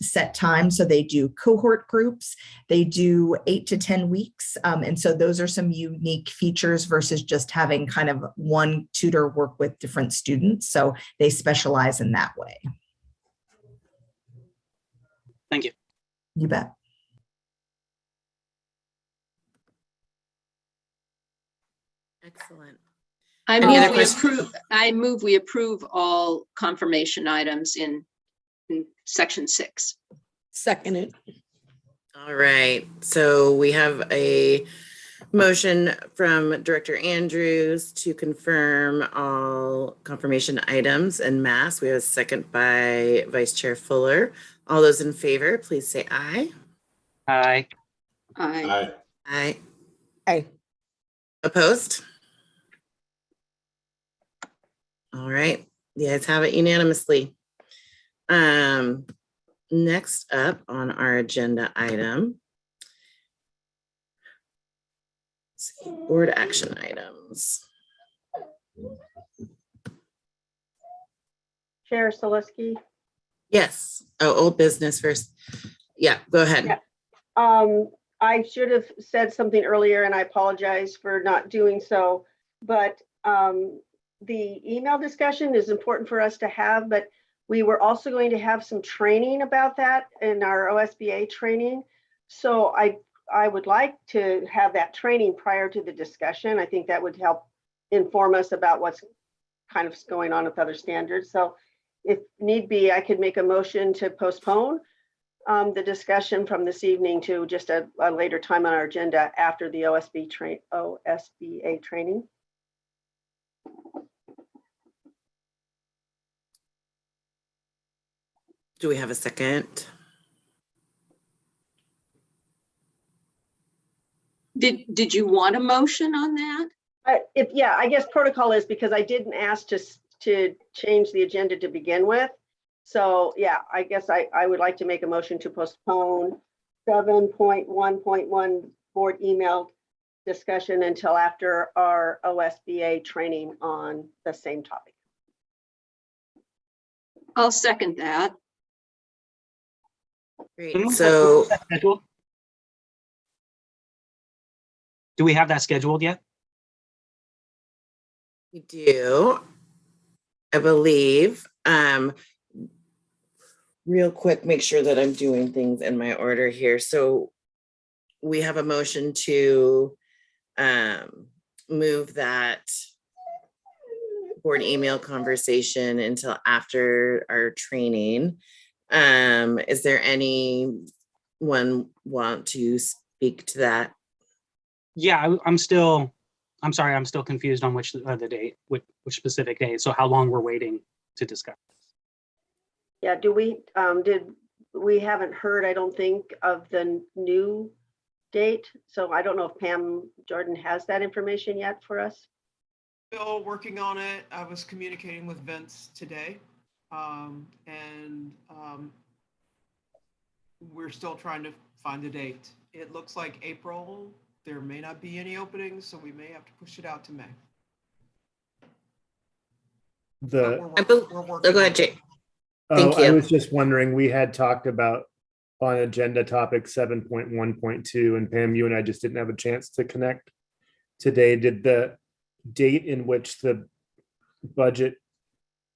set time, so they do cohort groups, they do 8 to 10 weeks. And so those are some unique features versus just having kind of one tutor work with different students. So they specialize in that way. Thank you. You bet. Excellent. I Any other move we questions? approve, I move we approve all confirmation items in section 6. Second it. All right, so we have a motion from Director Andrews to confirm all confirmation items en masse. We have a second by Vice Chair Fuller. All those in favor, please say aye. Aye. Aye. Aye. Aye. Opposed? All right, the ayes have it unanimously. Next up on our agenda item, let's see, board action items. Chair Selesky. Yes. Oh, old business first. Yeah, go ahead. Yeah. I should have said something earlier and I apologize for not doing so, but the email discussion is important for us to have, but we were also going to have some training about that in our OSBA training. So I would like to have that training prior to the discussion. I think that would help inform us about what's kind of going on with other standards. So if need be, I could make a motion to postpone the discussion from this evening to just a later time on our agenda after the OSBA training. Do we have a second? Did you want a motion on that? Yeah, I guess protocol is because I didn't ask to change the agenda to begin with. So yeah, I guess I would like to make a motion to postpone 7.1.1 board email discussion until after our OSBA training on the same topic. I'll second that. Great. So do we have that scheduled yet? we do, I believe. Real quick, make sure that I'm doing things in my order here. So we have a motion to move that board email conversation until after our training. Is there anyone want to speak to that? Yeah, I'm still confused on which the date, which specific date. So how long we're waiting to discuss? Yeah, we haven't heard, I don't think, of the new date. So I don't know if Pam Jordan has that information yet for us. Still working on it. I was communicating with Vince today. We're still trying to find a date. It looks like April. There may not be any openings, so we may have to push it out to May. The Go ahead, Jay. Thank I you. was just wondering, we had talked about on agenda topic 7.1.2, and Pam, you and I just didn't have a chance to connect today. Did the date in which the budget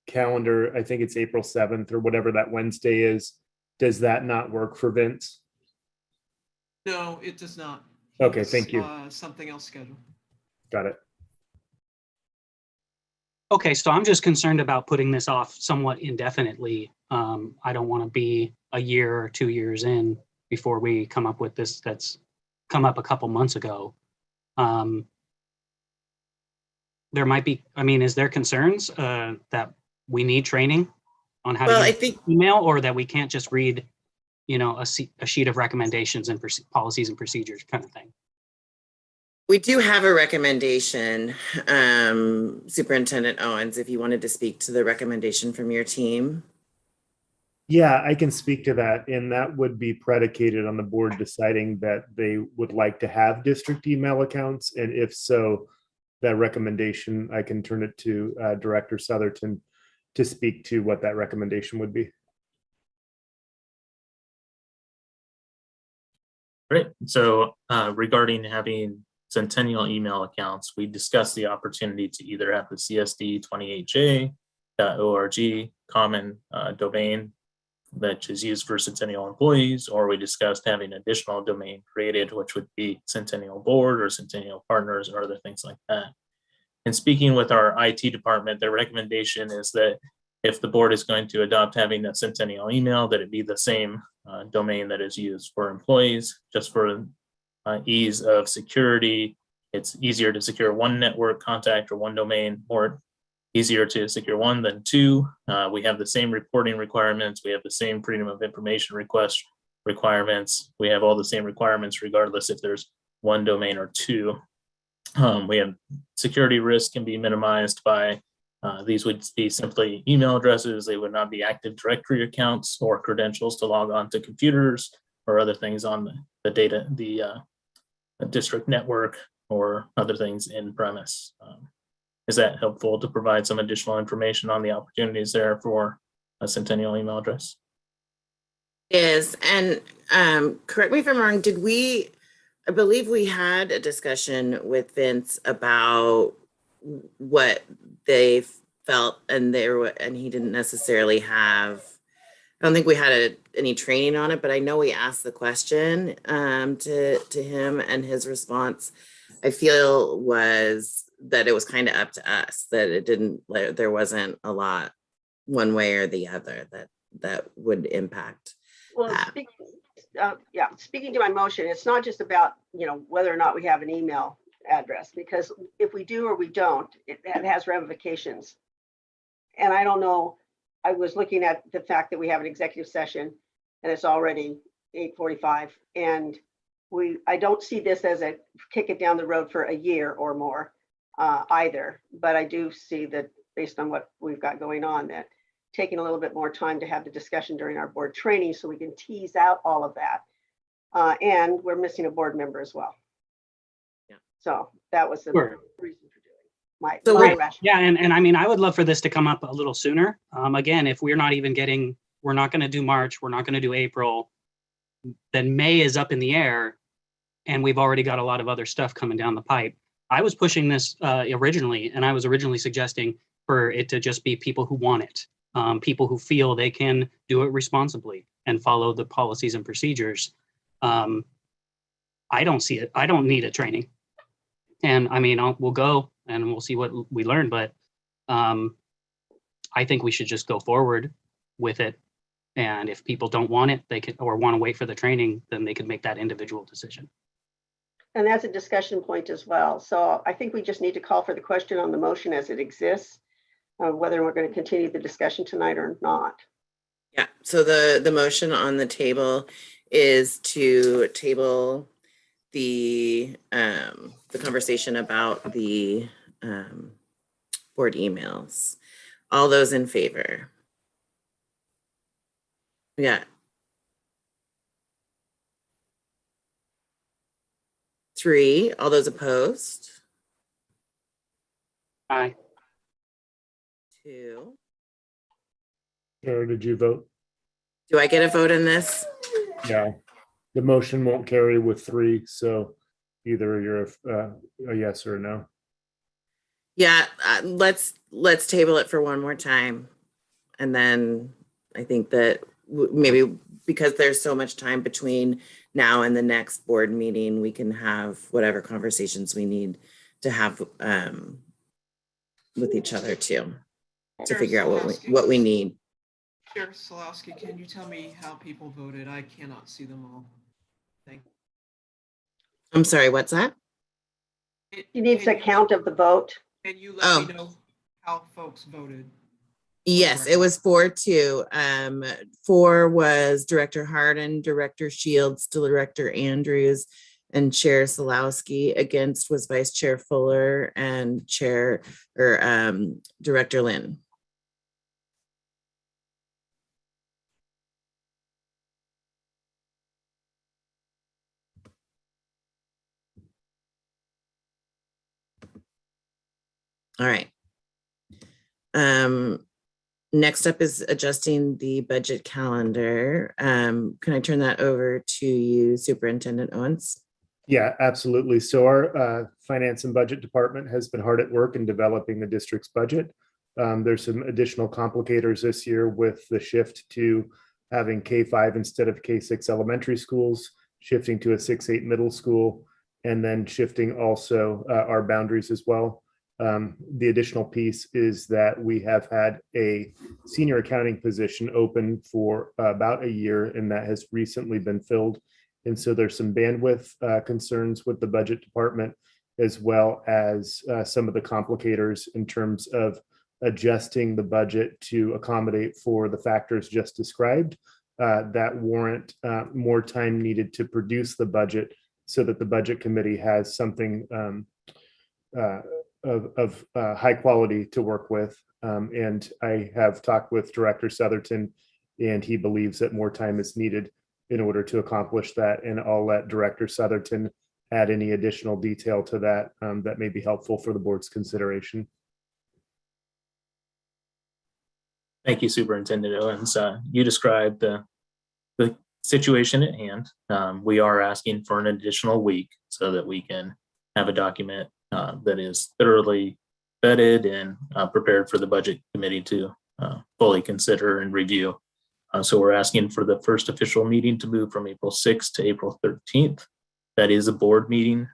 calendar, I think it's April 7th or whatever that Wednesday is, does that not work for Vince? No, it does not. Okay, thank you. Something else scheduled. Got it. Okay, so I'm just concerned about putting this off somewhat indefinitely. I don't want to be a year or 2 years in before we come up with this that's come up a couple months ago. There might be, is there concerns that we need training on how to use email, or that we can't just read, a sheet of recommendations and policies and procedures kind of thing? We do have a recommendation, Superintendent Owens, if you wanted to speak to the recommendation from your team. Yeah, I can speak to that, and that would be predicated on the board deciding that they would like to have district email accounts, and if so, that recommendation, I can turn it to Director Southerton to speak to what that recommendation would be. Great. So regarding having Centennial email accounts, we discussed the opportunity to either have the CSD 28j.org common domain that is used for Centennial employees, or we discussed having additional domain created, which would be Centennial Board or Centennial Partners or other things like that. And speaking with our IT department, their recommendation is that if the board is going to adopt having a Centennial email, that it be the same domain that is used for employees, just for ease of security. It's easier to secure one network contact or one domain, or easier to secure one than two. We have the same reporting requirements. We have the same freedom of information request requirements. We have all the same requirements regardless if there's one domain or two. We have security risk can be minimized by these would be simply email addresses. They would not be Active Directory accounts or credentials to log on to computers or other things on the data, the district network or other things in premise. Is that helpful to provide some additional information on the opportunities there for a Centennial email address? Is, and correct me if I'm wrong, I believe we had a discussion with Vince about what they felt, and he didn't necessarily have, I don't think we had any training on it, but I know we asked the question to him, and his response, I feel, was that it was kind of up to us, that it didn't, there wasn't a lot one way or the other that would impact. Well, speaking to my motion, it's not just about, whether or not we have an email address, because if we do or we don't, it has ramifications. And I don't know, I was looking at the fact that we have an executive session and it's already 8:45, and I don't see this as a kick it down the road for a year or more either, but I do see that based on what we've got going on, that taking a little bit more time to have the discussion during our board training so we can tease out all of that. And we're missing a board member as well. Yeah. So that was the Sure. reason for doing my rationale. Yeah, and I mean, I would love for this to come up a little sooner. Again, if we're not even getting, we're not going to do March, we're not going to do April, then May is up in the air, and we've already got a lot of other stuff coming down the pipe. I was pushing this originally, and I was originally suggesting for it to just be people who want it, people who feel they can do it responsibly and follow the policies and procedures. I don't see it. I don't need a training. And I mean, we'll go and we'll see what we learn, but I think we should just go forward with it. And if people don't want it, they could, or want to wait for the training, then they could make that individual decision. And that's a discussion point as well. So I think we just need to call for the question on the motion as it exists, whether we're going to continue the discussion tonight or not. Yeah, so the motion on the table is to table the conversation about the board emails. All those in favor? Yeah. 3, all those opposed? Aye. 2. Sarah, did you vote? Do I get a vote in this? No. The motion won't carry with 3, so either you're a yes or a no. Yeah, let's table it for one more time. And then I think that maybe because there's so much time between now and the next board meeting, we can have whatever conversations we need to have with each other too, to figure out what we need. Chair Salowski, can you tell me how people voted? I cannot see them all. Thank you. I'm sorry, what's that? He needs a count of the vote. Can you let me know how folks voted? Yes, it was 4-2. 4 was Director Harden, Director Shields, Director Andrews, and Chair Salowski. Against was Vice Chair Fuller and Director Lynn. All right. Next up is adjusting the budget calendar. Can I turn that over to you, Superintendent Owens? Yeah, absolutely. So our finance and budget department has been hard at work in developing the district's budget. There's some additional complicators this year with the shift to having K-5 instead of K-6 elementary schools, shifting to a 6-8 middle school, and then shifting also our boundaries as well. The additional piece is that we have had a senior accounting position open for about a year, and that has recently been filled. And so there's some bandwidth concerns with the budget department, as well as some of the complicators in terms of adjusting the budget to accommodate for the factors just described that warrant more time needed to produce the budget, so that the budget committee has something of high quality to work with. And I have talked with Director Southerton, and he believes that more time is needed in order to accomplish that. And I'll let Director Southerton add any additional detail to that that may be helpful for the board's consideration. Thank you, Superintendent Owens. You described the situation at hand. We are asking for an additional week so that we can have a document that is thoroughly vetted and prepared for the budget committee to fully consider and review. So we're asking for the first official meeting to move from April 6th to April 13th. That is a board meeting,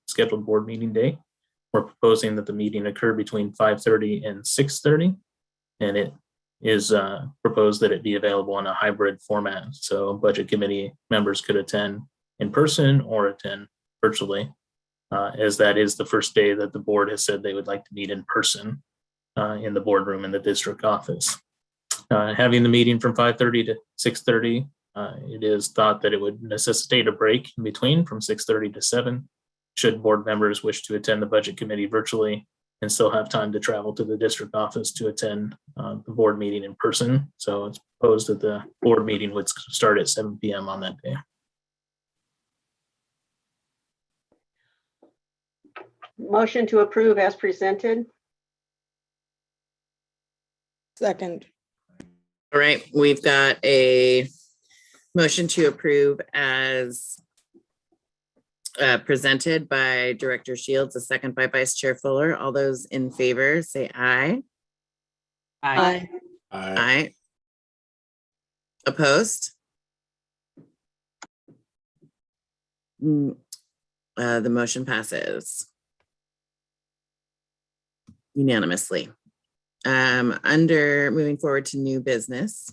scheduled board meeting day. We're proposing that the meeting occur between 5:30 and 6:30, and it is proposed that it be available in a hybrid format. So budget committee members could attend in person or attend virtually, as that is the first day that the board has said they would like to meet in person in the boardroom in the district office. Having the meeting from 5:30 to 6:30, it is thought that it would necessitate a break in between from 6:30 to 7, should board members wish to attend the budget committee virtually and still have time to travel to the district office to attend the board meeting in person. So it's proposed that the board meeting would start at 7 p.m. on that day. Motion to approve as presented. Second. All right, we've got a motion to approve as presented by Director Shields, a second by Vice Chair Fuller. All those in favor say aye. Aye. Aye. Opposed? The motion passes unanimously. Under moving forward to new business.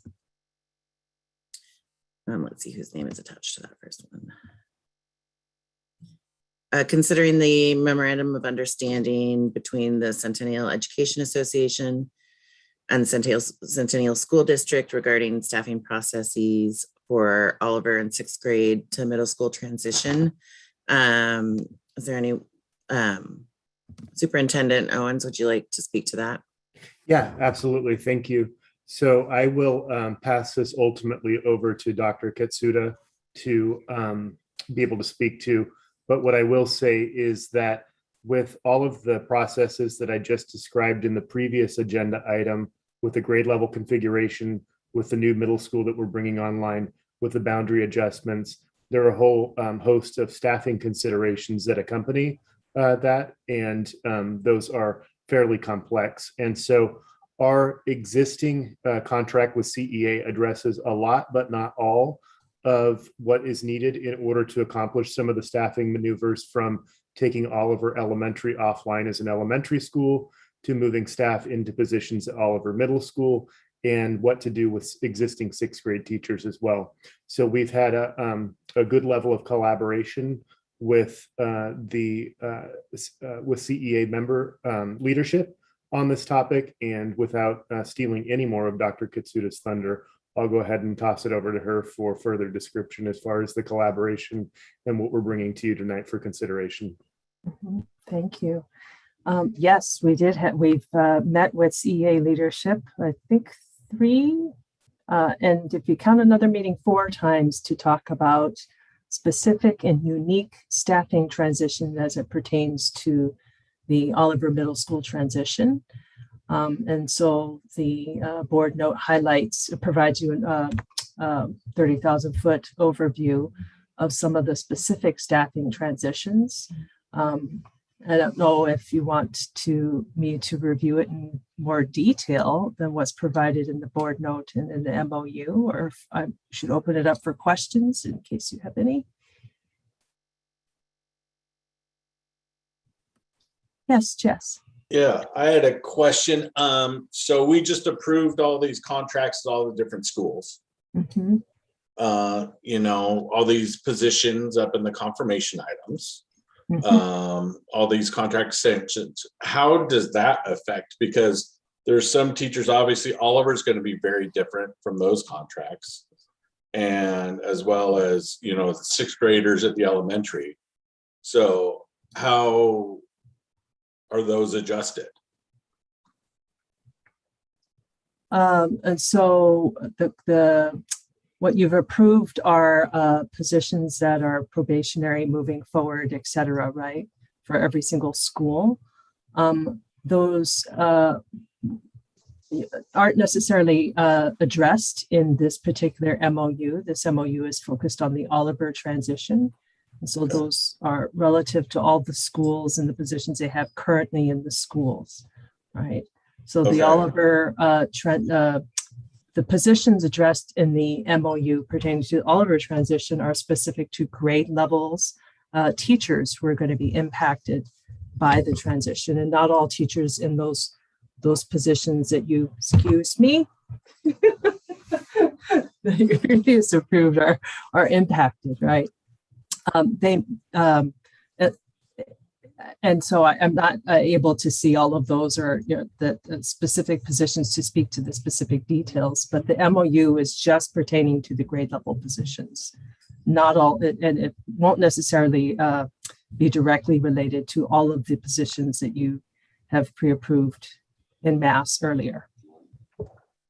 Let's see whose name is attached to that first one. Considering the memorandum of understanding between the Centennial Education Association and Centennial School District regarding staffing processes for Oliver in 6th grade to middle school transition. Is there any, Superintendent Owens, would you like to speak to that? Yeah, absolutely. Thank you. So I will pass this ultimately over to Dr. Katsuda to be able to speak to. But what I will say is that with all of the processes that I just described in the previous agenda item, with the grade level configuration, with the new middle school that we're bringing online, with the boundary adjustments, there are a whole host of staffing considerations that accompany that, and those are fairly complex. And so our existing contract with CEA addresses a lot, but not all, of what is needed in order to accomplish some of the staffing maneuvers, from taking Oliver Elementary offline as an elementary school to moving staff into positions at Oliver Middle School, and what to do with existing 6th grade teachers as well. So we've had a good level of collaboration with CEA member leadership on this topic, and without stealing any more of Dr. Katsuda's thunder, I'll go ahead and toss it over to her for further description as far as the collaboration and what we're bringing to you tonight for consideration. Thank you. Yes, we've met with CEA leadership, I think 3, and if you count another meeting, 4 times, to talk about specific and unique staffing transition as it pertains to the Oliver Middle School transition. And so the board note provides you a 30,000-foot overview of some of the specific staffing transitions. I don't know if you want me to review it in more detail than what's provided in the board note and in the MOU, or if I should open it up for questions in case you have any. Yes, Jess. Yeah, I had a question. So we just approved all these contracts at all the different schools. Mhm. You know, all these positions up in the confirmation items. Mhm. All these contract extensions. How does that affect? Because there's some teachers, obviously Oliver's going to be very different from those contracts. And as well as, you know, sixth graders at the elementary. So how are those adjusted? And so what you've approved are positions that are probationary moving forward, et cetera, right? For every single school. Those aren't necessarily addressed in this particular MOU. This MOU is focused on the Oliver transition. And so those are relative to all the schools and the positions they have currently in the schools, right? So the Oliver the positions addressed in the MOU pertaining to Oliver transition are specific to grade levels, teachers who are going to be impacted by the transition, and not all teachers in those positions that you, excuse me, that you just approved are impacted, right? And so I'm not able to see all of those or the specific positions to speak to the specific details, but the MOU is just pertaining to the grade level positions. Not all, and it won't necessarily be directly related to all of the positions that you have pre-approved in mass earlier.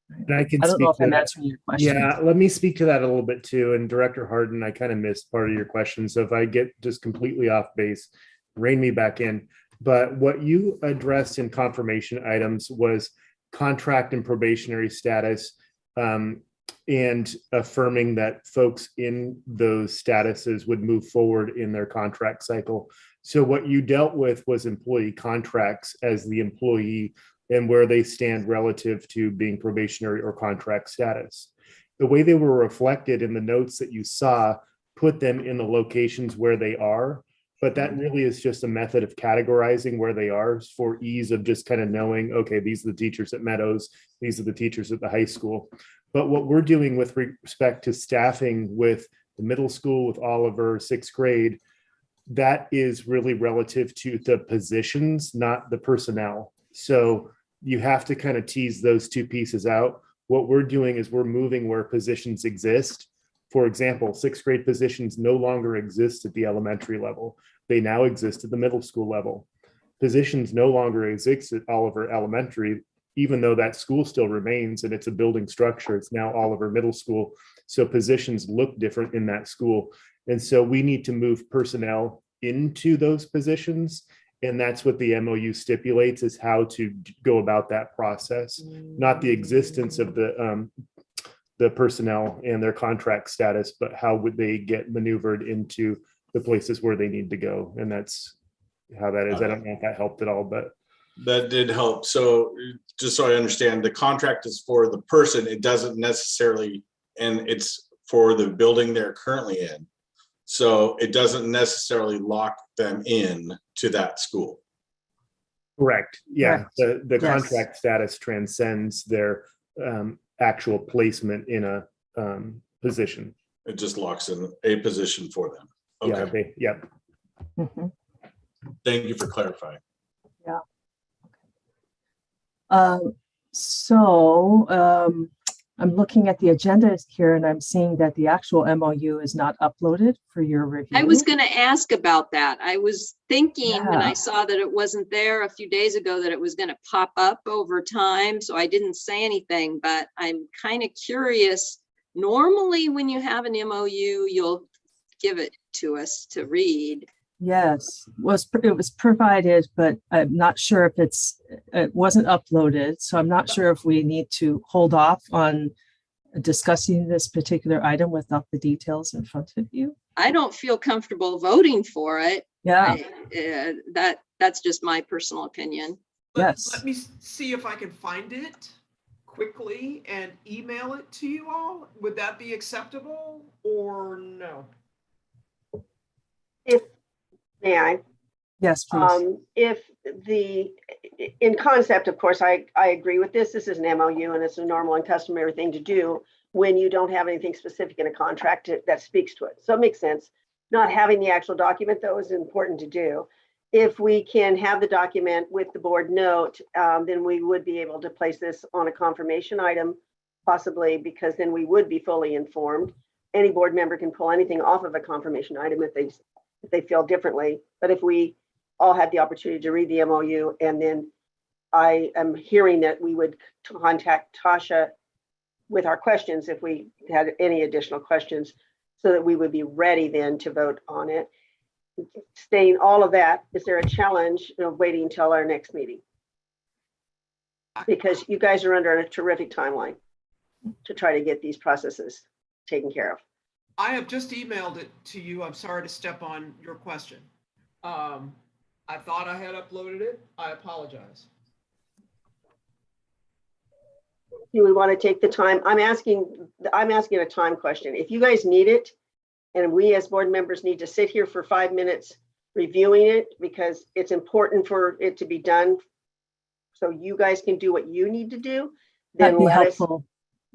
And I don't know if I'm answering your question. Yeah, let me speak to that a little bit too. And Director Harden, I kind of missed part of your question. So if I get just completely off base, rein me back in. But what you addressed in confirmation items was contract and probationary status, and affirming that folks in those statuses would move forward in their contract cycle. So what you dealt with was employee contracts as the employee and where they stand relative to being probationary or contract status. The way they were reflected in the notes that you saw put them in the locations where they are, but that really is just a method of categorizing where they are for ease of just kind of knowing, okay, these are the teachers at Meadows, these are the teachers at the high school. But what we're doing with respect to staffing with the middle school, with Oliver, sixth grade, that is really relative to the positions, not the personnel. So you have to kind of tease those two pieces out. What we're doing is we're moving where positions exist. For example, sixth grade positions no longer exist at the elementary level. They now exist at the middle school level. Positions no longer exist at Oliver Elementary, even though that school still remains and it's a building structure. It's now Oliver Middle School. So positions look different in that school. And so we need to move personnel into those positions. And that's what the MOU stipulates, is how to go about that process, not the existence of the personnel and their contract status, but how would they get maneuvered into the places where they need to go. And that's how that is. I don't know if that helped at all, but. That did help. So just so I understand, the contract is for the person. It doesn't necessarily, and it's for the building they're currently in. So it doesn't necessarily lock them in to that school. Correct. Yeah. Correct. The Yes. contract status transcends their actual placement in a position. It just locks in a position for them. Yeah. Okay. Yep. Mhm. Thank you for clarifying. Yeah. I'm looking at the agenda here and I'm seeing that the actual MOU is not uploaded for your review. I was going to ask about that. I was thinking when I Yeah. saw that it wasn't there a few days ago that it was going to pop up over time. So I didn't say anything, but I'm kind of curious. Normally when you have an MOU, you'll give it to us to read. Yes, it was provided, but I'm not sure if it wasn't uploaded. So I'm not sure if we need to hold off on discussing this particular item without the details in front of you. I don't feel comfortable voting for it. Yeah. That's just my personal opinion. Yes. Let me see if I can find it quickly and email it to you all. Would that be acceptable or no? May I? Yes, please. If in concept, of course, I agree with this. This is an MOU and it's a normal and customary thing to do when you don't have anything specific in a contract that speaks to it. So it makes sense. Not having the actual document, though, is important to do. If we can have the document with the board note, then we would be able to place this on a confirmation item, possibly, because then we would be fully informed. Any board member can pull anything off of a confirmation item if they feel differently. But if we all had the opportunity to read the MOU, and then I am hearing that we would contact Tasha with our questions if we had any additional questions, so that we would be ready then to vote on it. Saying all of that, is there a challenge of waiting until our next meeting? Because you guys are under a terrific timeline to try to get these processes taken care of. I have just emailed it to you. I'm sorry to step on your question. I thought I had uploaded it. I apologize. Do we want to take the time? I'm asking a time question. If you guys need it, and we as board members need to sit here for 5 minutes reviewing it because it's important for it to be done so you guys can do what you need to do, then That'd be let us. helpful.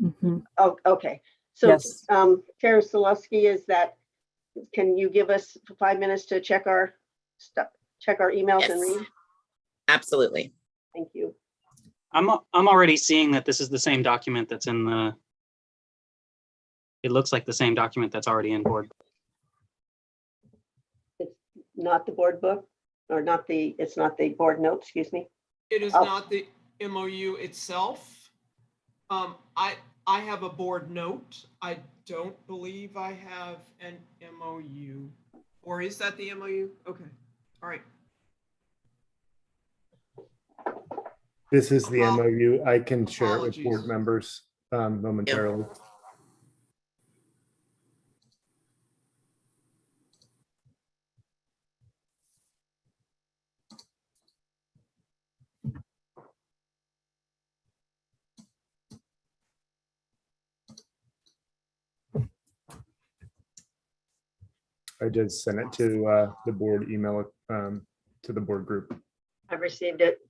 Mhm. Oh, okay. So, Yes. Chair Selesky, can you give us 5 minutes to check our stuff, check our emails and Yes. read? Absolutely. Thank you. I'm already seeing that this is the same document that's in the, it looks like the same document that's already in board. It's not the board book, or it's not the board note, excuse me. It is Oh. not the MOU itself. I have a board note. I don't believe I have an MOU. Or is that the MOU? Okay, all right. This is the Well, MOU. I can share it with apologies. board members momentarily. I just sent it to the board email, to the board group. I've received it.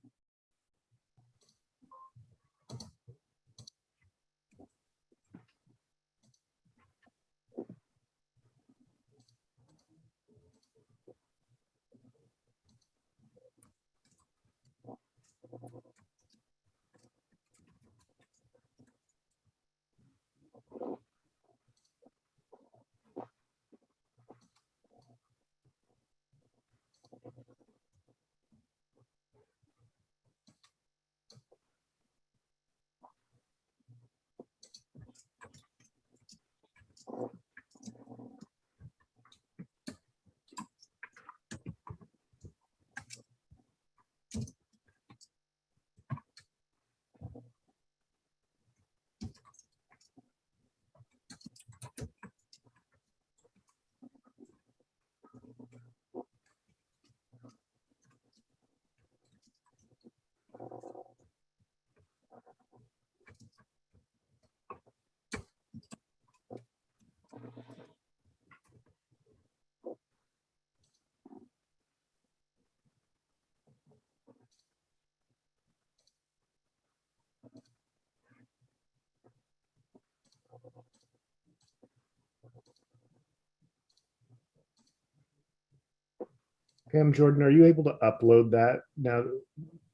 Pam Jordan, are you able to upload that now that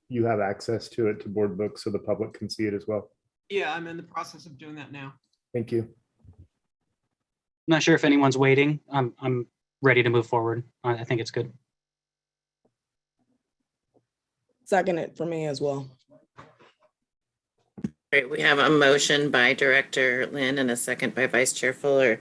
you have access to it to board books so the public can see it as well? Yeah, I'm in the process of doing that now. Thank you. Not sure if anyone's waiting. I'm ready to move forward. I think it's good. Second it for me as well. Great, we have a motion by Director Lynn and a second by Vice Chair Fuller.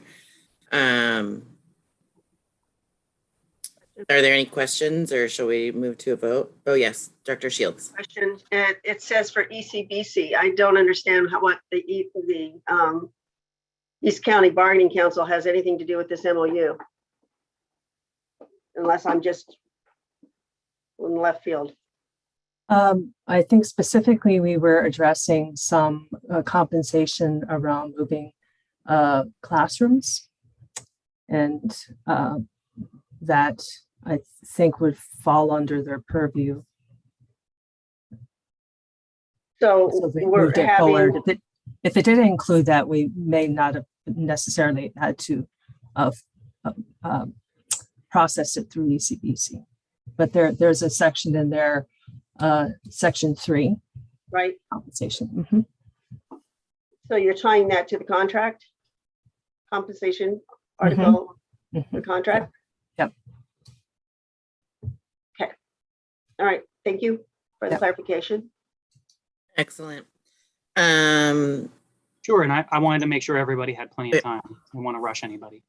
Are there any questions or shall we move to a vote? Oh, yes, Dr. Shields. Question, it says for ECBC, I don't understand what the East County Bargaining Council has anything to do with this MOU. Unless I'm just in left field. I think specifically we were addressing some compensation around moving classrooms. And that I think would fall under their purview. So So we we're moved it forward. having, If it didn't include that, we may not have necessarily had to process it through ECBC. But there's a section in there, section 3, right? compensation. Mhm. So you're tying that to the contract? Compensation article, the contract? Yep. Okay. All right. Thank you for the Yep. clarification. Excellent. Sure, and I wanted to make sure everybody had plenty of time. I don't want to rush anybody.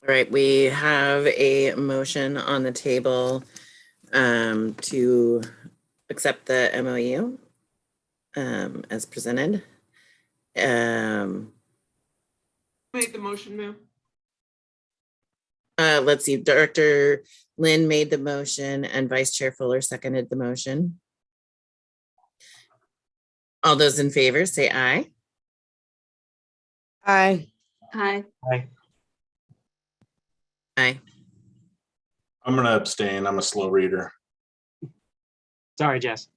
All right, we have a motion on the table to accept the MOU as presented. Made the motion, ma'am. Let's see, Director Lynn made the motion and Vice Chair Fuller seconded the motion. All those in favor say aye. Aye. Hi. Aye. Aye. I'm gonna abstain. I'm a slow reader. Sorry, Jess.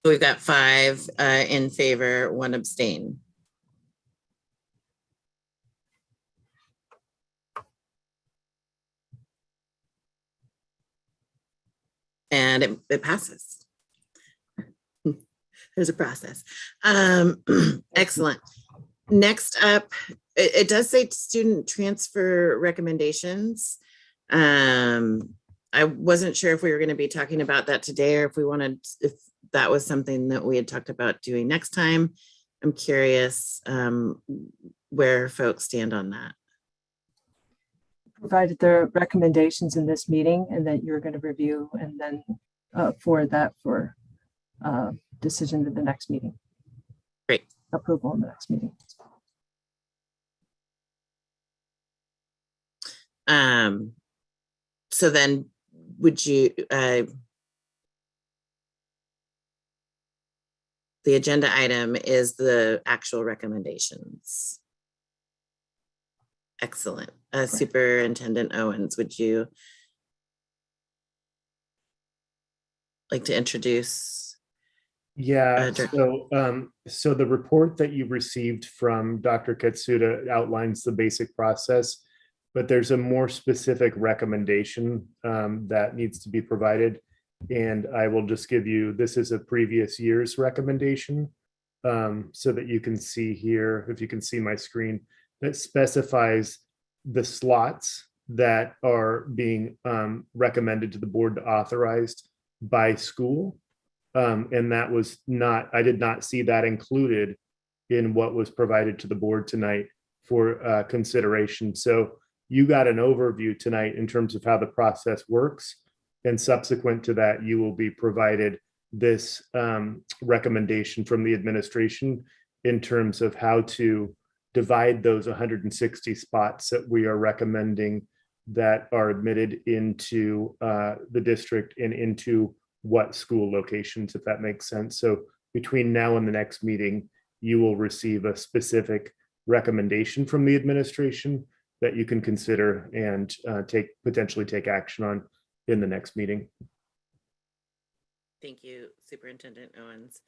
So we've got 5 in favor, 1 abstain. And it passes. There's a process. Excellent. Next up, it does say student transfer recommendations. I wasn't sure if we were going to be talking about that today or if that was something that we had talked about doing next time. I'm curious where folks stand on that. Provided the recommendations in this meeting and that you're going to review and then forward that for decision to the next meeting. Great. Approval in the next meeting. So then would you, the agenda item is the actual recommendations. Excellent. Superintendent Owens, would you like to introduce? Yeah, so the report that you received from Dr. Katsuda outlines the basic process, but there's a more specific recommendation that needs to be provided. And I will just give you, this is a previous year's recommendation so that you can see here, if you can see my screen, that specifies the slots that are being recommended to the board to authorized by school. And that was not, I did not see that included in what was provided to the board tonight for consideration. So you got an overview tonight in terms of how the process works. And subsequent to that, you will be provided this recommendation from the administration in terms of how to divide those 160 spots that we are recommending that are admitted into the district and into what school locations, if that makes sense. So between now and the next meeting, you will receive a specific recommendation from the administration that you can consider and potentially take action on in the next meeting. Thank you, Superintendent Owens.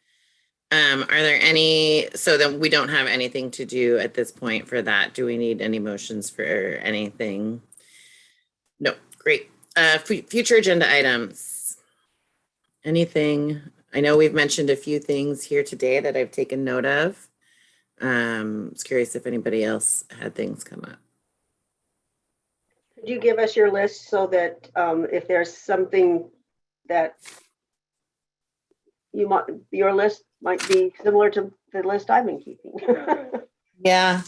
Are there any, so then we don't have anything to do at this point for that. Do we need any motions for anything? No, great. Future agenda items. Anything? I know we've mentioned a few things here today that I've taken note of. I was curious if anybody else had things come up. Could you give us your list so that if there's something that you might, your list might be similar to the list I've been keeping? Yeah.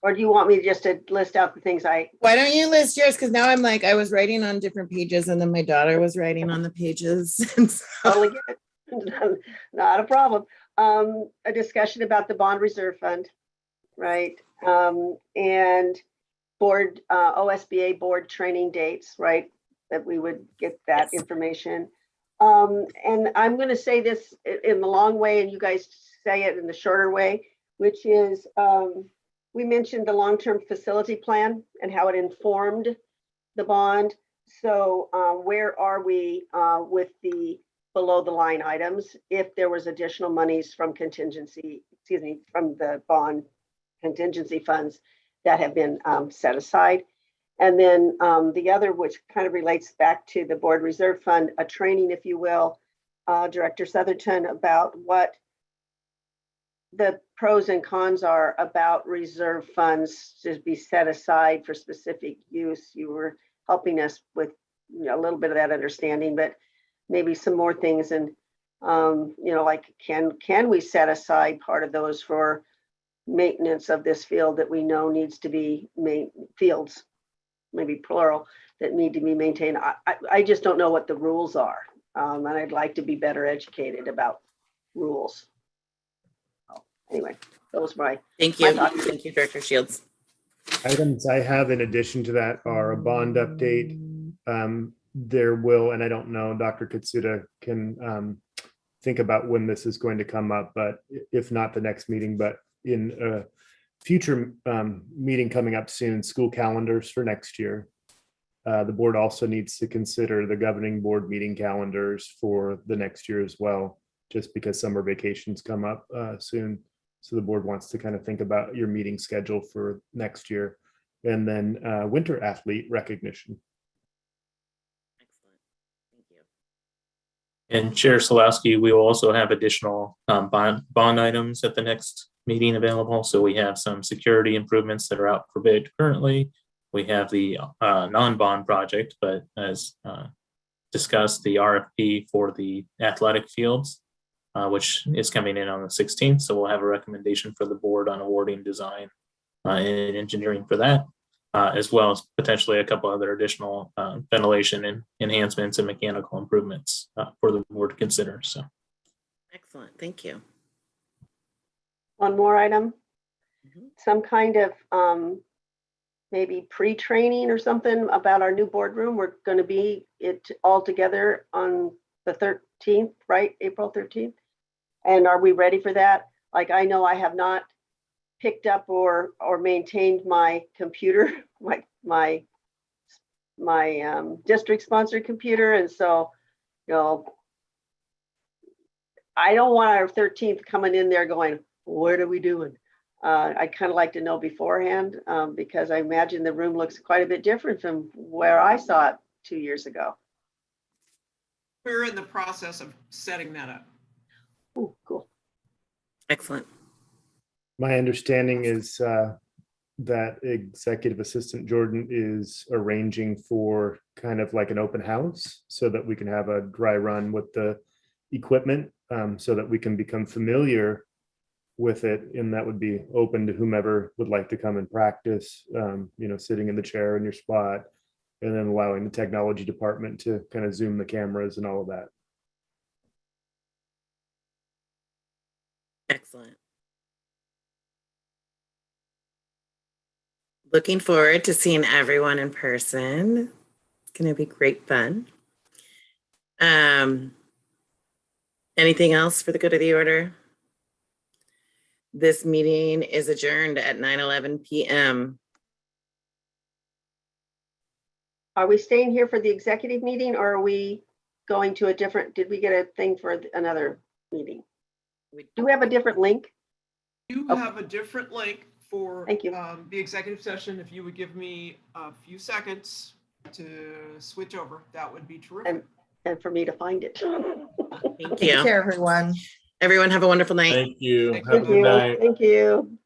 Or do you want me just to list out the things I? Why don't you list yours? Because now I'm like, I was writing on different pages and then my daughter was writing on the pages. Totally get it. Not a problem. A discussion about the bond reserve fund, right? And board, OSBA board training dates, right? That we would get that information. And I'm going to say this in the long way, and you guys say it in the shorter way, which is we mentioned the long-term facility plan and how it informed the bond. So where are we with the below the line items? If there was additional monies from contingency, excuse me, from the bond contingency funds that have been set aside. And then the other, which kind of relates back to the board reserve fund, a training, if you will, Director Southerton, about what the pros and cons are about reserve funds to be set aside for specific use. You were helping us with a little bit of that understanding, but maybe some more things. And like can we set aside part of those for maintenance of this field that we know needs to be fields, maybe plural, that need to be maintained? I just don't know what the rules are, and I'd like to be better educated about rules. Anyway, those were my Thank you. thoughts. Thank you, Director Shields. Items I have in addition to that are a bond update. There will, and I don't know, Dr. Katsuda can think about when this is going to come up, but if not the next meeting, but in a future meeting coming up soon, school calendars for next year. The board also needs to consider the governing board meeting calendars for the next year as well, just because summer vacations come up soon. So the board wants to kind of think about your meeting schedule for next year. And then winter athlete recognition. Excellent. Thank you. And Chair Salowski, we will also have additional bond items at the next meeting available. So we have some security improvements that are out for bid currently. We have the non-bond project, but as discussed, the RFP for the athletic fields, which is coming in on the 16th. So we'll have a recommendation for the board on awarding design and engineering for that, as well as potentially a couple other additional ventilation and enhancements and mechanical improvements for the board to consider. So Excellent. Thank you. One more item, some kind of maybe pre-training or something about our new boardroom. We're going to be all together on the 13th, right? April 13th. And are we ready for that? Like, I know I have not picked up or maintained my computer, my district sponsored computer. And so, I don't want our 13th coming in there going, what are we doing? I'd kind of like to know beforehand because I imagine the room looks quite a bit different from where I saw it 2 years ago. We're in the process of setting that up. Oh, cool. Excellent. My understanding is that Executive Assistant Jordan is arranging for kind of like an open house so that we can have a dry run with the equipment so that we can become familiar with it, and that would be open to whomever would like to come and practice, sitting in the chair in your spot, and then allowing the technology department to kind of zoom the cameras and all of that. Excellent. Looking forward to seeing everyone in person. It's going to be great fun. Anything else for the good of the order? This meeting is adjourned at 9:11 p.m. Are we staying here for the executive meeting or are we going to a different, did we get a thing for another meeting? Do we have a different link? You have a different link for Thank you. the executive session. If you would give me a few seconds to switch over, that would be terrific. And for me to find it. Thank Take you. care, everyone. Everyone have a wonderful night. Thank you. Thank Have a good night. Thank you.